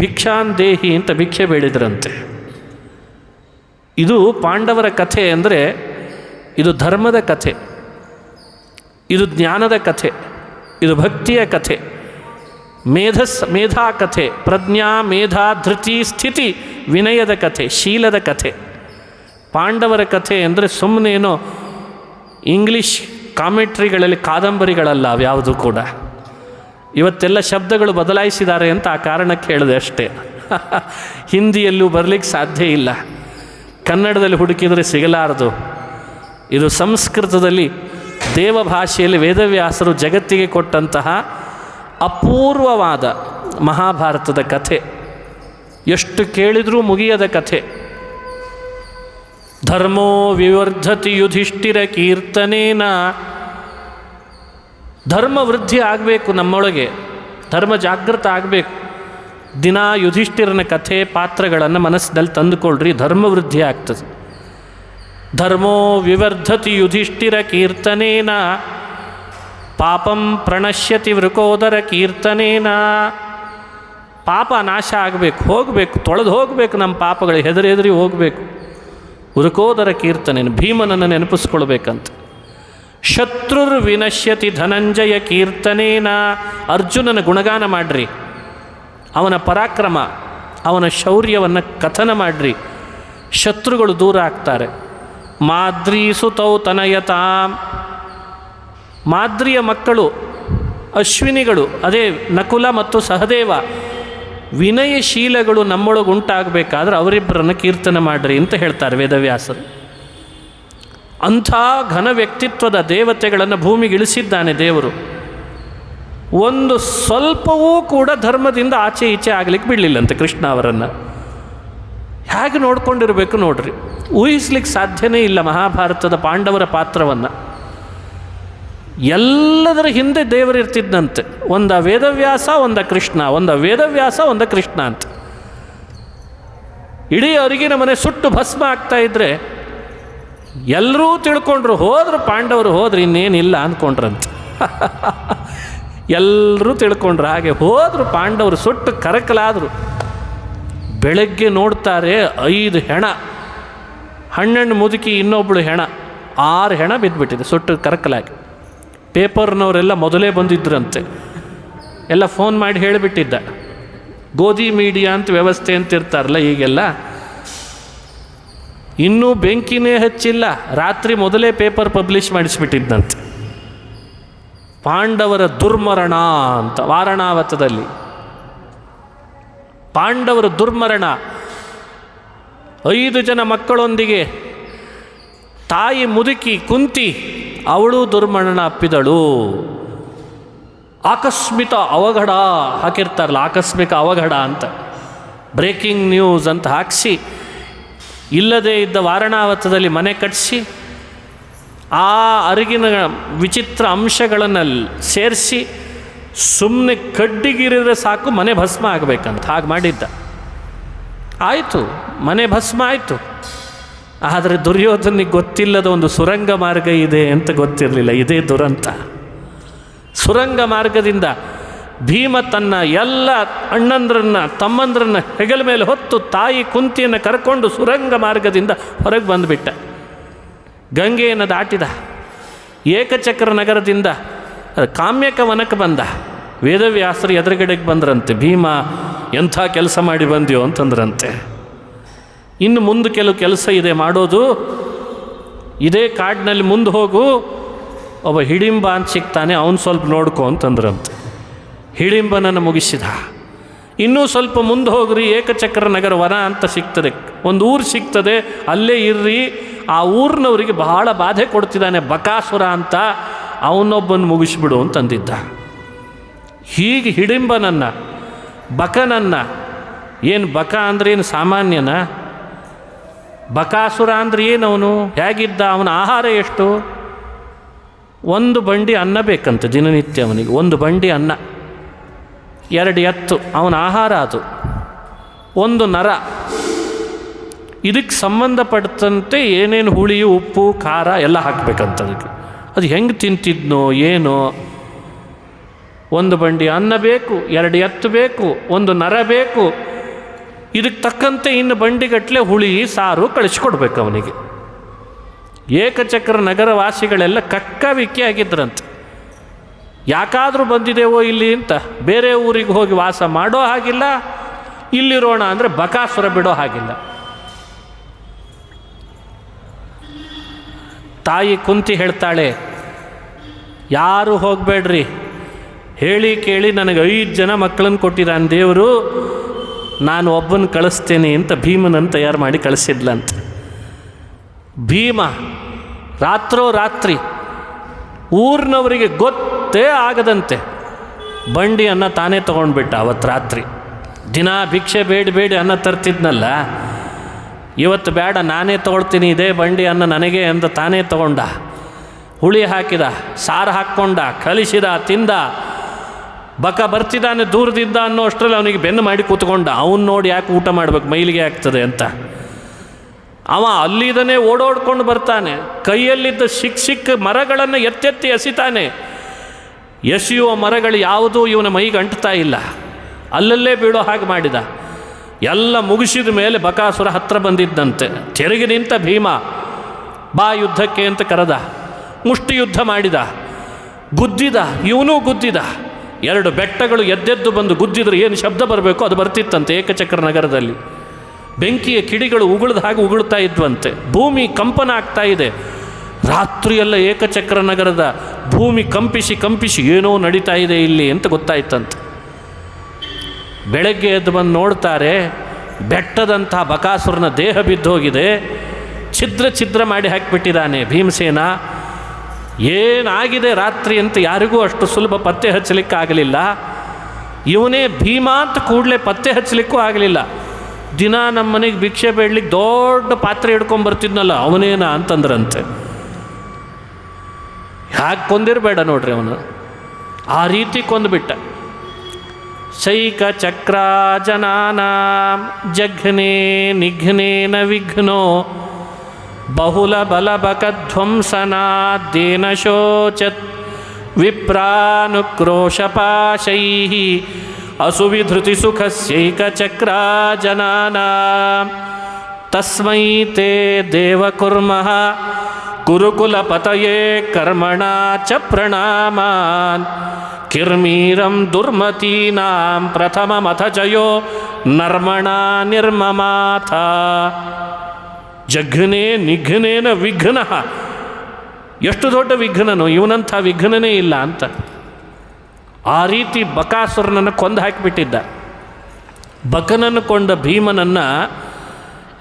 ಭಿಕ್ಷಾನ್ ದೇಹಿ ಅಂತ ಭಿಕ್ಷೆ ಬೇಡಿದ್ರಂತೆ. ಇದು ಪಾಂಡವರ ಕಥೆ. ಅಂದರೆ ಇದು ಧರ್ಮದ ಕಥೆ, ಇದು ಜ್ಞಾನದ ಕಥೆ, ಇದು ಭಕ್ತಿಯ ಕಥೆ, ಮೇಧಾ ಕಥೆ, ಪ್ರಜ್ಞಾ ಮೇಧಾ ಧೃತಿ ಸ್ಥಿತಿ ವಿನಯದ ಕಥೆ, ಶೀಲದ ಕಥೆ. ಪಾಂಡವರ ಕಥೆ ಅಂದರೆ ಸುಮ್ಮನೇನೋ ಇಂಗ್ಲೀಷ್ ಕಾಮೆಂಟ್ರಿಗಳಲ್ಲಿ ಕಾದಂಬರಿಗಳಲ್ಲ ಅವ್ಯಾವುದು ಕೂಡ. ಇವತ್ತೆಲ್ಲ ಶಬ್ದಗಳು ಬದಲಾಯಿಸಿದ್ದಾರೆ ಅಂತ ಆ ಕಾರಣಕ್ಕೆ ಹೇಳಿದೆ ಅಷ್ಟೇ. ಹಿಂದಿಯಲ್ಲೂ ಬರಲಿಕ್ಕೆ ಸಾಧ್ಯ ಇಲ್ಲ, ಕನ್ನಡದಲ್ಲಿ ಹುಡುಕಿದರೆ ಸಿಗಲಾರದು. ಇದು ಸಂಸ್ಕೃತದಲ್ಲಿ ದೇವಭಾಷೆಯಲ್ಲಿ ವೇದವ್ಯಾಸರು ಜಗತ್ತಿಗೆ ಕೊಟ್ಟಂತಹ ಅಪೂರ್ವವಾದ ಮಹಾಭಾರತದ ಕಥೆ. ಎಷ್ಟು ಕೇಳಿದರೂ ಮುಗಿಯದ ಕಥೆ. ಧರ್ಮೋ ವಿವರ್ಧತಿ ಯುಧಿಷ್ಠಿರ ಕೀರ್ತನೇನ. ಧರ್ಮ ವೃದ್ಧಿ ಆಗಬೇಕು, ನಮ್ಮೊಳಗೆ ಧರ್ಮ ಜಾಗೃತ ಆಗಬೇಕು. ದಿನ ಯುಧಿಷ್ಠಿರನ ಕಥೆ ಪಾತ್ರಗಳನ್ನು ಮನಸ್ಸಿನಲ್ಲಿ ತಂದುಕೊಳ್ಳ್ರಿ, ಧರ್ಮವೃದ್ಧಿ ಆಗ್ತದೆ. ಧರ್ಮೋ ವಿವರ್ಧತಿ ಯುಧಿಷ್ಠಿರ ಕೀರ್ತನೇನ ಪಾಪಂ ಪ್ರಣಶ್ಯತಿ ವೃಕೋದರ ಕೀರ್ತನೇನ. ಪಾಪ ನಾಶ ಆಗಬೇಕು, ಹೋಗಬೇಕು, ತೊಳೆದು ಹೋಗಬೇಕು, ನಮ್ಮ ಪಾಪಗಳು ಹೆದರಿ ಹೋಗಬೇಕು. ವೃಕೋದರ ಕೀರ್ತನೇನ, ಭೀಮನನ್ನು ನೆನಪಿಸ್ಕೊಳ್ಬೇಕಂತ. ಶತ್ರುರ್ ವಿನಶ್ಯತಿ ಧನಂಜಯ ಕೀರ್ತನೇನ, ಅರ್ಜುನನ ಗುಣಗಾನ ಮಾಡಿರಿ, ಅವನ ಪರಾಕ್ರಮ, ಅವನ ಶೌರ್ಯವನ್ನು ಕಥನ ಮಾಡಿರಿ, ಶತ್ರುಗಳು ದೂರ ಆಗ್ತಾರೆ. ಮಾದ್ರಿ ಸುತೌ ತನಯತಾಂ, ಮಾದ್ರಿಯ ಮಕ್ಕಳು ಅಶ್ವಿನಿಗಳು, ಅದೇ ನಕುಲ ಮತ್ತು ಸಹದೇವ, ವಿನಯಶೀಲಗಳು ನಮ್ಮೊಳಗೆ ಉಂಟಾಗಬೇಕಾದ್ರೆ ಅವರಿಬ್ಬರನ್ನು ಕೀರ್ತನೆ ಮಾಡಿರಿ ಅಂತ ಹೇಳ್ತಾರೆ ವೇದವ್ಯಾಸರು. ಅಂಥ ಘನ ವ್ಯಕ್ತಿತ್ವದ ದೇವತೆಗಳನ್ನು ಭೂಮಿಗೆ ಇಳಿಸಿದ್ದಾನೆ ದೇವರು. ಒಂದು ಸ್ವಲ್ಪವೂ ಕೂಡ ಧರ್ಮದಿಂದ ಆಚೆ ಈಚೆ ಆಗಲಿಕ್ಕೆ ಬಿಡಲಿಲ್ಲಂತೆ ಕೃಷ್ಣ ಅವರನ್ನು. ಹೇಗೆ ನೋಡ್ಕೊಂಡಿರಬೇಕು ನೋಡ್ರಿ, ಊಹಿಸ್ಲಿಕ್ಕೆ ಸಾಧ್ಯನೇ ಇಲ್ಲ ಮಹಾಭಾರತದ ಪಾಂಡವರ ಪಾತ್ರವನ್ನು. ಎಲ್ಲದರ ಹಿಂದೆ ದೇವರಿರ್ತಿದ್ದಂತೆ, ಒಂದ ವೇದವ್ಯಾಸ, ಒಂದ ಕೃಷ್ಣ, ಒಂದ ವೇದವ್ಯಾಸ, ಒಂದ ಕೃಷ್ಣ ಅಂತ. ಇಡೀ ಅರಿಗಿನ ಮನೆ ಸುಟ್ಟು ಭಸ್ಮ ಆಗ್ತಾ ಇದ್ರೆ ಎಲ್ಲರೂ ತಿಳ್ಕೊಂಡ್ರು, ಹೋದ್ರು ಪಾಂಡವರು, ಹೋದ್ರು ಇನ್ನೇನಿಲ್ಲ ಅಂದ್ಕೊಂಡ್ರಂತೆ. ಎಲ್ಲರೂ ತಿಳ್ಕೊಂಡ್ರು, ಹಾಗೆ ಹೋದರು ಪಾಂಡವರು, ಸುಟ್ಟು ಕರಕಲಾದರು. ಬೆಳಗ್ಗೆ ನೋಡ್ತಾರೆ 5 ಹೆಣ, ಹಣ್ಣು ಮುದುಕಿ ಇನ್ನೊಬ್ಬಳು ಹೆಣ, 6 ಹೆಣ ಬಿದ್ದುಬಿಟ್ಟಿದೆ ಸುಟ್ಟು ಕರಕಲಾಗಿ. ಪೇಪರ್ನವರೆಲ್ಲ ಮೊದಲೇ ಬಂದಿದ್ರಂತೆ, ಎಲ್ಲ ಫೋನ್ ಮಾಡಿ ಹೇಳಿಬಿಟ್ಟಿದ್ದ. ಗೋಧಿ ಮೀಡಿಯಾ ಅಂತ ವ್ಯವಸ್ಥೆ ಅಂತ ಇರ್ತಾರಲ್ಲ ಈಗೆಲ್ಲ, ಇನ್ನೂ ಬೆಂಕಿನೇ ಹಚ್ಚಿಲ್ಲ, ರಾತ್ರಿ ಮೊದಲೇ ಪೇಪರ್ ಪಬ್ಲಿಷ್ ಮಾಡಿಸ್ಬಿಟ್ಟಿದ್ದಂತೆ. ಪಾಂಡವರ ದುರ್ಮರಣ ಅಂತ ವಾರಣಾವತದಲ್ಲಿ, ಪಾಂಡವರ ದುರ್ಮರಣ. 5 ಜನ ಮಕ್ಕಳೊಂದಿಗೆ ತಾಯಿ ಮುದುಕಿ ಕುಂತಿ, ಅವಳು ದುರ್ಮರಣ ಅಪ್ಪಿದಳು. ಆಕಸ್ಮಿಕ ಅವಘಡ ಹಾಕಿರ್ತಾರಲ್ಲ, ಆಕಸ್ಮಿಕ ಅವಘಡ ಅಂತ, ಬ್ರೇಕಿಂಗ್ ನ್ಯೂಸ್ ಅಂತ ಹಾಕಿಸಿ ಇಲ್ಲದೇ ಇದ್ದ ವಾರಣಾವತದಲ್ಲಿ ಮನೆ ಕಟ್ಟಿಸಿ ಆ ಅರಿಗಿನ ವಿಚಿತ್ರ ಅಂಶಗಳನ್ನು ಸೇರಿಸಿ ಸುಮ್ಮನೆ ಕಡ್ಡಿಗಿರಿದ್ರೆ ಸಾಕು ಮನೆ ಭಸ್ಮ ಆಗಬೇಕಂತ ಹಾಗೆ ಮಾಡಿದ್ದ. ಆಯಿತು, ಮನೆ ಭಸ್ಮ ಆಯಿತು. ಆದರೆ ದುರ್ಯೋಧನಿಗೆ ಗೊತ್ತಿಲ್ಲದ ಒಂದು ಸುರಂಗ ಮಾರ್ಗ ಇದೆ ಅಂತ ಗೊತ್ತಿರಲಿಲ್ಲ. ಇದೇ ದುರಂತ. ಸುರಂಗ ಮಾರ್ಗದಿಂದ ಭೀಮ ತನ್ನ ಎಲ್ಲ ಅಣ್ಣಂದ್ರನ್ನ ತಮ್ಮಂದ್ರನ್ನ ಹೆಗಲ ಮೇಲೆ ಹೊತ್ತು ತಾಯಿ ಕುಂತಿಯನ್ನು ಕರ್ಕೊಂಡು ಸುರಂಗ ಮಾರ್ಗದಿಂದ ಹೊರಗೆ ಬಂದುಬಿಟ್ಟ. ಗಂಗೆಯನ್ನು ದಾಟಿದ, ಏಕಚಕ್ರ ನಗರದಿಂದ ಕಾಮ್ಯಕ ವನಕ್ಕೆ ಬಂದ. ವೇದವ್ಯಾಸರು ಎದುರುಗಡೆಗೆ ಬಂದ್ರಂತೆ, ಭೀಮ ಎಂಥ ಕೆಲಸ ಮಾಡಿ ಬಂದ್ಯೋ ಅಂತಂದ್ರಂತೆ. ಇನ್ನು ಮುಂದೆ ಕೆಲವು ಕೆಲಸ ಇದೆ ಮಾಡೋದು, ಇದೇ ಕಾಡಿನಲ್ಲಿ ಮುಂದೆ ಹೋಗು, ಒಬ್ಬ ಹಿಡಿಂಬ ಅಂತ ಸಿಗ್ತಾನೆ, ಅವನು ಸ್ವಲ್ಪ ನೋಡ್ಕೊ ಅಂತಂದ್ರಂತೆ. ಹಿಡಿಂಬನನ್ನು ಮುಗಿಸಿದ. ಇನ್ನೂ ಸ್ವಲ್ಪ ಮುಂದೆ ಹೋಗ್ರಿ, ಏಕಚಕ್ರ ನಗರ ವನ ಅಂತ ಸಿಗ್ತದೆ, ಒಂದು ಊರು ಸಿಗ್ತದೆ, ಅಲ್ಲೇ ಇರ್ರಿ. ಆ ಊರಿನವರಿಗೆ ಬಹಳ ಬಾಧೆ ಕೊಡ್ತಿದ್ದಾನೆ ಬಕಾಸುರ ಅಂತ, ಅವನೊಬ್ಬನ್ನು ಮುಗಿಸ್ಬಿಡು ಅಂತಂದಿದ್ದ. ಹೀಗೆ ಹಿಡಿಂಬನನ್ನು, ಬಕನನ್ನು, ಏನು ಬಕ ಅಂದ್ರೆ ಏನು ಸಾಮಾನ್ಯನ, ಬಕಾಸುರ ಅಂದ್ರೆ ಏನವನು, ಹೇಗಿದ್ದ, ಅವನ ಆಹಾರ ಎಷ್ಟು, 1 ಬಂಡಿ ಅನ್ನ ಬೇಕಂತೆ ದಿನನಿತ್ಯ ಅವನಿಗೆ, 1 ಬಂಡಿ ಅನ್ನ, 2 ಎತ್ತು ಅವನ ಆಹಾರ, ಅದು 1 ನರ. ಇದಕ್ಕೆ ಸಂಬಂಧಪಟ್ಟಂತೆ ಏನೇನು ಹುಳಿ ಉಪ್ಪು ಖಾರ ಎಲ್ಲ ಹಾಕಬೇಕಂತ ಅದಕ್ಕೆ. ಅದು ಹೆಂಗೆ ತಿಂತಿದ್ನೋ ಏನೋ, 1 ಬಂಡಿ ಅನ್ನ ಬೇಕು, 2 ಎತ್ತು ಬೇಕು, 1 ನರ ಬೇಕು. ಇದಕ್ಕೆ ತಕ್ಕಂತೆ ಇನ್ನು ಬಂಡಿಗಟ್ಟಲೆ ಹುಳಿ ಸಾರು ಕಳಿಸ್ಕೊಡ್ಬೇಕು ಅವನಿಗೆ. ಏಕಚಕ್ರ ನಗರ ವಾಸಿಗಳೆಲ್ಲ ಕಕ್ಕವಿಕ್ಕಿ ಆಗಿದ್ರಂತೆ. ಯಾಕಾದರೂ ಬಂದಿದ್ದೇವೋ ಇಲ್ಲಿ ಅಂತ, ಬೇರೆ ಊರಿಗೆ ಹೋಗಿ ವಾಸ ಮಾಡೋ ಹಾಗಿಲ್ಲ, ಇಲ್ಲಿರೋಣ ಅಂದರೆ ಬಕಾಸುರ ಬಿಡೋ ಹಾಗಿಲ್ಲ. ತಾಯಿ ಕುಂತಿ ಹೇಳ್ತಾಳೆ, ಯಾರು ಹೋಗಬೇಡ್ರಿ, ಹೇಳಿ ಕೇಳಿ ನನಗೆ 5 ಜನ ಮಕ್ಕಳನ್ನು ಕೊಟ್ಟಿದ್ದಾನೆ ದೇವರು, ನಾನು ಒಬ್ಬನ ಕಳಿಸ್ತೇನೆ ಅಂತ ಭೀಮನನ್ನು ತಯಾರು ಮಾಡಿ ಕಳಿಸಿದ್ಲಂತ. ಭೀಮ ರಾತ್ರೋರಾತ್ರಿ ಊರಿನವರಿಗೆ ಗೊತ್ತೇ ಆಗದಂತೆ ಬಂಡಿಯನ್ನು ತಾನೇ ತೊಗೊಂಡ್ಬಿಟ್ಟ. ಅವತ್ತು ರಾತ್ರಿ ದಿನ ಭಿಕ್ಷೆ ಬೇಡಿ ಅನ್ನ ತರ್ತಿದ್ನಲ್ಲ, ಇವತ್ತು ಬೇಡ ನಾನೇ ತೊಗೊಳ್ತೀನಿ, ಇದೇ ಬಂಡಿ ಅನ್ನ ನನಗೆ ಅಂತ ತಾನೇ ತೊಗೊಂಡ. ಹುಳಿ ಹಾಕಿದ, ಸಾರು ಹಾಕ್ಕೊಂಡ, ಕಲಿಸಿದ, ತಿಂದ. ಬಕ ಬರ್ತಿದ್ದಾನೆ ದೂರದಿಂದ ಅನ್ನೋ ಅಷ್ಟರಲ್ಲಿ ಅವನಿಗೆ ಬೆನ್ನು ಮಾಡಿ ಕೂತ್ಕೊಂಡ. ಅವನು ನೋಡಿ ಯಾಕೆ ಊಟ ಮಾಡಬೇಕು, ಮೈಲಿಗೆ ಆಗ್ತದೆ ಅಂತ. ಅವ ಅಲ್ಲಿದನೇ ಓಡೋಡ್ಕೊಂಡು ಬರ್ತಾನೆ. ಕೈಯಲ್ಲಿದ್ದ ಸಿಕ್ಕ ಮರಗಳನ್ನು ಎತ್ತೆತ್ತಿ ಎಸಿತಾನೆ. ಎಸೆಯುವ ಮರಗಳು ಯಾವುದೂ ಇವನ ಮೈಗೆ ಅಂಟ್ತಾ ಇಲ್ಲ, ಅಲ್ಲಲ್ಲೇ ಬೀಳೋ ಹಾಗೆ ಮಾಡಿದ. ಎಲ್ಲ ಮುಗಿಸಿದ ಮೇಲೆ ಬಕಾಸುರ ಹತ್ರ ಬಂದಿದ್ದಂತೆ. ತೆರೆಗೆ ನಿಂತ ಭೀಮ ಬಾ ಯುದ್ಧಕ್ಕೆ ಅಂತ ಕರೆದ. ಮುಷ್ಟಿ ಯುದ್ಧ ಮಾಡಿದ, ಗುದ್ದಿದ, ಇವನೂ ಗುದ್ದಿದ. 2 ಬೆಟ್ಟಗಳು ಎದ್ದೆದ್ದು ಬಂದು ಗುದ್ದಿದ್ರೆ ಏನು ಶಬ್ದ ಬರಬೇಕು ಅದು ಬರ್ತಿತ್ತಂತೆ ಏಕಚಕ್ರ ನಗರದಲ್ಲಿ. ಬೆಂಕಿಯ ಕಿಡಿಗಳು ಉಗುಳ್ದ ಹಾಗೆ ಉಗುಳ್ತಾ ಇದ್ವಂತೆ. ಭೂಮಿ ಕಂಪನ ಆಗ್ತಾ ಇದೆ. ರಾತ್ರಿಯೆಲ್ಲ ಏಕಚಕ್ರ ನಗರದ ಭೂಮಿ ಕಂಪಿಸಿ ಏನೋ ನಡೀತಾ ಇದೆ ಇಲ್ಲಿ ಅಂತ ಗೊತ್ತಾಯ್ತಂತೆ. ಬೆಳಗ್ಗೆ ಎದ್ದು ಬಂದು ನೋಡ್ತಾರೆ, ಬೆಟ್ಟದಂಥ ಬಕಾಸುರನ ದೇಹ ಬಿದ್ದೋಗಿದೆ. ಛಿದ್ರ ಮಾಡಿ ಹಾಕಿಬಿಟ್ಟಿದ್ದಾನೆ ಭೀಮಸೇನ. ಏನಾಗಿದೆ ರಾತ್ರಿ ಅಂತ ಯಾರಿಗೂ ಅಷ್ಟು ಸುಲಭ ಪತ್ತೆ ಹಚ್ಚಲಿಕ್ಕಾಗಲಿಲ್ಲ. ಇವನೇ ಭೀಮ ಅಂತ ಕೂಡಲೇ ಪತ್ತೆ ಹಚ್ಚಲಿಕ್ಕೂ ಆಗಲಿಲ್ಲ. ದಿನ ನಮ್ಮ ಮನೆಗೆ ಭಿಕ್ಷೆ ಬೇಡಲಿಕ್ಕೆ ದೊಡ್ಡ ಪಾತ್ರೆ ಹಿಡ್ಕೊಂಬರ್ತಿದ್ನಲ್ಲ ಅವನೇನ ಅಂತಂದ್ರಂತೆ. ಯಾಕೆ ಕೊಂದಿರಬೇಡ ನೋಡ್ರಿ, ಅವನು ಆ ರೀತಿ ಕೊಂದುಬಿಟ್ಟ. ಶೈಕ ಚಕ್ರ ಜನಾನಾಂ ಜಘ್ನೆ ನಿಘ್ನೇನ ವಿಘ್ನೋ ಬಹುಲ ಬಲಬಕಧ್ವಂಸನಾದ್ದೇನ ಶೋಚತ್ ವಿಪ್ರಾನುಕ್ರೋಶಪಾಶೈಃ ಅಸುವಿಧೃತಿ ಸುಖಸ್ಯೈಕ ಚಕ್ರ ಜನಾನಾಂ ತಸ್ಮೈ ತೇ ದೇವ ಕುರ್ಮಃ ಕುರುಕುಲಪತಯೇ ಕರ್ಮಣ ಚ ಪ್ರಣಾಮಾನ್ ಕಿರ್ಮೀರಂ ದುರ್ಮತೀನಾಂ ಪ್ರಥಮಮಥ ಜಯೋ ನರ್ಮಣ ನಿರ್ಮಮಾಥ ಜಘ್ನೇ ನಿಘ್ನೇನ ವಿಘ್ನ. ಎಷ್ಟು ದೊಡ್ಡ ವಿಘ್ನನು, ಇವನಂಥ ವಿಘ್ನನೇ ಇಲ್ಲ ಅಂತ. ಆ ರೀತಿ ಬಕಾಸುರನನ್ನು ಕೊಂದು ಹಾಕಿಬಿಟ್ಟಿದ್ದ. ಬಕನನ್ನು ಕೊಂಡ ಭೀಮನನ್ನು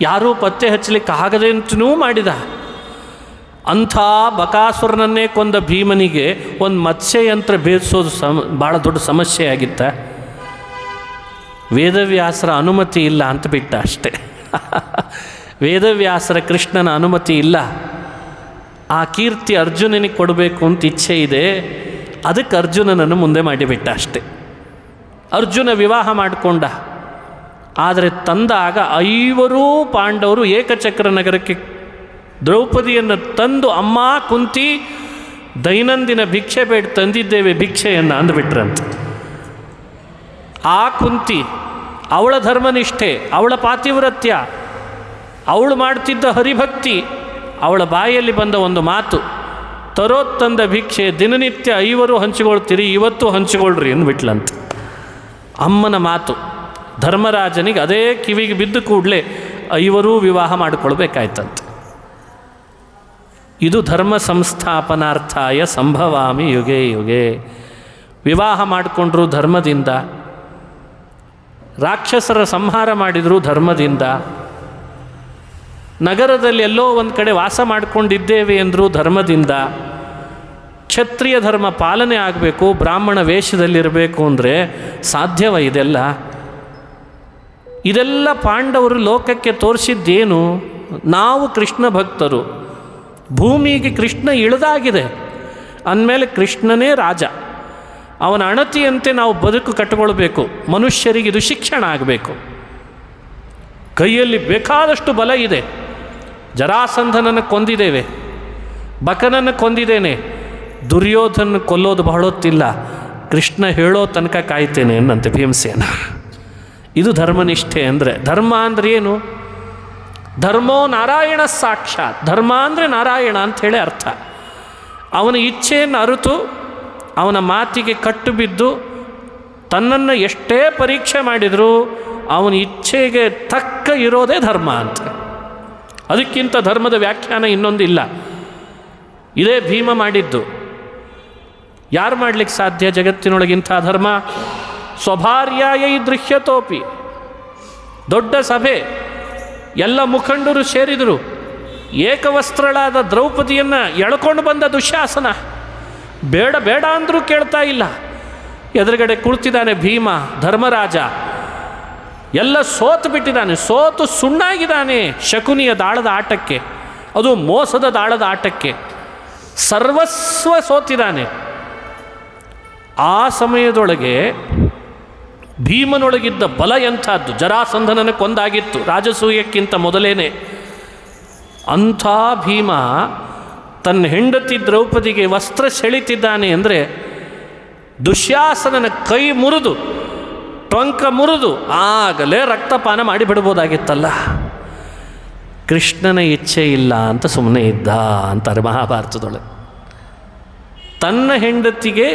ಯಾರೂ ಪತ್ತೆ ಹಚ್ಚಲಿಕ್ಕೆ ಆಗದೆ ಅಂತನೂ ಮಾಡಿದ. ಅಂಥ ಬಕಾಸುರನನ್ನೇ ಕೊಂದ ಭೀಮನಿಗೆ ಒಂದು ಮತ್ಸ್ಯಯಂತ್ರ ಭೇದಿಸೋದು ಭಾಳ ದೊಡ್ಡ ಸಮಸ್ಯೆ ಆಗಿತ್ತ. ವೇದವ್ಯಾಸರ ಅನುಮತಿ ಇಲ್ಲ ಅಂತ ಬಿಟ್ಟ ಅಷ್ಟೆ. ವೇದವ್ಯಾಸರ ಕೃಷ್ಣನ ಅನುಮತಿ ಇಲ್ಲ. ಆ ಕೀರ್ತಿ ಅರ್ಜುನನಿಗೆ ಕೊಡಬೇಕು ಅಂತ ಇಚ್ಛೆ ಇದೆ, ಅದಕ್ಕೆ ಅರ್ಜುನನನ್ನು ಮುಂದೆ ಮಾಡಿಬಿಟ್ಟ ಅಷ್ಟೆ. ಅರ್ಜುನ ವಿವಾಹ ಮಾಡಿಕೊಂಡ. ಆದರೆ ತಂದಾಗ 5 ಪಾಂಡವರು ಏಕಚಕ್ರ ನಗರಕ್ಕೆ ದ್ರೌಪದಿಯನ್ನು ತಂದು, ಅಮ್ಮ ಕುಂತಿ ದೈನಂದಿನ ಭಿಕ್ಷೆ ಬೇಡ ತಂದಿದ್ದೇವೆ ಭಿಕ್ಷೆಯನ್ನು ಅಂದುಬಿಟ್ರಂತೆ. ಆ ಕುಂತಿ ಅವಳ ಧರ್ಮನಿಷ್ಠೆ, ಅವಳ ಪಾತಿವ್ರತ್ಯ, ಅವಳು ಮಾಡ್ತಿದ್ದ ಹರಿಭಕ್ತಿ, ಅವಳ ಬಾಯಲ್ಲಿ ಬಂದ ಒಂದು ಮಾತು, ತರೋತ್ತಂದ ಭಿಕ್ಷೆ ದಿನನಿತ್ಯ 5 ಹಂಚಿಕೊಳ್ತೀರಿ, ಇವತ್ತು ಹಂಚಿಕೊಳ್ರಿ ಅಂದ್ಬಿಟ್ಲಂತೆ. ಅಮ್ಮನ ಮಾತು ಧರ್ಮರಾಜನಿಗೆ ಅದೇ ಕಿವಿಗೆ ಬಿದ್ದು ಕೂಡಲೇ 5 ವಿವಾಹ ಮಾಡಿಕೊಳ್ಬೇಕಾಯ್ತಂತೆ. ಇದು ಧರ್ಮ ಸಂಸ್ಥಾಪನಾರ್ಥಾಯ ಸಂಭವಾಮಿ ಯುಗೆ ಯುಗೆ. ವಿವಾಹ ಮಾಡಿಕೊಂಡ್ರು ಧರ್ಮದಿಂದ, ರಾಕ್ಷಸರ ಸಂಹಾರ ಮಾಡಿದರು ಧರ್ಮದಿಂದ, ನಗರದಲ್ಲಿ ಎಲ್ಲೋ ಒಂದು ಕಡೆ ವಾಸ ಮಾಡಿಕೊಂಡಿದ್ದೇವೆ ಎಂದರೂ ಧರ್ಮದಿಂದ. ಕ್ಷತ್ರಿಯ ಧರ್ಮ ಪಾಲನೆ ಆಗಬೇಕು, ಬ್ರಾಹ್ಮಣ ವೇಷದಲ್ಲಿರಬೇಕು ಅಂದರೆ ಸಾಧ್ಯವ ಇದೆಲ್ಲ? ಇದೆಲ್ಲ ಪಾಂಡವರು ಲೋಕಕ್ಕೆ ತೋರಿಸಿದ್ದೇನು? ನಾವು ಕೃಷ್ಣ ಭಕ್ತರು, ಭೂಮಿಗೆ ಕೃಷ್ಣ ಇಳಿದಾಗಿದೆ ಅಂದಮೇಲೆ ಕೃಷ್ಣನೇ ರಾಜ, ಅವನ ಅಣತಿಯಂತೆ ನಾವು ಬದುಕು ಕಟ್ಟಿಕೊಳ್ಬೇಕು. ಮನುಷ್ಯರಿಗೆ ಇದು ಶಿಕ್ಷಣ ಆಗಬೇಕು. ಕೈಯಲ್ಲಿ ಬೇಕಾದಷ್ಟು ಬಲ ಇದೆ. ಜರಾಸಂಧನನ್ನು ಕೊಂದಿದ್ದೇವೆ, ಬಕನನ್ನು ಕೊಂದಿದ್ದೇನೆ, ದುರ್ಯೋಧನ ಕೊಲ್ಲೋದು ಬಹಳೊತ್ತಿಲ್ಲ, ಕೃಷ್ಣ ಹೇಳೋ ತನಕ ಕಾಯ್ತೇನೆ ಅನ್ನಂತೆ ಭೀಮಸೇನ. ಇದು ಧರ್ಮನಿಷ್ಠೆ ಅಂದರೆ. ಧರ್ಮ ಅಂದರೆ ಏನು? ಧರ್ಮೋ ನಾರಾಯಣ ಸಾಕ್ಷಾತ್. ಧರ್ಮ ಅಂದರೆ ನಾರಾಯಣ ಅಂಥೇಳಿ ಅರ್ಥ. ಅವನ ಇಚ್ಛೆಯನ್ನು ಅರಿತು ಅವನ ಮಾತಿಗೆ ಕಟ್ಟು ಬಿದ್ದು ತನ್ನನ್ನು ಎಷ್ಟೇ ಪರೀಕ್ಷೆ ಮಾಡಿದರೂ ಅವನ ಇಚ್ಛೆಗೆ ತಕ್ಕ ಇರೋದೇ ಧರ್ಮ ಅಂತ. ಅದಕ್ಕಿಂತ ಧರ್ಮದ ವ್ಯಾಖ್ಯಾನ ಇನ್ನೊಂದಿಲ್ಲ. ಇದೇ ಭೀಮ ಮಾಡಿದ್ದು. ಯಾರು ಮಾಡಲಿಕ್ಕೆ ಸಾಧ್ಯ ಜಗತ್ತಿನೊಳಗಿಂಥ ಧರ್ಮ? ಸ್ವಭಾರ್ಯಾಯೈ ದೃಶ್ಯತೋಪಿ. ದೊಡ್ಡ ಸಭೆ, ಎಲ್ಲ ಮುಖಂಡರು ಸೇರಿದರು. ಏಕವಸ್ತ್ರಳಾದ ದ್ರೌಪದಿಯನ್ನು ಎಳ್ಕೊಂಡು ಬಂದ ದುಶ್ಯಾಸನ ಬೇಡ ಬೇಡ ಅಂದರೂ ಕೇಳ್ತಾ ಇಲ್ಲ. ಎದುರುಗಡೆ ಕುಳಿತಿದ್ದಾನೆ ಭೀಮ, ಧರ್ಮರಾಜ. ಎಲ್ಲ ಸೋತು ಬಿಟ್ಟಿದ್ದಾನೆ, ಸೋತು ಸುಣ್ಣಾಗಿದ್ದಾನೆ ಶಕುನಿಯ ದಾಳದ ಆಟಕ್ಕೆ, ಅದು ಮೋಸದ ದಾಳದ ಆಟಕ್ಕೆ ಸರ್ವಸ್ವ ಸೋತಿದ್ದಾನೆ. ಆ ಸಮಯದೊಳಗೆ ಭೀಮನೊಳಗಿದ್ದ ಬಲ ಎಂಥದ್ದು, ಜರಾಸಂಧನನ ಕೊಂದಾಗಿತ್ತು ರಾಜಸೂಯಕ್ಕಿಂತ ಮೊದಲೇನೆ. ಅಂಥ ಭೀಮ ತನ್ನ ಹೆಂಡತಿ ದ್ರೌಪದಿಗೆ ವಸ್ತ್ರ ಸೆಳಿತಿದ್ದಾನೆ ಅಂದರೆ ದುಶ್ಯಾಸನನ ಕೈ ಮುರಿದು ಟೊಂಕ ಮುರಿದು ಆಗಲೇ ರಕ್ತಪಾನ ಮಾಡಿಬಿಡ್ಬೋದಾಗಿತ್ತಲ್ಲ. ಕೃಷ್ಣನ ಇಚ್ಛೆ ಇಲ್ಲ ಅಂತ ಸುಮ್ಮನೆ ಇದ್ದ ಅಂತಾರೆ ಮಹಾಭಾರತದೊಳಗೆ. ತನ್ನ ಹೆಂಡತಿಗೆ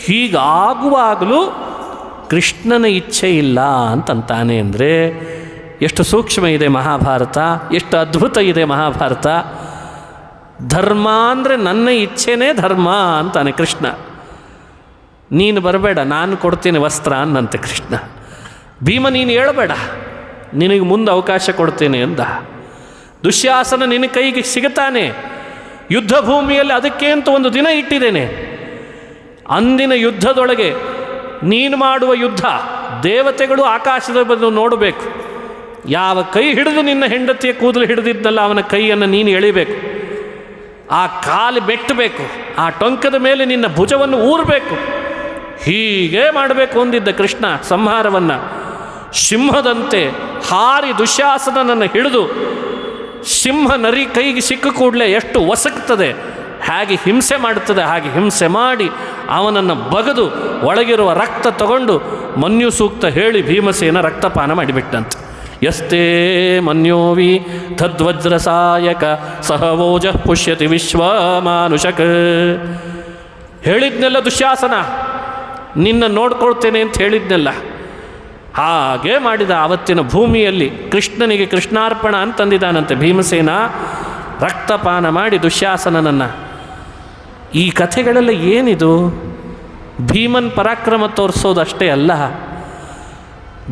ಹೀಗಾಗುವಾಗಲೂ ಕೃಷ್ಣನ ಇಚ್ಛೆ ಇಲ್ಲ ಅಂತಂತಾನೆ ಅಂದರೆ ಎಷ್ಟು ಸೂಕ್ಷ್ಮ ಇದೆ ಮಹಾಭಾರತ, ಎಷ್ಟು ಅದ್ಭುತ ಇದೆ ಮಹಾಭಾರತ. ಧರ್ಮ ಅಂದರೆ ನನ್ನ ಇಚ್ಛೆನೇ ಧರ್ಮ ಅಂತಾನೆ ಕೃಷ್ಣ. ನೀನು ಬರಬೇಡ, ನಾನು ಕೊಡ್ತೀನಿ ವಸ್ತ್ರ ಅನ್ನಂತೆ ಕೃಷ್ಣ. ಭೀಮ ನೀನು ಹೇಳಬೇಡ, ನಿನಗೆ ಮುಂದೆ ಅವಕಾಶ ಕೊಡ್ತೇನೆ ಅಂದ. ದುಶ್ಯಾಸನ ನಿನ್ನ ಕೈಗೆ ಸಿಗುತ್ತಾನೆ, ಯುದ್ಧ ಭೂಮಿಯಲ್ಲಿ ಅದಕ್ಕೆ ಅಂತ ಒಂದು ದಿನ ಇಟ್ಟಿದ್ದೇನೆ. ಅಂದಿನ ಯುದ್ಧದೊಳಗೆ ನೀನು ಮಾಡುವ ಯುದ್ಧ ದೇವತೆಗಳು ಆಕಾಶದ ಬಂದು ನೋಡಬೇಕು. ಯಾವ ಕೈ ಹಿಡಿದು ನಿನ್ನ ಹೆಂಡತಿಯ ಕೂದಲು ಹಿಡಿದಿದ್ದಲ್ಲ ಅವನ ಕೈಯನ್ನು ನೀನು ಎಳಿಬೇಕು, ಆ ಕಾಲು ಬೆಟ್ಟಬೇಕು, ಆ ಟೊಂಕದ ಮೇಲೆ ನಿನ್ನ ಭುಜವನ್ನು ಊರಬೇಕು. ಹೀಗೆ ಮಾಡಬೇಕು ಅಂದಿದ್ದ ಕೃಷ್ಣ ಸಂಹಾರವನ್ನು. ಸಿಂಹದಂತೆ ಹಾರಿ ದುಶ್ಯಾಸನನನ್ನು ಹಿಡಿದು ಸಿಂಹ ನರಿ ಕೈಗೆ ಸಿಕ್ಕ ಕೂಡಲೇ ಎಷ್ಟು ಒಸಕ್ತದೆ, ಹಾಗೆ ಹಿಂಸೆ ಮಾಡುತ್ತದೆ. ಹಾಗೆ ಹಿಂಸೆ ಮಾಡಿ ಅವನನ್ನು ಬಗೆದು ಒಳಗಿರುವ ರಕ್ತ ತಗೊಂಡು ಮನ್ಯು ಸೂಕ್ತ ಹೇಳಿ ಭೀಮಸೇನ ರಕ್ತಪಾನ ಮಾಡಿಬಿಟ್ಟಂತೆ. ಯಸ್ತೆ ಮನ್ಯೋವಿ ತದ್ವಜ್ರಸಾಯಕ ಸಹವೋಜ ಪುಷ್ಯತಿ ವಿಶ್ವಮಾನುಷಕ. ಹೇಳಿದ್ನೆಲ್ಲ ದುಶ್ಯಾಸನ, ನಿನ್ನ ನೋಡ್ಕೊಳ್ತೇನೆ ಅಂತ ಹೇಳಿದ್ನೆಲ್ಲ. ಹಾಗೆ ಮಾಡಿದ. ಆವತ್ತಿನ ಭೂಮಿಯಲ್ಲಿ ಕೃಷ್ಣನಿಗೆ ಕೃಷ್ಣಾರ್ಪಣ ಅಂತಂದಿದ್ದಾನಂತೆ ಭೀಮಸೇನ. ರಕ್ತಪಾನ ಮಾಡಿ ದುಶ್ಯಾಸನನನ್ನು. ಈ ಕಥೆಗಳೆಲ್ಲ ಏನಿದು? ಭೀಮನ್ ಪರಾಕ್ರಮ ತೋರಿಸೋದಷ್ಟೇ ಅಲ್ಲ,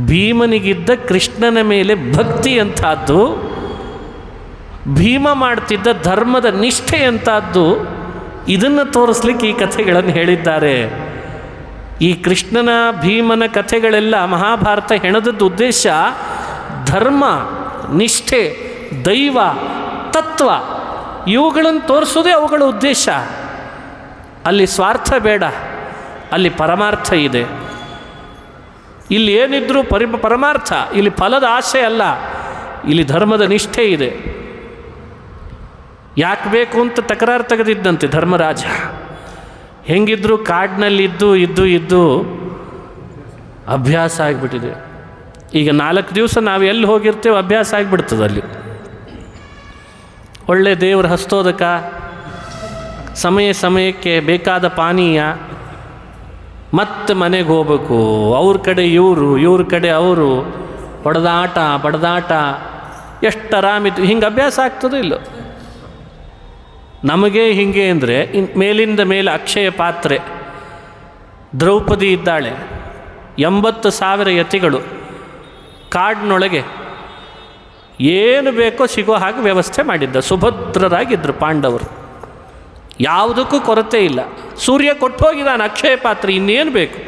ಭೀಮನಿಗಿದ್ದ ಕೃಷ್ಣನ ಮೇಲೆ ಭಕ್ತಿ ಅಂಥದ್ದು, ಭೀಮ ಮಾಡ್ತಿದ್ದ ಧರ್ಮದ ನಿಷ್ಠೆ ಅಂಥದ್ದು. ಇದನ್ನು ತೋರಿಸ್ಲಿಕ್ಕೆ ಈ ಕಥೆಗಳನ್ನು ಹೇಳಿದ್ದಾರೆ. ಈ ಕೃಷ್ಣನ ಭೀಮನ ಕಥೆಗಳೆಲ್ಲ ಮಹಾಭಾರತ ಹೆಣದದ್ದು ಉದ್ದೇಶ ಧರ್ಮ, ನಿಷ್ಠೆ, ದೈವ, ತತ್ವ ಇವುಗಳನ್ನು ತೋರಿಸೋದೇ ಅವುಗಳ ಉದ್ದೇಶ. ಅಲ್ಲಿ ಸ್ವಾರ್ಥ ಬೇಡ, ಅಲ್ಲಿ ಪರಮಾರ್ಥ ಇದೆ. ಇಲ್ಲಿ ಏನಿದ್ರೂ ಪರಮಾರ್ಥ, ಇಲ್ಲಿ ಫಲದ ಆಸೆ ಅಲ್ಲ, ಇಲ್ಲಿ ಧರ್ಮದ ನಿಷ್ಠೆ ಇದೆ. ಯಾಕೆ ಬೇಕು ಅಂತ ತಕರಾರು ತೆಗೆದಿದ್ದಂತೆ ಧರ್ಮರಾಜ. ಹೆಂಗಿದ್ರು ಕಾಡಿನಲ್ಲಿದ್ದು ಇದ್ದು ಅಭ್ಯಾಸ ಆಗಿಬಿಟ್ಟಿದೆ. ಈಗ 4 ದಿವಸ ನಾವು ಎಲ್ಲಿ ಹೋಗಿರ್ತೇವೆ ಅಭ್ಯಾಸ ಆಗಿಬಿಡ್ತದೆ. ಅಲ್ಲಿ ಒಳ್ಳೆ ದೇವ್ರ ಹಸ್ತೋದಕ, ಸಮಯಕ್ಕೆ ಬೇಕಾದ ಪಾನೀಯ, ಮತ್ತೆ ಮನೆಗೆ ಹೋಗ್ಬೇಕು. ಅವ್ರ ಕಡೆ ಇವ್ರ ಕಡೆ ಅವರು, ಹೊಡೆದಾಟ ಬಡದಾಟ, ಎಷ್ಟು ಆರಾಮಿತ್ತು. ಹಿಂಗೆ ಅಭ್ಯಾಸ ಆಗ್ತದೋ ಇಲ್ಲೋ? ನಮಗೆ ಹೀಗೆ ಅಂದರೆ ಮೇಲಿಂದ ಮೇಲೆ ಅಕ್ಷಯ ಪಾತ್ರೆ. ದ್ರೌಪದಿ ಇದ್ದಾಳೆ, 80,000 ಯತಿಗಳು, ಕಾಡಿನೊಳಗೆ ಏನು ಬೇಕೋ ಸಿಗೋ ಹಾಗೆ ವ್ಯವಸ್ಥೆ ಮಾಡಿದ್ದ. ಸುಭದ್ರರಾಗಿದ್ದರು ಪಾಂಡವರು, ಯಾವುದಕ್ಕೂ ಕೊರತೆ ಇಲ್ಲ. ಸೂರ್ಯ ಕೊಟ್ಟು ಹೋಗಿದ್ದಾನೆ ಅಕ್ಷಯ ಪಾತ್ರೆ, ಇನ್ನೇನು ಬೇಕು?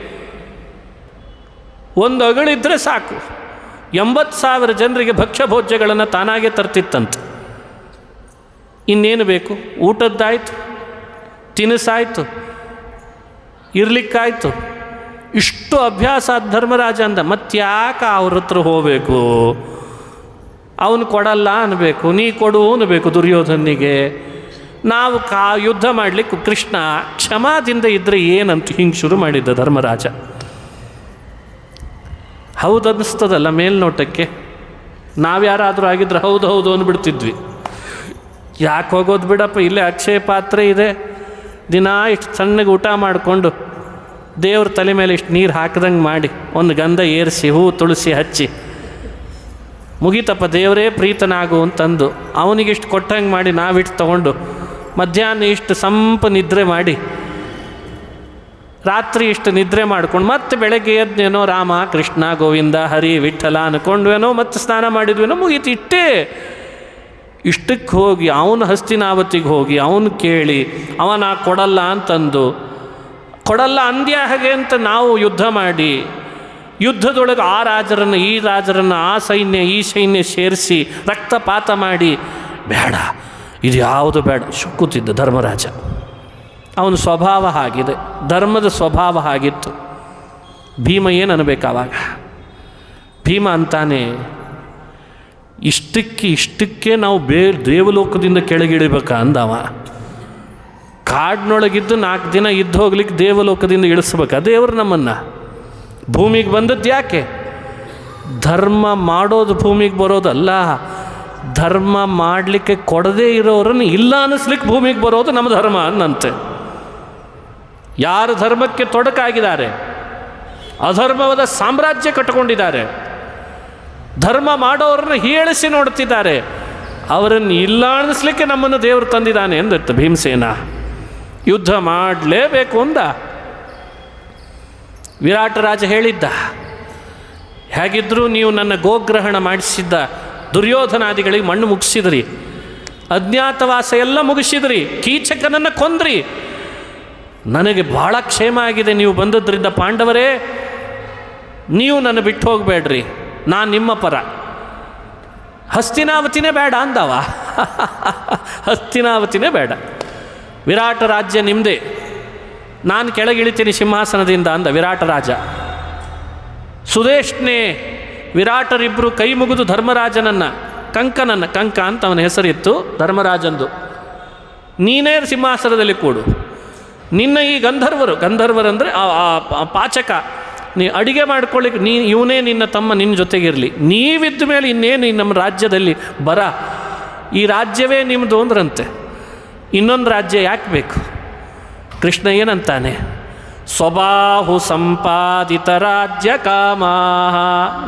ಒಂದು ಅಗಳಿದ್ದರೆ ಸಾಕು. 80,000 ಜನರಿಗೆ ಭಕ್ಷ್ಯ ಭೋಜ್ಯಗಳನ್ನು ತಾನಾಗೆ ತರ್ತಿತ್ತಂತೆ. ಇನ್ನೇನು ಬೇಕು? ಊಟದ್ದಾಯಿತು, ತಿನಿಸಾಯಿತು, ಇರ್ಲಿಕ್ಕಾಯಿತು. ಇಷ್ಟು ಅಭ್ಯಾಸ ಧರ್ಮರಾಜ ಅಂದ. ಮತ್ತ್ಯಾಕೆ ಅವ್ರ ಹತ್ರ ಹೋಗಬೇಕು? ಅವನು ಕೊಡಲ್ಲ ಅನ್ನಬೇಕು, ನೀ ಕೊಡು ಅನ್ನಬೇಕು ದುರ್ಯೋಧನಿಗೆ. ನಾವು ಯುದ್ಧ ಮಾಡಲಿಕ್ಕೆ ಕೃಷ್ಣ ಕ್ಷಮಾದಿಂದ ಇದ್ದರೆ ಏನಂತ ಹಿಂಗೆ ಶುರು ಮಾಡಿದ್ದ ಧರ್ಮರಾಜ. ಹೌದು ಅನ್ನಿಸ್ತದಲ್ಲ ಮೇಲ್ನೋಟಕ್ಕೆ. ನಾವ್ಯಾರಾದರೂ ಆಗಿದ್ರೆ ಹೌದು ಅಂದ್ಬಿಡ್ತಿದ್ವಿ. ಯಾಕೆ ಹೋಗೋದು ಬಿಡಪ್ಪ, ಇಲ್ಲೇ ಅಕ್ಷಯ ಪಾತ್ರೆ ಇದೆ, ದಿನ ಇಷ್ಟು ಸಣ್ಣಗೆ ಊಟ ಮಾಡಿಕೊಂಡು ದೇವ್ರ ತಲೆ ಮೇಲೆ ಇಷ್ಟು ನೀರು ಹಾಕಿದಂಗೆ ಮಾಡಿ ಒಂದು ಗಂಧ ಏರಿಸಿ ಹೂ ತುಳಸಿ ಹಚ್ಚಿ ಮುಗೀತಪ್ಪ, ದೇವರೇ ಪ್ರೀತನಾಗು ಅಂತಂದು ಅವನಿಗಿಷ್ಟು ಕೊಟ್ಟಂಗೆ ಮಾಡಿ ನಾವಿಷ್ಟು ತೊಗೊಂಡು ಮಧ್ಯಾಹ್ನ ಇಷ್ಟು ಸಂಪ ನಿದ್ರೆ ಮಾಡಿ ರಾತ್ರಿ ಇಷ್ಟು ನಿದ್ರೆ ಮಾಡ್ಕೊಂಡು ಮತ್ತೆ ಬೆಳಗ್ಗೆ ಎದ್ದೇನೋ ರಾಮ ಕೃಷ್ಣ ಗೋವಿಂದ ಹರಿ ವಿಠಲ ಅಂದ್ಕೊಂಡ್ವೇನೋ, ಮತ್ತೆ ಸ್ನಾನ ಮಾಡಿದ್ವೇನೋ, ಮುಗೀತು. ಇಷ್ಟಕ್ಕೆ ಹೋಗಿ ಅವನು ಹಸ್ತಿನಾವತಿಗೆ ಹೋಗಿ ಅವನು ಕೇಳಿ ಅವನ ಕೊಡಲ್ಲ ಅಂತಂದು, ಕೊಡಲ್ಲ ಅಂದ್ಯ ಹಾಗೆ ಅಂತ ನಾವು ಯುದ್ಧ ಮಾಡಿ, ಯುದ್ಧದೊಳಗೆ ಆ ರಾಜರನ್ನು ಈ ರಾಜರನ್ನು, ಆ ಸೈನ್ಯ ಈ ಸೈನ್ಯ ಸೇರಿಸಿ ರಕ್ತಪಾತ ಮಾಡಿ, ಬೇಡ ಇದು ಯಾವುದು ಬೇಡ ಕೂತಿದ್ದ ಧರ್ಮರಾಜ. ಅವನ ಸ್ವಭಾವ ಹಾಗಿದೆ, ಧರ್ಮದ ಸ್ವಭಾವ ಹಾಗಿತ್ತು. ಭೀಮ ಏನು ಅನ್ಬೇಕಾವಾಗ? ಭೀಮ ಅಂತಾನೆ, ಇಷ್ಟಕ್ಕೆ ನಾವು ದೇವಲೋಕದಿಂದ ಕೆಳಗಿಳಿಬೇಕಾ ಅಂದವ. ಕಾಡಿನೊಳಗಿದ್ದು 4 ದಿನ ಇದ್ದು ಹೋಗ್ಲಿಕ್ಕೆ ದೇವಲೋಕದಿಂದ ಇಳಿಸ್ಬೇಕಾ ದೇವರು ನಮ್ಮನ್ನು? ಭೂಮಿಗೆ ಬಂದದ್ದು ಯಾಕೆ? ಧರ್ಮ ಮಾಡೋದು ಭೂಮಿಗೆ ಬರೋದಲ್ಲ, ಧರ್ಮ ಮಾಡಲಿಕ್ಕೆ ಕೊಡದೇ ಇರೋರನ್ನು ಇಲ್ಲ ಅನ್ನಿಸ್ಲಿಕ್ಕೆ ಭೂಮಿಗೆ ಬರೋದು ನಮ್ಮ ಧರ್ಮ ಅನ್ನಂತೆ. ಯಾರು ಧರ್ಮಕ್ಕೆ ತೊಡಕಾಗಿದ್ದಾರೆ, ಅಧರ್ಮವಾದ ಸಾಮ್ರಾಜ್ಯ ಕಟ್ಟಿಕೊಂಡಿದ್ದಾರೆ, ಧರ್ಮ ಮಾಡೋರನ್ನ ಹೀಳಿಸಿ ನೋಡ್ತಿದ್ದಾರೆ, ಅವರನ್ನು ಇಲ್ಲ ಅನ್ನಿಸ್ಲಿಕ್ಕೆ ನಮ್ಮನ್ನು ದೇವರು ತಂದಿದ್ದಾನೆ ಎಂದಿತ್ತು ಭೀಮಸೇನ. ಯುದ್ಧ ಮಾಡಲೇಬೇಕು ಅಂದ. ವಿರಾಟ ರಾಜ ಹೇಳಿದ್ದ, ಹೇಗಿದ್ದರೂ ನೀವು ನನ್ನ ಗೋಗ್ರಹಣ ಮಾಡಿಸಿದ್ದ ದುರ್ಯೋಧನಾದಿಗಳಿಗೆ ಮಣ್ಣು ಮುಗಿಸಿದ್ರಿ, ಅಜ್ಞಾತವಾಸ ಎಲ್ಲ ಮುಗಿಸಿದ್ರಿ, ಕೀಚಕನನ್ನು ಕೊಂದ್ರಿ, ನನಗೆ ಬಹಳ ಕ್ಷೇಮ ಆಗಿದೆ ನೀವು ಬಂದದ್ರಿಂದ. ಪಾಂಡವರೇ, ನೀವು ನನ್ನ ಬಿಟ್ಟು ಹೋಗಬೇಡ್ರಿ, ನಾನು ನಿಮ್ಮ ಪರ. ಹಸ್ತಿನಾವತಿನೇ ಬೇಡ ಅಂದವ. ಹಸ್ತಿನಾವತಿನೇ ಬೇಡ, ವಿರಾಟ ರಾಜ್ಯ ನಿಮ್ಮದೇ, ನಾನು ಕೆಳಗಿಳಿತೀನಿ ಸಿಂಹಾಸನದಿಂದ ಅಂದ ವಿರಾಟ ರಾಜ. ಸುದೇಶ್ನೇ ವಿರಾಟರಿಬ್ಬರು ಕೈ ಮುಗಿದು ಧರ್ಮರಾಜನನ್ನು, ಕಂಕ ಅಂತ ಅವನ ಹೆಸರಿತ್ತು ಧರ್ಮರಾಜಂದು, ನೀನೇ ಸಿಂಹಾಸನದಲ್ಲಿ ಕೂಡು, ನಿನ್ನ ಈ ಗಂಧರ್ವರಂದರೆ ಪಾಚಕ, ನೀ ಅಡಿಗೆ ಮಾಡ್ಕೊಳ್ಳಿಕ್ಕೆ ಇವನೇ ನಿನ್ನ ತಮ್ಮ ನಿನ್ನ ಜೊತೆಗಿರಲಿ, ನೀವಿದ್ದ ಮೇಲೆ ಇನ್ನೇನು ನಮ್ಮ ರಾಜ್ಯದಲ್ಲಿ ಬರ, ಈ ರಾಜ್ಯವೇ ನಿಮ್ಮದು ಅಂದ್ರಂತೆ. ಇನ್ನೊಂದು ರಾಜ್ಯ ಯಾಕೆ ಬೇಕು? ಕೃಷ್ಣ ಏನಂತಾನೆ? ಸ್ವಬಾಹು ಸಂಪಾದಿತ ರಾಜ್ಯ ಕಾಮಾ.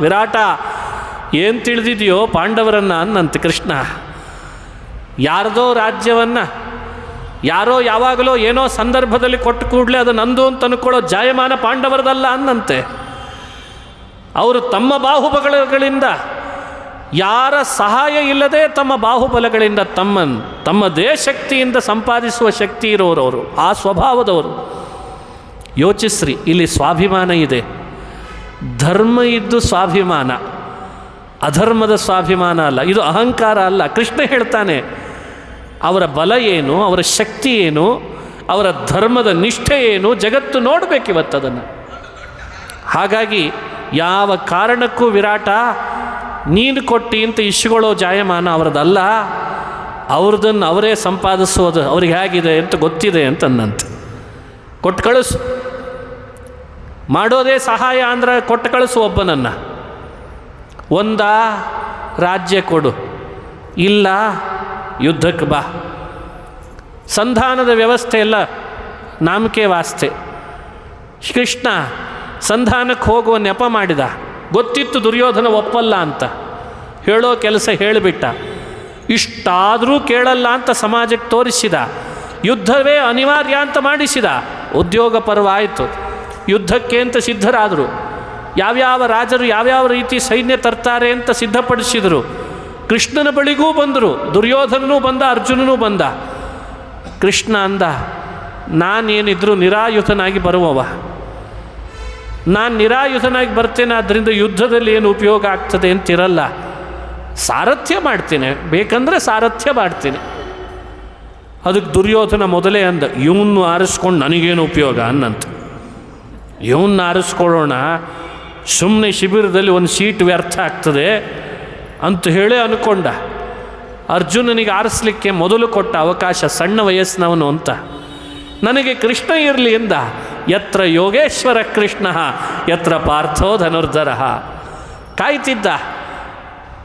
ವಿರಾಟ, ಏನು ತಿಳಿದಿದೆಯೋ ಪಾಂಡವರನ್ನು ಅನ್ನಂತೆ ಕೃಷ್ಣ. ಯಾರದೋ ರಾಜ್ಯವನ್ನು ಯಾರೋ ಯಾವಾಗಲೋ ಏನೋ ಸಂದರ್ಭದಲ್ಲಿ ಕೊಟ್ಟು ಕೂಡಲೇ ಅದು ನಂದು ಅಂತ ಅನ್ಕೊಳ್ಳೋ ಜಾಯಮಾನ ಪಾಂಡವರದಲ್ಲ ಅನ್ನಂತೆ. ಅವರು ತಮ್ಮ ಬಾಹುಬಲಗಳಿಂದ, ಯಾರ ಸಹಾಯ ಇಲ್ಲದೆ ತಮ್ಮ ಬಾಹುಬಲಗಳಿಂದ ತಮ್ಮ ದೇಶಕ್ತಿಯಿಂದ ಸಂಪಾದಿಸುವ ಶಕ್ತಿ ಇರೋರವರು, ಆ ಸ್ವಭಾವದವರು. ಯೋಚಿಸ್ರಿ, ಇಲ್ಲಿ ಸ್ವಾಭಿಮಾನ ಇದೆ, ಧರ್ಮ ಇದ್ದು ಸ್ವಾಭಿಮಾನ, ಅಧರ್ಮದ ಸ್ವಾಭಿಮಾನ ಅಲ್ಲ, ಇದು ಅಹಂಕಾರ ಅಲ್ಲ. ಕೃಷ್ಣ ಹೇಳ್ತಾನೆ, ಅವರ ಬಲ ಏನು, ಅವರ ಶಕ್ತಿ ಏನು, ಅವರ ಧರ್ಮದ ನಿಷ್ಠೆ ಏನು, ಜಗತ್ತು ನೋಡಬೇಕಿವತ್ತದನ್ನು. ಹಾಗಾಗಿ ಯಾವ ಕಾರಣಕ್ಕೂ ವಿರಾಟ ನೀನು ಕೊಟ್ಟಿ ಅಂತ ಇಶ್ಕೊಳ್ಳೋ ಜಾಯಮಾನ ಅವರದಲ್ಲ, ಅವ್ರದನ್ನು ಅವರೇ ಸಂಪಾದಿಸೋದು ಅವ್ರಿಗೆ ಹೇಗಿದೆ ಅಂತ ಗೊತ್ತಿದೆ ಅಂತಂದಂತೆ. ಕೊಟ್ಟು ಕಳಿಸು, ಮಾಡೋದೇ ಸಹಾಯ ಅಂದ್ರೆ ಕೊಟ್ಟು ಕಳಿಸು ಒಬ್ಬನನ್ನು. ಒಂದ ರಾಜ್ಯ ಕೊಡು, ಇಲ್ಲ ಯುದ್ಧಕ್ಕೆ ಬಾ. ಸಂಧಾನದ ವ್ಯವಸ್ಥೆ ಎಲ್ಲ ನಾಮಕೆ ವಾಸ್ತೆ. ಕೃಷ್ಣ ಸಂಧಾನಕ್ಕೆ ಹೋಗುವ ನೆಪ ಮಾಡಿದ, ಗೊತ್ತಿತ್ತು ದುರ್ಯೋಧನ ಒಪ್ಪಲ್ಲ ಅಂತ, ಹೇಳೋ ಕೆಲಸ ಹೇಳಿಬಿಟ್ಟ. ಇಷ್ಟಾದರೂ ಕೇಳಲ್ಲ ಅಂತ ಸಮಾಜಕ್ಕೆ ತೋರಿಸಿದ, ಯುದ್ಧವೇ ಅನಿವಾರ್ಯ ಅಂತ ಮಾಡಿಸಿದ. ಉದ್ಯೋಗ ಪರ್ವಾಯಿತು, ಯುದ್ಧಕ್ಕೆ ಅಂತ ಸಿದ್ಧರಾದರು. ಯಾವ್ಯಾವ ರಾಜರು ಯಾವ್ಯಾವ ರೀತಿ ಸೈನ್ಯ ತರ್ತಾರೆ ಅಂತ ಸಿದ್ಧಪಡಿಸಿದರು. ಕೃಷ್ಣನ ಬಳಿಗೂ ಬಂದರು, ದುರ್ಯೋಧನನೂ ಬಂದ, ಅರ್ಜುನನೂ ಬಂದ. ಕೃಷ್ಣ ಅಂದ, ನಾನೇನಿದ್ರು ನಿರಾಯುಧನಾಗಿ ಬರುವವ, ನಾನು ನಿರಾಯುಧನಾಗಿ ಬರ್ತೇನೆ, ಆದ್ದರಿಂದ ಯುದ್ಧದಲ್ಲಿ ಏನು ಉಪಯೋಗ ಆಗ್ತದೆ ಅಂತಿರಲ್ಲ, ಸಾರಥ್ಯ ಮಾಡ್ತೇನೆ, ಬೇಕಂದರೆ ಸಾರಥ್ಯ ಮಾಡ್ತೀನಿ. ಅದಕ್ಕೆ ದುರ್ಯೋಧನ ಮೊದಲೇ ಅಂದ, ಇವನು ಆರಿಸ್ಕೊಂಡು ನನಗೇನು ಉಪಯೋಗ ಅನ್ನಂತ. ಇವನ್ನ ಆರಿಸ್ಕೊಳ್ಳೋಣ, ಸುಮ್ಮನೆ ಶಿಬಿರದಲ್ಲಿ ಒಂದು ಸೀಟ್ ವ್ಯರ್ಥ ಆಗ್ತದೆ ಅಂತ ಹೇಳಿ ಅಂದ್ಕೊಂಡ. ಅರ್ಜುನನಿಗೆ ಆರಿಸ್ಲಿಕ್ಕೆ ಮೊದಲು ಕೊಟ್ಟ ಅವಕಾಶ, ಸಣ್ಣ ವಯಸ್ಸಿನವನು ಅಂತ. ನನಗೆ ಕೃಷ್ಣ ಇರಲಿ ಎಂದ. ಯತ್ರ ಯೋಗೇಶ್ವರ ಕೃಷ್ಣ ಯತ್ರ ಪಾರ್ಥೋ ಧನುರ್ಧರ. ಕಾಯ್ತಿದ್ದ,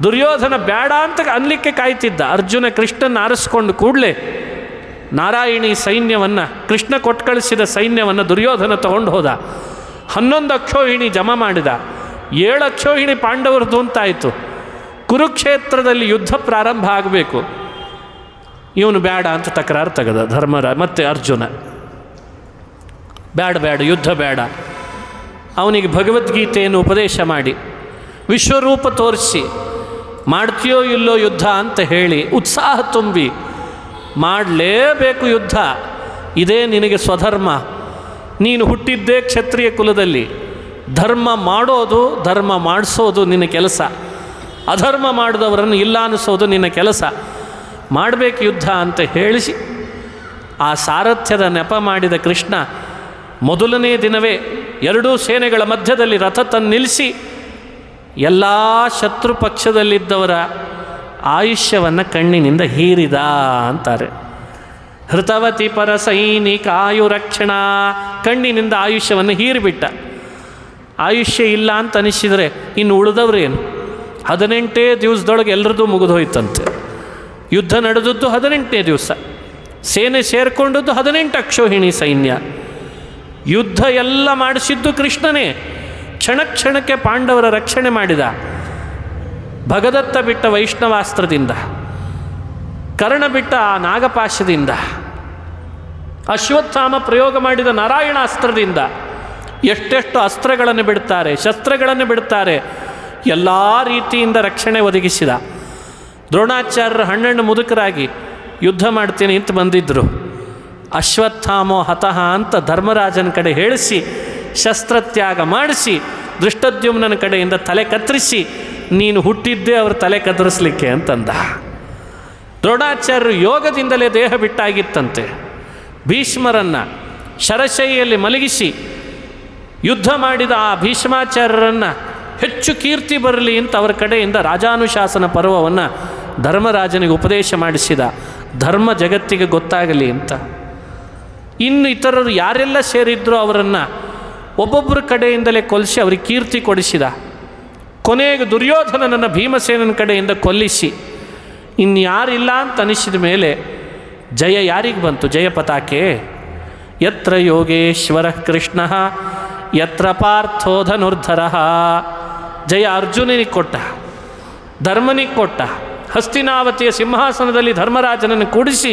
ದುರ್ಯೋಧನ ಬೇಡ ಅಂತ ಅನ್ಲಿಕ್ಕೆ ಕಾಯ್ತಿದ್ದ. ಅರ್ಜುನ ಕೃಷ್ಣನ ಆರಿಸ್ಕೊಂಡು ಕೂಡಲೇ ನಾರಾಯಣಿ ಸೈನ್ಯವನ್ನು, ಕೃಷ್ಣ ಕೊಟ್ಟು ಕಳಿಸಿದ ಸೈನ್ಯವನ್ನು ದುರ್ಯೋಧನ ತಗೊಂಡು ಹೋದ. 11 ಅಕ್ಷೋಹಿಣಿ ಜಮಾ ಮಾಡಿದ. 7 ಅಕ್ಷೋಹಿಣಿ ಪಾಂಡವರದು ಅಂತಾಯಿತು. ಕುರುಕ್ಷೇತ್ರದಲ್ಲಿ ಯುದ್ಧ ಪ್ರಾರಂಭ ಆಗಬೇಕು. ಇವನು ಬೇಡ ಅಂತ ತಕರಾರು ತೆಗೆದ ಧರ್ಮರಾಜ. ಮತ್ತು ಅರ್ಜುನ ಬೇಡ ಯುದ್ಧ ಬೇಡ. ಅವನಿಗೆ ಭಗವದ್ಗೀತೆಯನ್ನು ಉಪದೇಶ ಮಾಡಿ, ವಿಶ್ವರೂಪ ತೋರಿಸಿ, ಮಾಡ್ತೀಯೋ ಇಲ್ಲೋ ಯುದ್ಧ ಅಂತ ಹೇಳಿ ಉತ್ಸಾಹ ತುಂಬಿ, ಮಾಡಲೇಬೇಕು ಯುದ್ಧ, ಇದೇ ನಿನಗೆ ಸ್ವಧರ್ಮ, ನೀನು ಹುಟ್ಟಿದ್ದೇ ಕ್ಷತ್ರಿಯ ಕುಲದಲ್ಲಿ, ಧರ್ಮ ಮಾಡೋದು ಧರ್ಮ ಮಾಡಿಸೋದು ನಿನ್ನ ಕೆಲಸ, ಅಧರ್ಮ ಮಾಡಿದವರನ್ನು ಇಲ್ಲ ಅನ್ನಿಸೋದು ನಿನ್ನ ಕೆಲಸ, ಮಾಡಬೇಕು ಯುದ್ಧ ಅಂತ ಹೇಳಿಸಿ ಆ ಸಾರಥ್ಯದ ನೆಪ ಮಾಡಿದ ಕೃಷ್ಣ ಮೊದಲನೇ ದಿನವೇ ಎರಡೂ ಸೇನೆಗಳ ಮಧ್ಯದಲ್ಲಿ ರಥ ತಂದು ನಿಲ್ಲಿಸಿ ಎಲ್ಲ ಶತ್ರು ಪಕ್ಷದಲ್ಲಿದ್ದವರ ಆಯುಷ್ಯವನ್ನು ಕಣ್ಣಿನಿಂದ ಹೀರಿದ ಅಂತಾರೆ. ಹೃತವತಿ ಪರ ಸೈನಿಕಾಯುರಕ್ಷಣಾ, ಕಣ್ಣಿನಿಂದ ಆಯುಷ್ಯವನ್ನು ಹೀರಿಬಿಟ್ಟ. ಆಯುಷ್ಯ ಇಲ್ಲ ಅಂತ ಅನಿಸಿದರೆ ಇನ್ನು ಉಳಿದವ್ರೇನು? 18 ದಿವಸದೊಳಗೆ ಎಲ್ಲರದ್ದು ಮುಗಿದೋಯ್ತಂತೆ. ಯುದ್ಧ ನಡೆದದ್ದು 18ನೇ ದಿವಸ, ಸೇನೆ ಸೇರಿಕೊಂಡದ್ದು 18 ಅಕ್ಷೋಹಿಣಿ ಸೈನ್ಯ. ಯುದ್ಧ ಎಲ್ಲ ಮಾಡಿಸಿದ್ದು ಕೃಷ್ಣನೇ. ಕ್ಷಣ ಕ್ಷಣಕ್ಕೆ ಪಾಂಡವರ ರಕ್ಷಣೆ ಮಾಡಿದ. ಭಗದತ್ತ ಬಿಟ್ಟ ವೈಷ್ಣವಾಸ್ತ್ರದಿಂದ, ಕರ್ಣ ಬಿಟ್ಟ ಆ ನಾಗಪಾಶದಿಂದ, ಅಶ್ವತ್ಥಾಮ ಪ್ರಯೋಗ ಮಾಡಿದ ನಾರಾಯಣಾಸ್ತ್ರದಿಂದ ಎಷ್ಟೆಷ್ಟು ಅಸ್ತ್ರಗಳನ್ನು ಬಿಡ್ತಾರೆ, ಶಸ್ತ್ರಗಳನ್ನು ಬಿಡ್ತಾರೆ, ಎಲ್ಲ ರೀತಿಯಿಂದ ರಕ್ಷಣೆ ಒದಗಿಸಿದ. ದ್ರೋಣಾಚಾರ್ಯರು 12 ಮುದುಕರಾಗಿ ಯುದ್ಧ ಮಾಡ್ತೀನಿ ಅಂತ ಬಂದಿದ್ದರು. ಅಶ್ವತ್ಥಾಮೋ ಹತಃ ಅಂತ ಧರ್ಮರಾಜನ ಕಡೆ ಹೇಳಿಸಿ ಶಸ್ತ್ರತ್ಯಾಗ ಮಾಡಿಸಿ ದೃಷ್ಟದ್ಯುಮ್ನನ ಕಡೆಯಿಂದ ತಲೆ ಕತ್ತರಿಸಿ ನೀನು ಹುಟ್ಟಿದ್ದೇ ಅವ್ರ ತಲೆ ಕತ್ತರಿಸಲಿಕ್ಕೆ ಅಂತಂದ. ದ್ರೋಣಾಚಾರ್ಯರು ಯೋಗದಿಂದಲೇ ದೇಹ ಬಿಟ್ಟಾಗಿತ್ತಂತೆ. ಭೀಷ್ಮರನ್ನು ಶರಶೈಯಲ್ಲಿ ಮಲಗಿಸಿ ಯುದ್ಧ ಮಾಡಿದ ಆ ಭೀಷ್ಮಾಚಾರ್ಯರನ್ನು ಹೆಚ್ಚು ಕೀರ್ತಿ ಬರಲಿ ಅಂತ ಅವರ ಕಡೆಯಿಂದ ರಾಜಾನುಶಾಸನ ಪರ್ವವನ್ನು ಧರ್ಮರಾಜನಿಗೆ ಉಪದೇಶ ಮಾಡಿಸಿದ. ಧರ್ಮ ಜಗತ್ತಿಗೆ ಗೊತ್ತಾಗಲಿ ಅಂತ. ಇನ್ನು ಇತರರು ಯಾರೆಲ್ಲ ಸೇರಿದ್ರೋ ಅವರನ್ನು ಒಬ್ಬೊಬ್ಬರ ಕಡೆಯಿಂದಲೇ ಕೊಲ್ಲಿಸಿ ಅವರಿಗೆ ಕೀರ್ತಿ ಕೊಡಿಸಿದ. ಕೊನೆಗೆ ದುರ್ಯೋಧನನನ್ನು ಭೀಮಸೇನನ ಕಡೆಯಿಂದ ಕೊಲ್ಲಿಸಿ ಇನ್ಯಾರಿಲ್ಲ ಅಂತ ಅನಿಸಿದ ಮೇಲೆ ಜಯ ಯಾರಿಗೆ ಬಂತು? ಜಯ ಪತಾಕೆ. ಯತ್ರ ಯೋಗೇಶ್ವರ ಕೃಷ್ಣ ಯತ್ರ ಪಾರ್ಥೋ ಧನುರ್ಧರ. ಜಯ ಅರ್ಜುನನಿಗೆ ಕೊಟ್ಟ, ಧರ್ಮನಿಗೆ ಕೊಟ್ಟ. ಹಸ್ತಿನಾವತಿಯ ಸಿಂಹಾಸನದಲ್ಲಿ ಧರ್ಮರಾಜನನ್ನು ಕೂಡಿಸಿ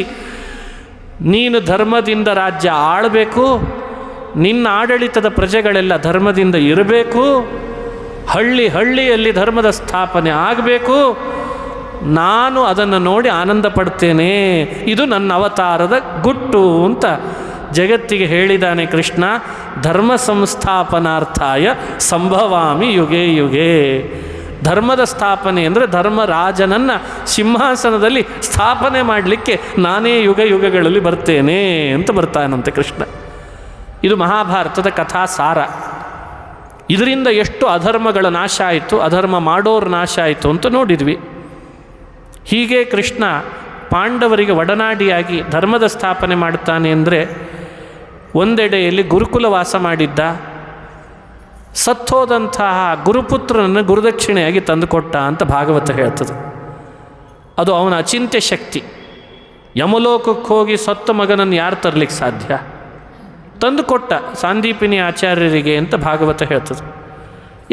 ನೀನು ಧರ್ಮದಿಂದ ರಾಜ್ಯ ಆಳಬೇಕು, ನಿನ್ನ ಆಡಳಿತದ ಪ್ರಜೆಗಳೆಲ್ಲ ಧರ್ಮದಿಂದ ಇರಬೇಕು, ಹಳ್ಳಿ ಹಳ್ಳಿಯಲ್ಲಿ ಧರ್ಮದ ಸ್ಥಾಪನೆ ಆಗಬೇಕು, ನಾನು ಅದನ್ನು ನೋಡಿ ಆನಂದ ಪಡ್ತೇನೆ, ಇದು ನನ್ನ ಅವತಾರದ ಗುಟ್ಟು ಅಂತ ಜಗತ್ತಿಗೆ ಹೇಳಿದ್ದಾನೆ ಕೃಷ್ಣ. ಧರ್ಮ ಸಂಸ್ಥಾಪನಾರ್ಥಾಯ ಸಂಭವಾಮಿ ಯುಗೇ ಯುಗೇ. ಧರ್ಮದ ಸ್ಥಾಪನೆ ಅಂದರೆ ಧರ್ಮರಾಜನನ್ನು ಸಿಂಹಾಸನದಲ್ಲಿ ಸ್ಥಾಪನೆ ಮಾಡಲಿಕ್ಕೆ ನಾನೇ ಯುಗ ಯುಗಗಳಲ್ಲಿ ಬರ್ತೇನೆ ಅಂತ ಬರ್ತಾನಂತೆ ಕೃಷ್ಣ. ಇದು ಮಹಾಭಾರತದ ಕಥಾಸಾರ. ಇದರಿಂದ ಎಷ್ಟು ಅಧರ್ಮಗಳ ನಾಶ ಆಯಿತು, ಅಧರ್ಮ ಮಾಡೋರ ನಾಶ ಆಯಿತು ಅಂತ ನೋಡಿದ್ವಿ. ಹೀಗೆ ಕೃಷ್ಣ ಪಾಂಡವರಿಗೆ ಒಡನಾಡಿಯಾಗಿ ಧರ್ಮದ ಸ್ಥಾಪನೆ ಮಾಡ್ತಾನೆ ಅಂದರೆ ಒಂದೆಡೆಯಲ್ಲಿ ಗುರುಕುಲ ವಾಸ ಮಾಡಿದ್ದ. ಸತ್ತೋದಂತಹ ಗುರುಪುತ್ರನನ್ನು ಗುರುದಕ್ಷಿಣೆಯಾಗಿ ತಂದುಕೊಟ್ಟ ಅಂತ ಭಾಗವತ ಹೇಳ್ತದೆ. ಅದು ಅವನ ಅಚಿಂತ್ಯ ಶಕ್ತಿ. ಯಮಲೋಕಕ್ಕೆ ಹೋಗಿ ಸತ್ತ ಮಗನನ್ನು ಯಾರು ತರಲಿಕ್ಕೆ ಸಾಧ್ಯ? ತಂದುಕೊಟ್ಟ ಸಾಂದೀಪಿನಿ ಆಚಾರ್ಯರಿಗೆ ಅಂತ ಭಾಗವತ ಹೇಳ್ತದೆ.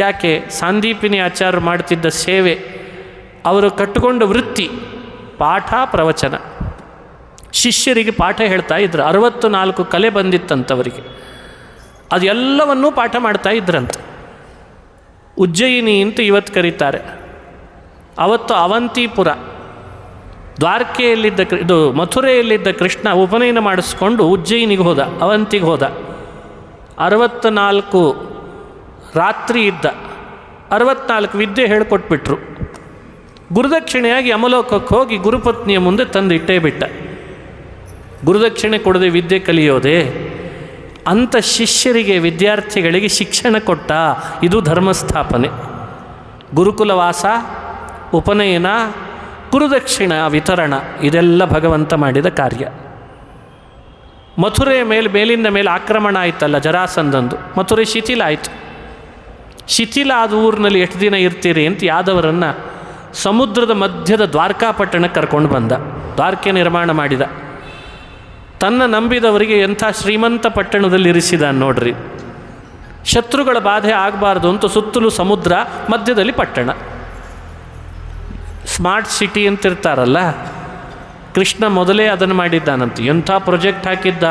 ಯಾಕೆ? ಸಾಂದೀಪಿನಿ ಆಚಾರ್ಯರು ಮಾಡ್ತಿದ್ದ ಸೇವೆ, ಅವರು ಕಟ್ಟಿಕೊಂಡ ವೃತ್ತಿ ಪಾಠ ಪ್ರವಚನ. ಶಿಷ್ಯರಿಗೆ ಪಾಠ ಹೇಳ್ತಾ ಇದ್ರು. 64 ಕಲೆ ಬಂದಿತ್ತಂಥವರಿಗೆ. ಅದೆಲ್ಲವನ್ನೂ ಪಾಠ ಮಾಡ್ತಾ ಇದ್ರಂತೆ. ಉಜ್ಜಯಿನಿ ಅಂತ ಇವತ್ತು ಕರೀತಾರೆ. ಅವತ್ತು ಅವಂತಿಪುರ ದ್ವಾರಕೆಯಲ್ಲಿದ್ದ ಇದು ಮಥುರೆಯಲ್ಲಿದ್ದ ಕೃಷ್ಣ ಉಪನಯನ ಮಾಡಿಸ್ಕೊಂಡು ಉಜ್ಜಯಿನಿಗೆ ಹೋದ, ಅವಂತಿಗೆ ಹೋದ. 64 ರಾತ್ರಿ ಇದ್ದ. 64 ವಿದ್ಯೆ ಹೇಳಿಕೊಟ್ಬಿಟ್ರು. ಗುರುದಕ್ಷಿಣೆಯಾಗಿ ಯಮಲೋಕಕ್ಕೆ ಹೋಗಿ ಗುರುಪತ್ನಿಯ ಮುಂದೆ ತಂದು ಇಟ್ಟೇ ಬಿಟ್ಟ. ಗುರುದಕ್ಷಿಣೆ ಕೊಡದೆ ವಿದ್ಯೆ ಕಲಿಯೋದೆ? ಅಂಥ ಶಿಷ್ಯರಿಗೆ, ವಿದ್ಯಾರ್ಥಿಗಳಿಗೆ ಶಿಕ್ಷಣ ಕೊಟ್ಟ. ಇದು ಧರ್ಮಸ್ಥಾಪನೆ. ಗುರುಕುಲವಾಸ, ಉಪನಯನ, ಗುರುದಕ್ಷಿಣ ವಿತರಣ, ಇದೆಲ್ಲ ಭಗವಂತ ಮಾಡಿದ ಕಾರ್ಯ. ಮಥುರೆಯ ಮೇಲಿಂದ ಮೇಲೆ ಆಕ್ರಮಣ ಆಯ್ತಲ್ಲ ಜರಾಸಂಧಂದು, ಮಥುರೆ ಶಿಥಿಲ ಆಯಿತು. ಶಿಥಿಲ ಆದ ಊರಿನಲ್ಲಿ ಎಷ್ಟು ದಿನ ಇರ್ತೀರಿ ಅಂತ ಯಾದವರನ್ನು ಸಮುದ್ರದ ಮಧ್ಯದ ದ್ವಾರಕಾಪಟ್ಟಣಕ್ಕೆ ಕರ್ಕೊಂಡು ಬಂದ. ದ್ವಾರಕೆ ನಿರ್ಮಾಣ ಮಾಡಿದ. ತನ್ನ ನಂಬಿದವರಿಗೆ ಎಂಥ ಶ್ರೀಮಂತ ಪಟ್ಟಣದಲ್ಲಿ ಇರಿಸಿದ ನೋಡ್ರಿ. ಶತ್ರುಗಳ ಬಾಧೆ ಆಗಬಾರ್ದು ಅಂತ ಸುತ್ತಲೂ ಸಮುದ್ರ, ಮಧ್ಯದಲ್ಲಿ ಪಟ್ಟಣ. ಸ್ಮಾರ್ಟ್ ಸಿಟಿ ಅಂತಿರ್ತಾರಲ್ಲ, ಕೃಷ್ಣ ಮೊದಲೇ ಅದನ್ನು ಮಾಡಿದ್ದಾನಂತೆ. ಎಂಥ ಪ್ರಾಜೆಕ್ಟ್ ಹಾಕಿದ್ದ!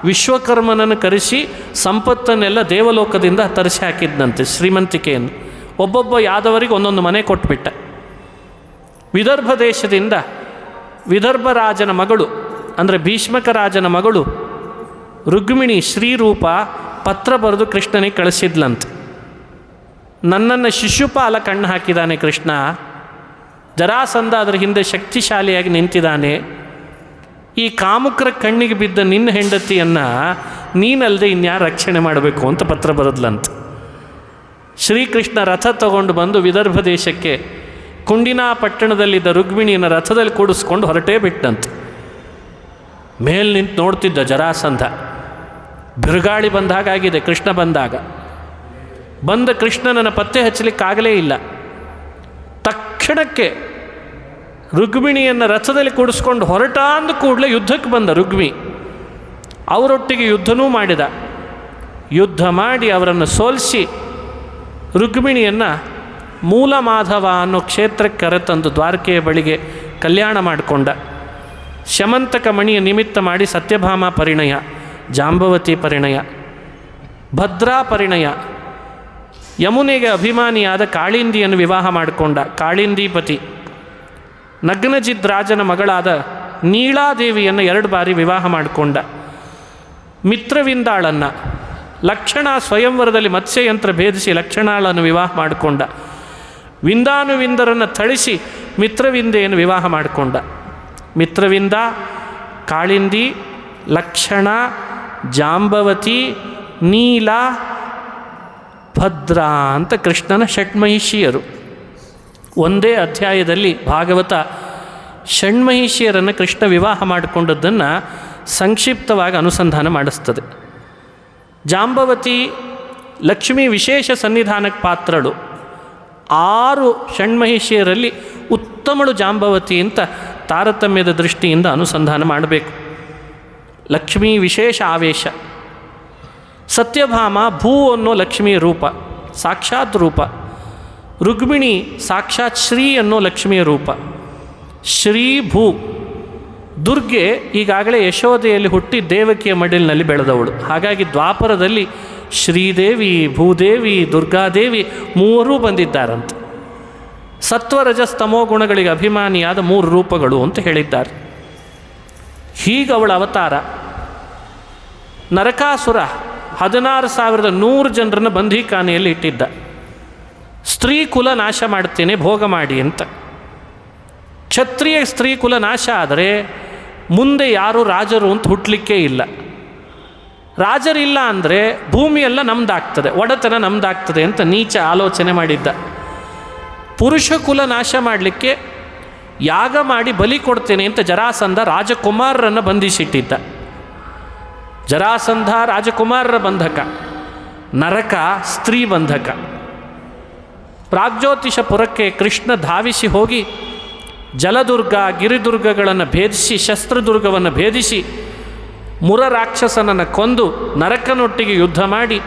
ವಿಶ್ವಕರ್ಮನನ್ನು ಕರೆಸಿ ಸಂಪತ್ತನ್ನೆಲ್ಲ ದೇವಲೋಕದಿಂದ ತರಿಸಿ ಹಾಕಿದ್ದಂತೆ, ಶ್ರೀಮಂತಿಕೆಯನ್ನು. ಒಬ್ಬೊಬ್ಬ ಯಾದವರಿಗೆ ಒಂದೊಂದು ಮನೆ ಕೊಟ್ಬಿಟ್ಟ. ವಿದರ್ಭ ದೇಶದಿಂದ ವಿದರ್ಭ ರಾಜನ ಮಗಳು ಅಂದರೆ ಭೀಷ್ಮಕ ರಾಜನ ಮಗಳು ರುಕ್ಮಿಣಿ ಶ್ರೀರೂಪ ಪತ್ರ ಬರೆದು ಕೃಷ್ಣನಿಗೆ ಕಳಿಸಿದ್ಲಂತೆ. ನನ್ನನ್ನು ಶಿಶುಪಾಲ ಕಣ್ಣು ಹಾಕಿದ್ದಾನೆ ಕೃಷ್ಣ, ಜರಾಸಂಧ ಅದರ ಹಿಂದೆ ಶಕ್ತಿಶಾಲಿಯಾಗಿ ನಿಂತಿದ್ದಾನೆ, ಈ ಕಾಮುಕರ ಕಣ್ಣಿಗೆ ಬಿದ್ದ ನಿನ್ನ ಹೆಂಡತಿಯನ್ನು ನೀನಲ್ಲದೆ ಇನ್ಯಾರು ರಕ್ಷಣೆ ಮಾಡಬೇಕು ಅಂತ ಪತ್ರ ಬರೆದ್ಲಂತ. ಶ್ರೀಕೃಷ್ಣ ರಥ ತಗೊಂಡು ಬಂದು ವಿದರ್ಭ ದೇಶಕ್ಕೆ ಕುಂಡಿನಾ ಪಟ್ಟಣದಲ್ಲಿದ್ದ ರುಕ್ಮಿಣಿಯನ್ನು ರಥದಲ್ಲಿ ಕೂಡಿಸ್ಕೊಂಡು ಹೊರಟೇ ಬಿಟ್ಟಂತೆ. ಮೇಲೆ ನಿಂತು ನೋಡ್ತಿದ್ದ ಜರಾಸಂಧ. ಬಿರುಗಾಳಿ ಬಂದಾಗಿದೆ. ಕೃಷ್ಣ ಬಂದ ಕೃಷ್ಣನನ್ನು ಪತ್ತೆ ಹಚ್ಚಲಿಕ್ಕಾಗಲೇ ಇಲ್ಲ. ತಕ್ಷಣಕ್ಕೆ ರುಕ್ಮಿಣಿಯನ್ನು ರಥದಲ್ಲಿ ಕೂಡಿಸ್ಕೊಂಡು ಹೊರಟ ಅಂದ ಕೂಡಲೇ ಯುದ್ಧಕ್ಕೆ ಬಂದ ರುಕ್ಮಿ. ಅವರೊಟ್ಟಿಗೆ ಯುದ್ಧನೂ ಮಾಡಿದ. ಯುದ್ಧ ಮಾಡಿ ಅವರನ್ನು ಸೋಲಿಸಿ ರುಕ್ಮಿಣಿಯನ್ನು ಮೂಲ ಮಾಧವ ಅನ್ನೋ ಕ್ಷೇತ್ರಕ್ಕೆ ಕರೆತಂದು ದ್ವಾರಕೆಯ ಬಳಿಗೆ ಕಲ್ಯಾಣ ಮಾಡಿಕೊಂಡ. ಶಮಂತಕ ಮಣಿಯ ನಿಮಿತ್ತ ಮಾಡಿ ಸತ್ಯಭಾಮ ಪರಿಣಯ, ಜಾಂಬವತಿ ಪರಿಣಯ, ಭದ್ರಾ ಪರಿಣಯ, ಯಮುನೆಗೆ ಅಭಿಮಾನಿಯಾದ ಕಾಳಿಂದಿಯನ್ನು ವಿವಾಹ ಮಾಡಿಕೊಂಡ. ಕಾಳಿಂದೀಪತಿ ನಗ್ನಜಿದ್ ರಾಜನ ಮಗಳಾದ ನೀಳಾದೇವಿಯನ್ನು 2 ಬಾರಿ ವಿವಾಹ ಮಾಡಿಕೊಂಡ. ಮಿತ್ರವಿಂದಾಳನ್ನು ಲಕ್ಷಣ ಸ್ವಯಂವರದಲ್ಲಿ ಮತ್ಸ್ಯಯಂತ್ರ ಭೇದಿಸಿ ಲಕ್ಷಣಾಳನ್ನು ವಿವಾಹ ಮಾಡಿಕೊಂಡ. ವಿಂದಾನುವಿಂದರನ್ನು ಥಳಿಸಿ ಮಿತ್ರವಿಂದೆಯನ್ನು ವಿವಾಹ ಮಾಡಿಕೊಂಡ. ಮಿತ್ರವಿಂದ, ಕಾಳಿಂದಿ, ಲಕ್ಷಣ, ಜಾಂಬವತಿ, ನೀಲ, ಭದ್ರಾ ಅಂತ ಕೃಷ್ಣನ ಷಡ್ಮಹಿಷಿಯರು. ಒಂದೇ ಅಧ್ಯಾಯದಲ್ಲಿ ಭಾಗವತ ಷಣ್ಮಹಿಷಿಯರನ್ನು ಕೃಷ್ಣ ವಿವಾಹ ಮಾಡಿಕೊಂಡದ್ದನ್ನು ಸಂಕ್ಷಿಪ್ತವಾಗಿ ಅನುಸಂಧಾನ ಮಾಡಿಸ್ತದೆ. ಜಾಂಬವತಿ ಲಕ್ಷ್ಮೀ ವಿಶೇಷ ಸನ್ನಿಧಾನಕ್ಕೆ ಪಾತ್ರಳು. 6 ಷಣ್ಮಹಿಷಿಯರಲ್ಲಿ ಉತ್ತಮಳು ಜಾಂಬವತಿ ಅಂತ ತಾರತಮ್ಯದ ದೃಷ್ಟಿಯಿಂದ ಅನುಸಂಧಾನ ಮಾಡಬೇಕು. ಲಕ್ಷ್ಮೀ ವಿಶೇಷ ಆವೇಶ. ಸತ್ಯಭಾಮ ಭೂ ಅನ್ನೋ ಲಕ್ಷ್ಮಿಯ ರೂಪ, ಸಾಕ್ಷಾತ್ ರೂಪ. ರುಕ್ಮಿಣಿ ಸಾಕ್ಷಾತ್ ಶ್ರೀ ಅನ್ನೋ ಲಕ್ಷ್ಮಿಯ ರೂಪ. ಶ್ರೀ ಭೂ. ದುರ್ಗೆ ಈಗಾಗಲೇ ಯಶೋದೆಯಲ್ಲಿ ಹುಟ್ಟಿ ದೇವಕಿಯ ಮಡಿಲಿನಲ್ಲಿ ಬೆಳೆದವಳು. ಹಾಗಾಗಿ ದ್ವಾಪರದಲ್ಲಿ ಶ್ರೀದೇವಿ, ಭೂದೇವಿ, ದುರ್ಗಾದೇವಿ 3 ಬಂದಿದ್ದಾರಂತೆ. ಸತ್ವರಜಸ್ತಮೋ ಗುಣಗಳಿಗೆ ಅಭಿಮಾನಿಯಾದ 3 ರೂಪಗಳು ಅಂತ ಹೇಳಿದ್ದಾರೆ. ಹೀಗೆ ಅವಳ ಅವತಾರ. ನರಕಾಸುರ 16,100 ಜನರನ್ನು ಬಂಧೀಖಾನೆಯಲ್ಲಿ ಇಟ್ಟಿದ್ದ. ಸ್ತ್ರೀ ಕುಲ ನಾಶ ಮಾಡ್ತೇನೆ, ಭೋಗ ಮಾಡಿ ಅಂತ. ಕ್ಷತ್ರಿಯ ಸ್ತ್ರೀ ಕುಲ ನಾಶ ಆದರೆ ಮುಂದೆ ಯಾರು ರಾಜರು ಅಂತ ಹುಟ್ಟಲಿಕ್ಕೇ ಇಲ್ಲ. ರಾಜರಿಲ್ಲ ಅಂದರೆ ಭೂಮಿಯೆಲ್ಲ ನಮ್ದಾಗ್ತದೆ, ಒಡೆತನ ನಮ್ದಾಗ್ತದೆ ಅಂತ ನೀಚ ಆಲೋಚನೆ ಮಾಡಿದ್ದ. ಪುರುಷ ಕುಲ ನಾಶ ಮಾಡಲಿಕ್ಕೆ ಯಾಗ ಮಾಡಿ ಬಲಿ ಕೊಡ್ತೇನೆ ಅಂತ ಜರಾಸಂಧ ರಾಜಕುಮಾರರನ್ನು ಬಂಧಿಸಿಟ್ಟಿದ್ದ. ಜರಾಸಂಧ ರಾಜಕುಮಾರರ ಬಂಧಕ, ನರಕ ಸ್ತ್ರೀ ಬಂಧಕ. ಪ್ರಾಗ್ಜ್ಯೋತಿಷಪುರಕ್ಕೆ ಕೃಷ್ಣ ಧಾವಿಸಿ ಹೋಗಿ ಜಲದುರ್ಗ, ಗಿರಿದುರ್ಗಗಳನ್ನು ಭೇದಿಸಿ, ಶಸ್ತ್ರದುರ್ಗವನ್ನು ಭೇದಿಸಿ ಮುರ ರಾಕ್ಷಸನನ್ನು ಕೊಂದು ನರಕನೊಟ್ಟಿಗೆ ಯುದ್ಧ ಮಾಡಿ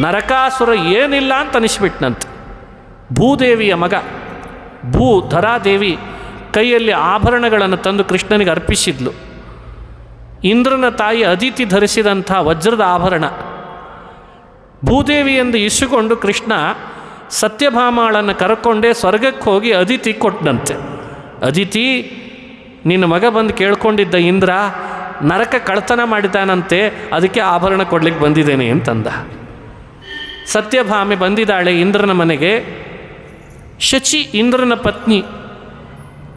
ನರಕಾಸುರ ಏನಿಲ್ಲ ಅಂತ ಅನಿಸ್ಬಿಟ್ನಂತೆ. ಭೂದೇವಿಯ ಮಗ ಧರಾದೇವಿ ಕೈಯಲ್ಲಿ ಆಭರಣಗಳನ್ನು ತಂದು ಕೃಷ್ಣನಿಗೆ ಅರ್ಪಿಸಿದ್ಲು. ಇಂದ್ರನ ತಾಯಿ ಅದಿತಿ ಧರಿಸಿದಂಥ ವಜ್ರದ ಆಭರಣ. ಭೂದೇವಿಯೆಂದು ಇಸುಕೊಂಡು ಕೃಷ್ಣ ಸತ್ಯಭಾಮಾಳನ್ನು ಕರ್ಕೊಂಡೇ ಸ್ವರ್ಗಕ್ಕೆ ಹೋಗಿ ಅದಿತಿ ಕೊಟ್ಟನಂತೆ. ಅದಿತಿ, ನಿನ್ನ ಮಗ ಬಂದು ಕೇಳ್ಕೊಂಡಿದ್ದ ಇಂದ್ರ ನರಕ ಕಳ್ತನ ಮಾಡಿದ್ದಾನಂತೆ, ಅದಕ್ಕೆ ಆಭರಣ ಕೊಡ್ಲಿಕ್ಕೆ ಬಂದಿದ್ದೇನೆ ಅಂತಂದ. ಸತ್ಯಭಾಮೆ ಬಂದಿದ್ದಾಳೆ ಇಂದ್ರನ ಮನೆಗೆ. ಶಚಿ ಇಂದ್ರನ ಪತ್ನಿ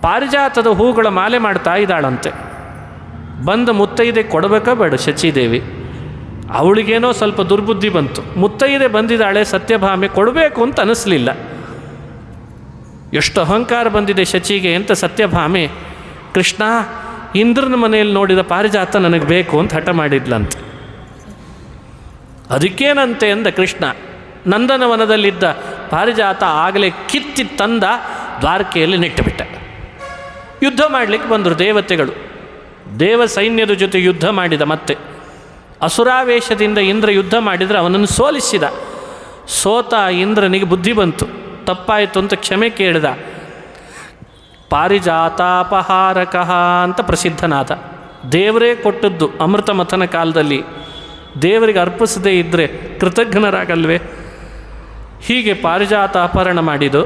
ಪಾರಿಜಾತದ ಹೂಗಳ ಮಾಲೆ ಮಾಡ್ತಾ ಇದ್ದಾಳಂತೆ. ಬಂದ ಮುತ್ತೈದೆ ಕೊಡಬೇಕಾ ಬೇಡ ಶಚಿದೇವಿ? ಅವಳಿಗೇನೋ ಸ್ವಲ್ಪ ದುರ್ಬುದ್ಧಿ ಬಂತು. ಮುತ್ತೈದೆ ಬಂದಿದ್ದಾಳೆ ಸತ್ಯಭಾಮೆ, ಕೊಡಬೇಕು ಅಂತ ಅನ್ನಿಸ್ಲಿಲ್ಲ. ಎಷ್ಟು ಅಹಂಕಾರ ಬಂದಿದೆ ಶಚಿಗೆ ಅಂತ ಸತ್ಯಭಾಮೆ, ಕೃಷ್ಣ ಇಂದ್ರನ ಮನೆಯಲ್ಲಿ ನೋಡಿದ ಪಾರಿಜಾತ ನನಗೆ ಬೇಕು ಅಂತ ಹಠ ಮಾಡಿದ್ಲಂತೆ. ಅದಕ್ಕೇನಂತೆ ಎಂದ ಕೃಷ್ಣ. ನಂದನವನದಲ್ಲಿದ್ದ ಪಾರಿಜಾತ ಆಗಲೇ ಕಿತ್ತಿ ತಂದ ದ್ವಾರಕೆಯಲ್ಲಿ ನೆಟ್ಟುಬಿಟ್ಟ. ಯುದ್ಧ ಮಾಡಲಿಕ್ಕೆ ಬಂದರು ದೇವತೆಗಳು. ದೇವ ಸೈನ್ಯದ ಜೊತೆ ಯುದ್ಧ ಮಾಡಿದ. ಮತ್ತೆ ಅಸುರಾವೇಶದಿಂದ ಇಂದ್ರ ಯುದ್ಧ ಮಾಡಿದರೆ ಅವನನ್ನು ಸೋಲಿಸಿದ. ಸೋತ ಇಂದ್ರನಿಗೆ ಬುದ್ಧಿ ಬಂತು, ತಪ್ಪಾಯಿತು ಅಂತ ಕ್ಷಮೆ ಕೇಳಿದ. ಪಾರಿಜಾತಾಪಹಾರಕಃ ಅಂತ ಪ್ರಸಿದ್ಧನಾದ. ದೇವರೇ ಕೊಟ್ಟದ್ದು ಅಮೃತ ಮಥನ ಕಾಲದಲ್ಲಿ. ದೇವರಿಗೆ ಅರ್ಪಿಸದೇ ಇದ್ದರೆ ಕೃತಜ್ಞರಾಗಲ್ವೇ? ಹೀಗೆ ಪಾರಿಜಾತ ಅಪಹರಣ ಮಾಡಿದ್ದು.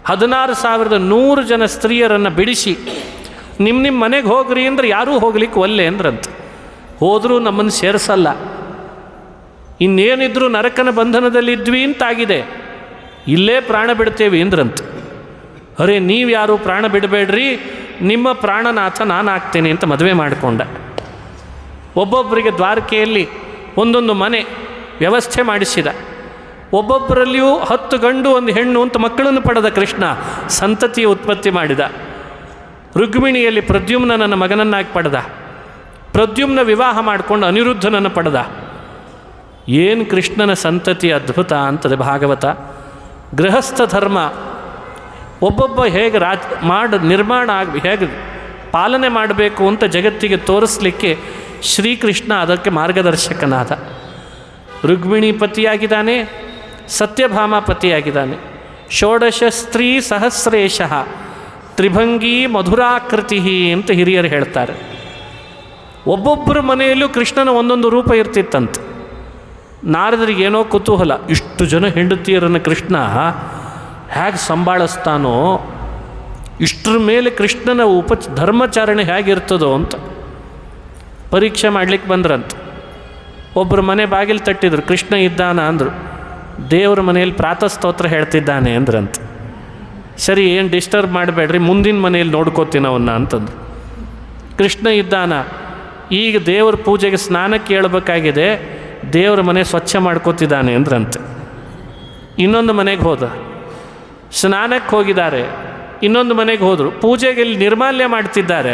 16,100 ಜನ ಸ್ತ್ರೀಯರನ್ನು ಬಿಡಿಸಿ ನಿಮ್ಮ ಮನೆಗೆ ಹೋಗ್ರಿ ಅಂದ್ರೆ ಯಾರೂ ಹೋಗ್ಲಿಕ್ಕೆ ಒಲ್ಲೆ ಅಂದ್ರಂತ. ಹೋದರೂ ನಮ್ಮನ್ನು ಸೇರಿಸಲ್ಲ, ಇನ್ನೇನಿದ್ರೂ ನರಕನ ಬಂಧನದಲ್ಲಿದ್ವಿ ಅಂತಾಗಿದೆ, ಇಲ್ಲೇ ಪ್ರಾಣ ಬಿಡ್ತೇವೆ ಅಂದ್ರಂತ. ಅರೆ ನೀವು ಯಾರು ಪ್ರಾಣ ಬಿಡಬೇಡ್ರಿ, ನಿಮ್ಮ ಪ್ರಾಣನಾಥ ನಾನು ಆಗ್ತೇನೆ ಅಂತ ಮದುವೆ ಮಾಡಿಕೊಂಡ. ಒಬ್ಬೊಬ್ಬರಿಗೆ ದ್ವಾರಕೆಯಲ್ಲಿ ಒಂದೊಂದು ಮನೆ ವ್ಯವಸ್ಥೆ ಮಾಡಿಸಿದ. ಒಬ್ಬೊಬ್ಬರಲ್ಲಿಯೂ 10 ಗಂಡು 1 ಹೆಣ್ಣು ಅಂತ ಮಕ್ಕಳನ್ನು ಪಡೆದ ಕೃಷ್ಣ. ಸಂತತಿಯ ಉತ್ಪತ್ತಿ ಮಾಡಿದ. ರುಕ್ಮಿಣಿಯಲ್ಲಿ ಪ್ರದ್ಯುಮ್ನನ ಮಗನನ್ನಾಗಿ ಪಡೆದ. ಪ್ರದ್ಯುಮ್ನ ವಿವಾಹ ಮಾಡಿಕೊಂಡು ಅನಿರುದ್ಧನನ್ನು ಪಡೆದ. ಏನು ಕೃಷ್ಣನ ಸಂತತಿ ಅದ್ಭುತ ಅಂತದೆ ಭಾಗವತ. ಗೃಹಸ್ಥ ಧರ್ಮ ಒಬ್ಬೊಬ್ಬ ಹೇಗೆ ನಿರ್ಮಾಣ ಹೇಗೆ ಪಾಲನೆ ಮಾಡಬೇಕು ಅಂತ ಜಗತ್ತಿಗೆ ತೋರಿಸಲಿಕ್ಕೆ ಶ್ರೀಕೃಷ್ಣ ಅದಕ್ಕೆ ಮಾರ್ಗದರ್ಶಕನಾದ. ರುಕ್ಮಿಣಿ ಪತಿಯಾಗಿದ್ದಾನೆ, ಸತ್ಯಭಾಮ ಪತಿಯಾಗಿದ್ದಾನೆ. ಷೋಡಶ ಸ್ತ್ರೀ ಸಹಸ್ರೇಶಃ ತ್ರಿಭಂಗಿ ಮಧುರಾಕೃತಿ ಅಂತ ಹಿರಿಯರು ಹೇಳ್ತಾರೆ. ಒಬ್ಬೊಬ್ಬರ ಮನೆಯಲ್ಲೂ ಕೃಷ್ಣನ ಒಂದೊಂದು ರೂಪ ಇರ್ತಿತ್ತಂತೆ. ನಾರದರಿಗೇನೋ ಕುತೂಹಲ, ಇಷ್ಟು ಜನ ಹೆಂಡತಿಯರನ್ನು ಕೃಷ್ಣ ಹೇಗೆ ಸಂಭಾಳಿಸ್ತಾನೋ, ಇಷ್ಟರ ಮೇಲೆ ಕೃಷ್ಣನ ಧರ್ಮಾಚರಣೆ ಹೇಗಿರ್ತದೋ ಅಂತ ಪರೀಕ್ಷೆ ಮಾಡಲಿಕ್ಕೆ ಬಂದ್ರಂತೆ. ಒಬ್ಬರು ಮನೆ ಬಾಗಿಲು ತಟ್ಟಿದ್ರು, ಕೃಷ್ಣ ಇದ್ದಾನ ಅಂದರು. ದೇವರ ಮನೆಯಲ್ಲಿ ಪ್ರಾತಸ್ತೋತ್ರ ಹೇಳ್ತಿದ್ದಾನೆ ಅಂದ್ರಂತೆ. ಸರಿ, ಏನು ಡಿಸ್ಟರ್ಬ್ ಮಾಡಬೇಡ್ರಿ, ಮುಂದಿನ ಮನೆಯಲ್ಲಿ ನೋಡ್ಕೋತೀನಿ ಅವನ್ನ ಅಂತಂದ್ರು. ಕೃಷ್ಣ ಇದ್ದಾನ, ಈಗ ದೇವ್ರ ಪೂಜೆಗೆ ಸ್ನಾನಕ್ಕೆ ಹೇಳ್ಬೇಕಾಗಿದೆ, ದೇವರ ಮನೆ ಸ್ವಚ್ಛ ಮಾಡ್ಕೋತಿದ್ದಾನೆ ಅಂದ್ರಂತೆ. ಇನ್ನೊಂದು ಮನೆಗೆ ಹೋದ, ಸ್ನಾನಕ್ಕೆ ಹೋಗಿದ್ದಾರೆ. ಇನ್ನೊಂದು ಮನೆಗೆ ಹೋದರು, ಪೂಜೆಗೆ ಇಲ್ಲಿ ನಿರ್ಮಾಲ್ಯ ಮಾಡ್ತಿದ್ದಾರೆ.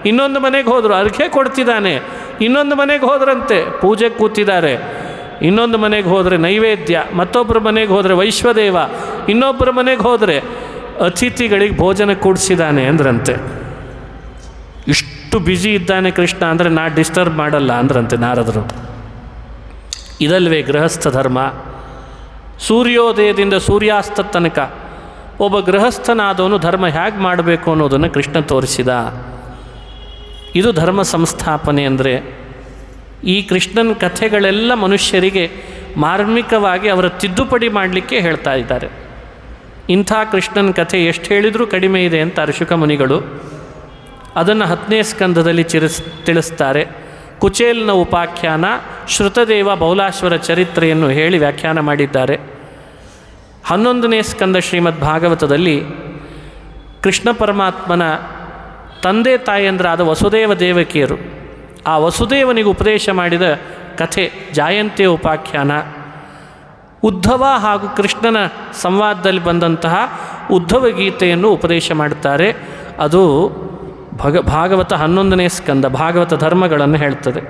ಇನ್ನೊಂದು ಮನೆಗೆ ಹೋದರು, ಅರ್ಘ್ಯ ಕೊಡ್ತಿದ್ದಾನೆ. ಇನ್ನೊಂದು ಮನೆಗೆ ಹೋದ್ರಂತೆ, ಪೂಜೆಗೆ ಕೂತಿದ್ದಾರೆ. ಇನ್ನೊಂದು ಮನೆಗೆ ಹೋದರೆ ನೈವೇದ್ಯ, ಮತ್ತೊಬ್ಬರ ಮನೆಗೆ ಹೋದರೆ ವೈಶ್ವದೇವ, ಇನ್ನೊಬ್ಬರ ಮನೆಗೆ ಹೋದರೆ ಅತಿಥಿಗಳಿಗೆ ಭೋಜನ ಕೂಡಿಸಿದ್ದಾನೆ ಅಂದ್ರಂತೆ. ಇಷ್ಟು ಬ್ಯುಸಿ ಇದ್ದಾನೆ ಕೃಷ್ಣ ಅಂದರೆ ನಾ ಡಿಸ್ಟರ್ಬ್ ಮಾಡಲ್ಲ ಅಂದ್ರಂತೆ ನಾರದರು. ಇದಲ್ವೇ ಗೃಹಸ್ಥ ಧರ್ಮ. ಸೂರ್ಯೋದಯದಿಂದ ಸೂರ್ಯಾಸ್ತ ತನಕ ಒಬ್ಬ ಗೃಹಸ್ಥನಾದವನು ಧರ್ಮ ಹೇಗೆ ಮಾಡಬೇಕು ಅನ್ನೋದನ್ನು ಕೃಷ್ಣ ತೋರಿಸಿದ. ಇದು ಧರ್ಮ ಸಂಸ್ಥಾಪನೆ ಅಂದರೆ. ಈ ಕೃಷ್ಣನ ಕಥೆಗಳೆಲ್ಲ ಮನುಷ್ಯರಿಗೆ ಮಾರ್ಮಿಕವಾಗಿ ಅವರ ತಿದ್ದುಪಡಿ ಮಾಡಲಿಕ್ಕೆ ಹೇಳ್ತಾ ಇದ್ದಾರೆ. ಇಂಥ ಕೃಷ್ಣನ ಕಥೆ ಎಷ್ಟು ಹೇಳಿದರೂ ಕಡಿಮೆ ಇದೆ ಅಂತ ಋಷಿಕ ಮುನಿಗಳು ಅದನ್ನು 10ನೇ ಸ್ಕಂದದಲ್ಲಿ ತಿಳಿಸ್ತಾರೆ. ಕುಚೇಲ್ನ ಉಪಾಖ್ಯಾನ, ಶ್ರುತದೇವ ಬೌಲಾಶ್ವರ ಚರಿತ್ರೆಯನ್ನು ಹೇಳಿ ವ್ಯಾಖ್ಯಾನ ಮಾಡಿದ್ದಾರೆ. 11ನೇ ಸ್ಕಂದ ಶ್ರೀಮದ್ ಭಾಗವತದಲ್ಲಿ ಕೃಷ್ಣ ಪರಮಾತ್ಮನ ತಂದೆ ತಾಯಂದ್ರಾದ ವಸುದೇವ ದೇವಕಿಯರು, ಆ ವಸುದೇವನಿಗೆ ಉಪದೇಶ ಮಾಡಿದ ಕಥೆ ಜಾಯಂತಿಯ ಉಪಾಖ್ಯಾನ. ಉದ್ಧವ ಹಾಗೂ ಕೃಷ್ಣನ ಸಂವಾದದಲ್ಲಿ ಬಂದಂತಹ ಉದ್ಧವ ಗೀತೆಯನ್ನು ಉಪದೇಶ ಮಾಡುತ್ತಾರೆ. ಅದು ಭಾಗವತ 11ನೇ ಸ್ಕಂದ ಭಾಗವತ ಧರ್ಮಗಳನ್ನು ಹೇಳ್ತದೆ.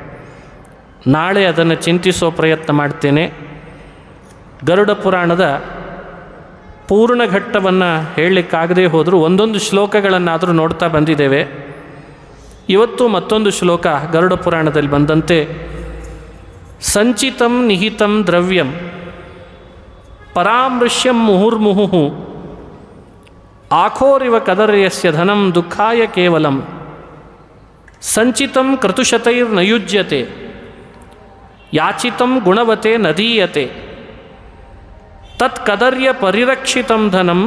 ನಾಳೆ ಅದನ್ನು ಚಿಂತಿಸೋ ಪ್ರಯತ್ನ ಮಾಡ್ತೇನೆ. ಗರುಡ ಪುರಾಣದ ಪೂರ್ಣ ಘಟ್ಟವನ್ನು ಹೇಳಲಿಕ್ಕಾಗದೇ ಹೋದರೂ ಒಂದೊಂದು ಶ್ಲೋಕಗಳನ್ನಾದರೂ ನೋಡ್ತಾ ಬಂದಿದ್ದೇವೆ. ಇವತ್ತು ಮತ್ತೊಂದು ಶ್ಲೋಕ ಗರುಡ ಪುರಾಣದಲ್ಲಿ ಬಂದಂತೆ, ಸಂಚಿತಂ ನಿಹಿತಂ ದ್ರವ್ಯಂ ಪರಾಮೃಶ್ಯಂ ಮುಹುರ್ಮುಹುಃ ಆಖೋರಿವ ಕದರ್ಯಸ್ಯ ಧನಂ ದುಃಖಾಯ ಕೇವಲಂ ಸಂಚಿತಂ ಕ್ರತುಶತೈರ್ನಯುಜ್ಯತೆ ಯಾಚಿತಂ ಗುಣವತೆ ನದೀಯತೆ ತತ್ಕದರ್ಯ ಪರಿರಕ್ಷಿತಂ ಧನಂ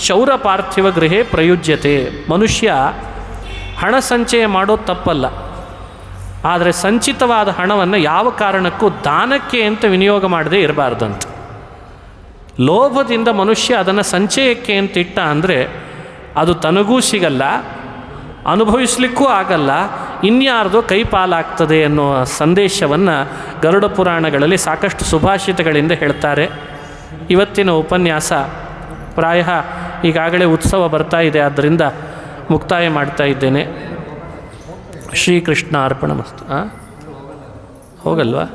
ಚೌರ ಪಾರ್ಥಿವ ಗೃಹೇ ಪ್ರಯುಜ್ಯತೆ. ಮನುಷ್ಯ ಹಣ ಸಂಚಯ ಮಾಡೋದು ತಪ್ಪಲ್ಲ, ಆದರೆ ಸಂಚಿತವಾದ ಹಣವನ್ನು ಯಾವ ಕಾರಣಕ್ಕೂ ದಾನಕ್ಕೆ ಅಂತ ವಿನಿಯೋಗ ಮಾಡದೇ ಇರಬಾರ್ದಂತ. ಲೋಭದಿಂದ ಮನುಷ್ಯ ಅದನ್ನು ಸಂಚಯಕ್ಕೆ ಅಂತ ಇಟ್ಟ ಅಂದರೆ ಅದು ತನಗೂ ಸಿಗಲ್ಲ, ಅನುಭವಿಸಲಿಕ್ಕೂ ಆಗಲ್ಲ, ಇನ್ಯಾರ್ದೋ ಕೈಪಾಲಾಗ್ತದೆ ಅನ್ನೋ ಸಂದೇಶವನ್ನು ಗರುಡ ಪುರಾಣಗಳಲ್ಲಿ ಸಾಕಷ್ಟು ಸುಭಾಷಿತಗಳಿಂದ ಹೇಳ್ತಾರೆ. ಇವತ್ತಿನ ಉಪನ್ಯಾಸ ಪ್ರಾಯ ಈಗಾಗಲೇ ಉತ್ಸವ ಬರ್ತಾ ಇದೆ, ಆದ್ದರಿಂದ ಮುಕ್ತಾಯ ಮಾಡ್ತಾ ಇದ್ದೇನೆ. ಶ್ರೀಕೃಷ್ಣ ಅರ್ಪಣಮಸ್ತು. ಹೋಗಲ್ವಾ?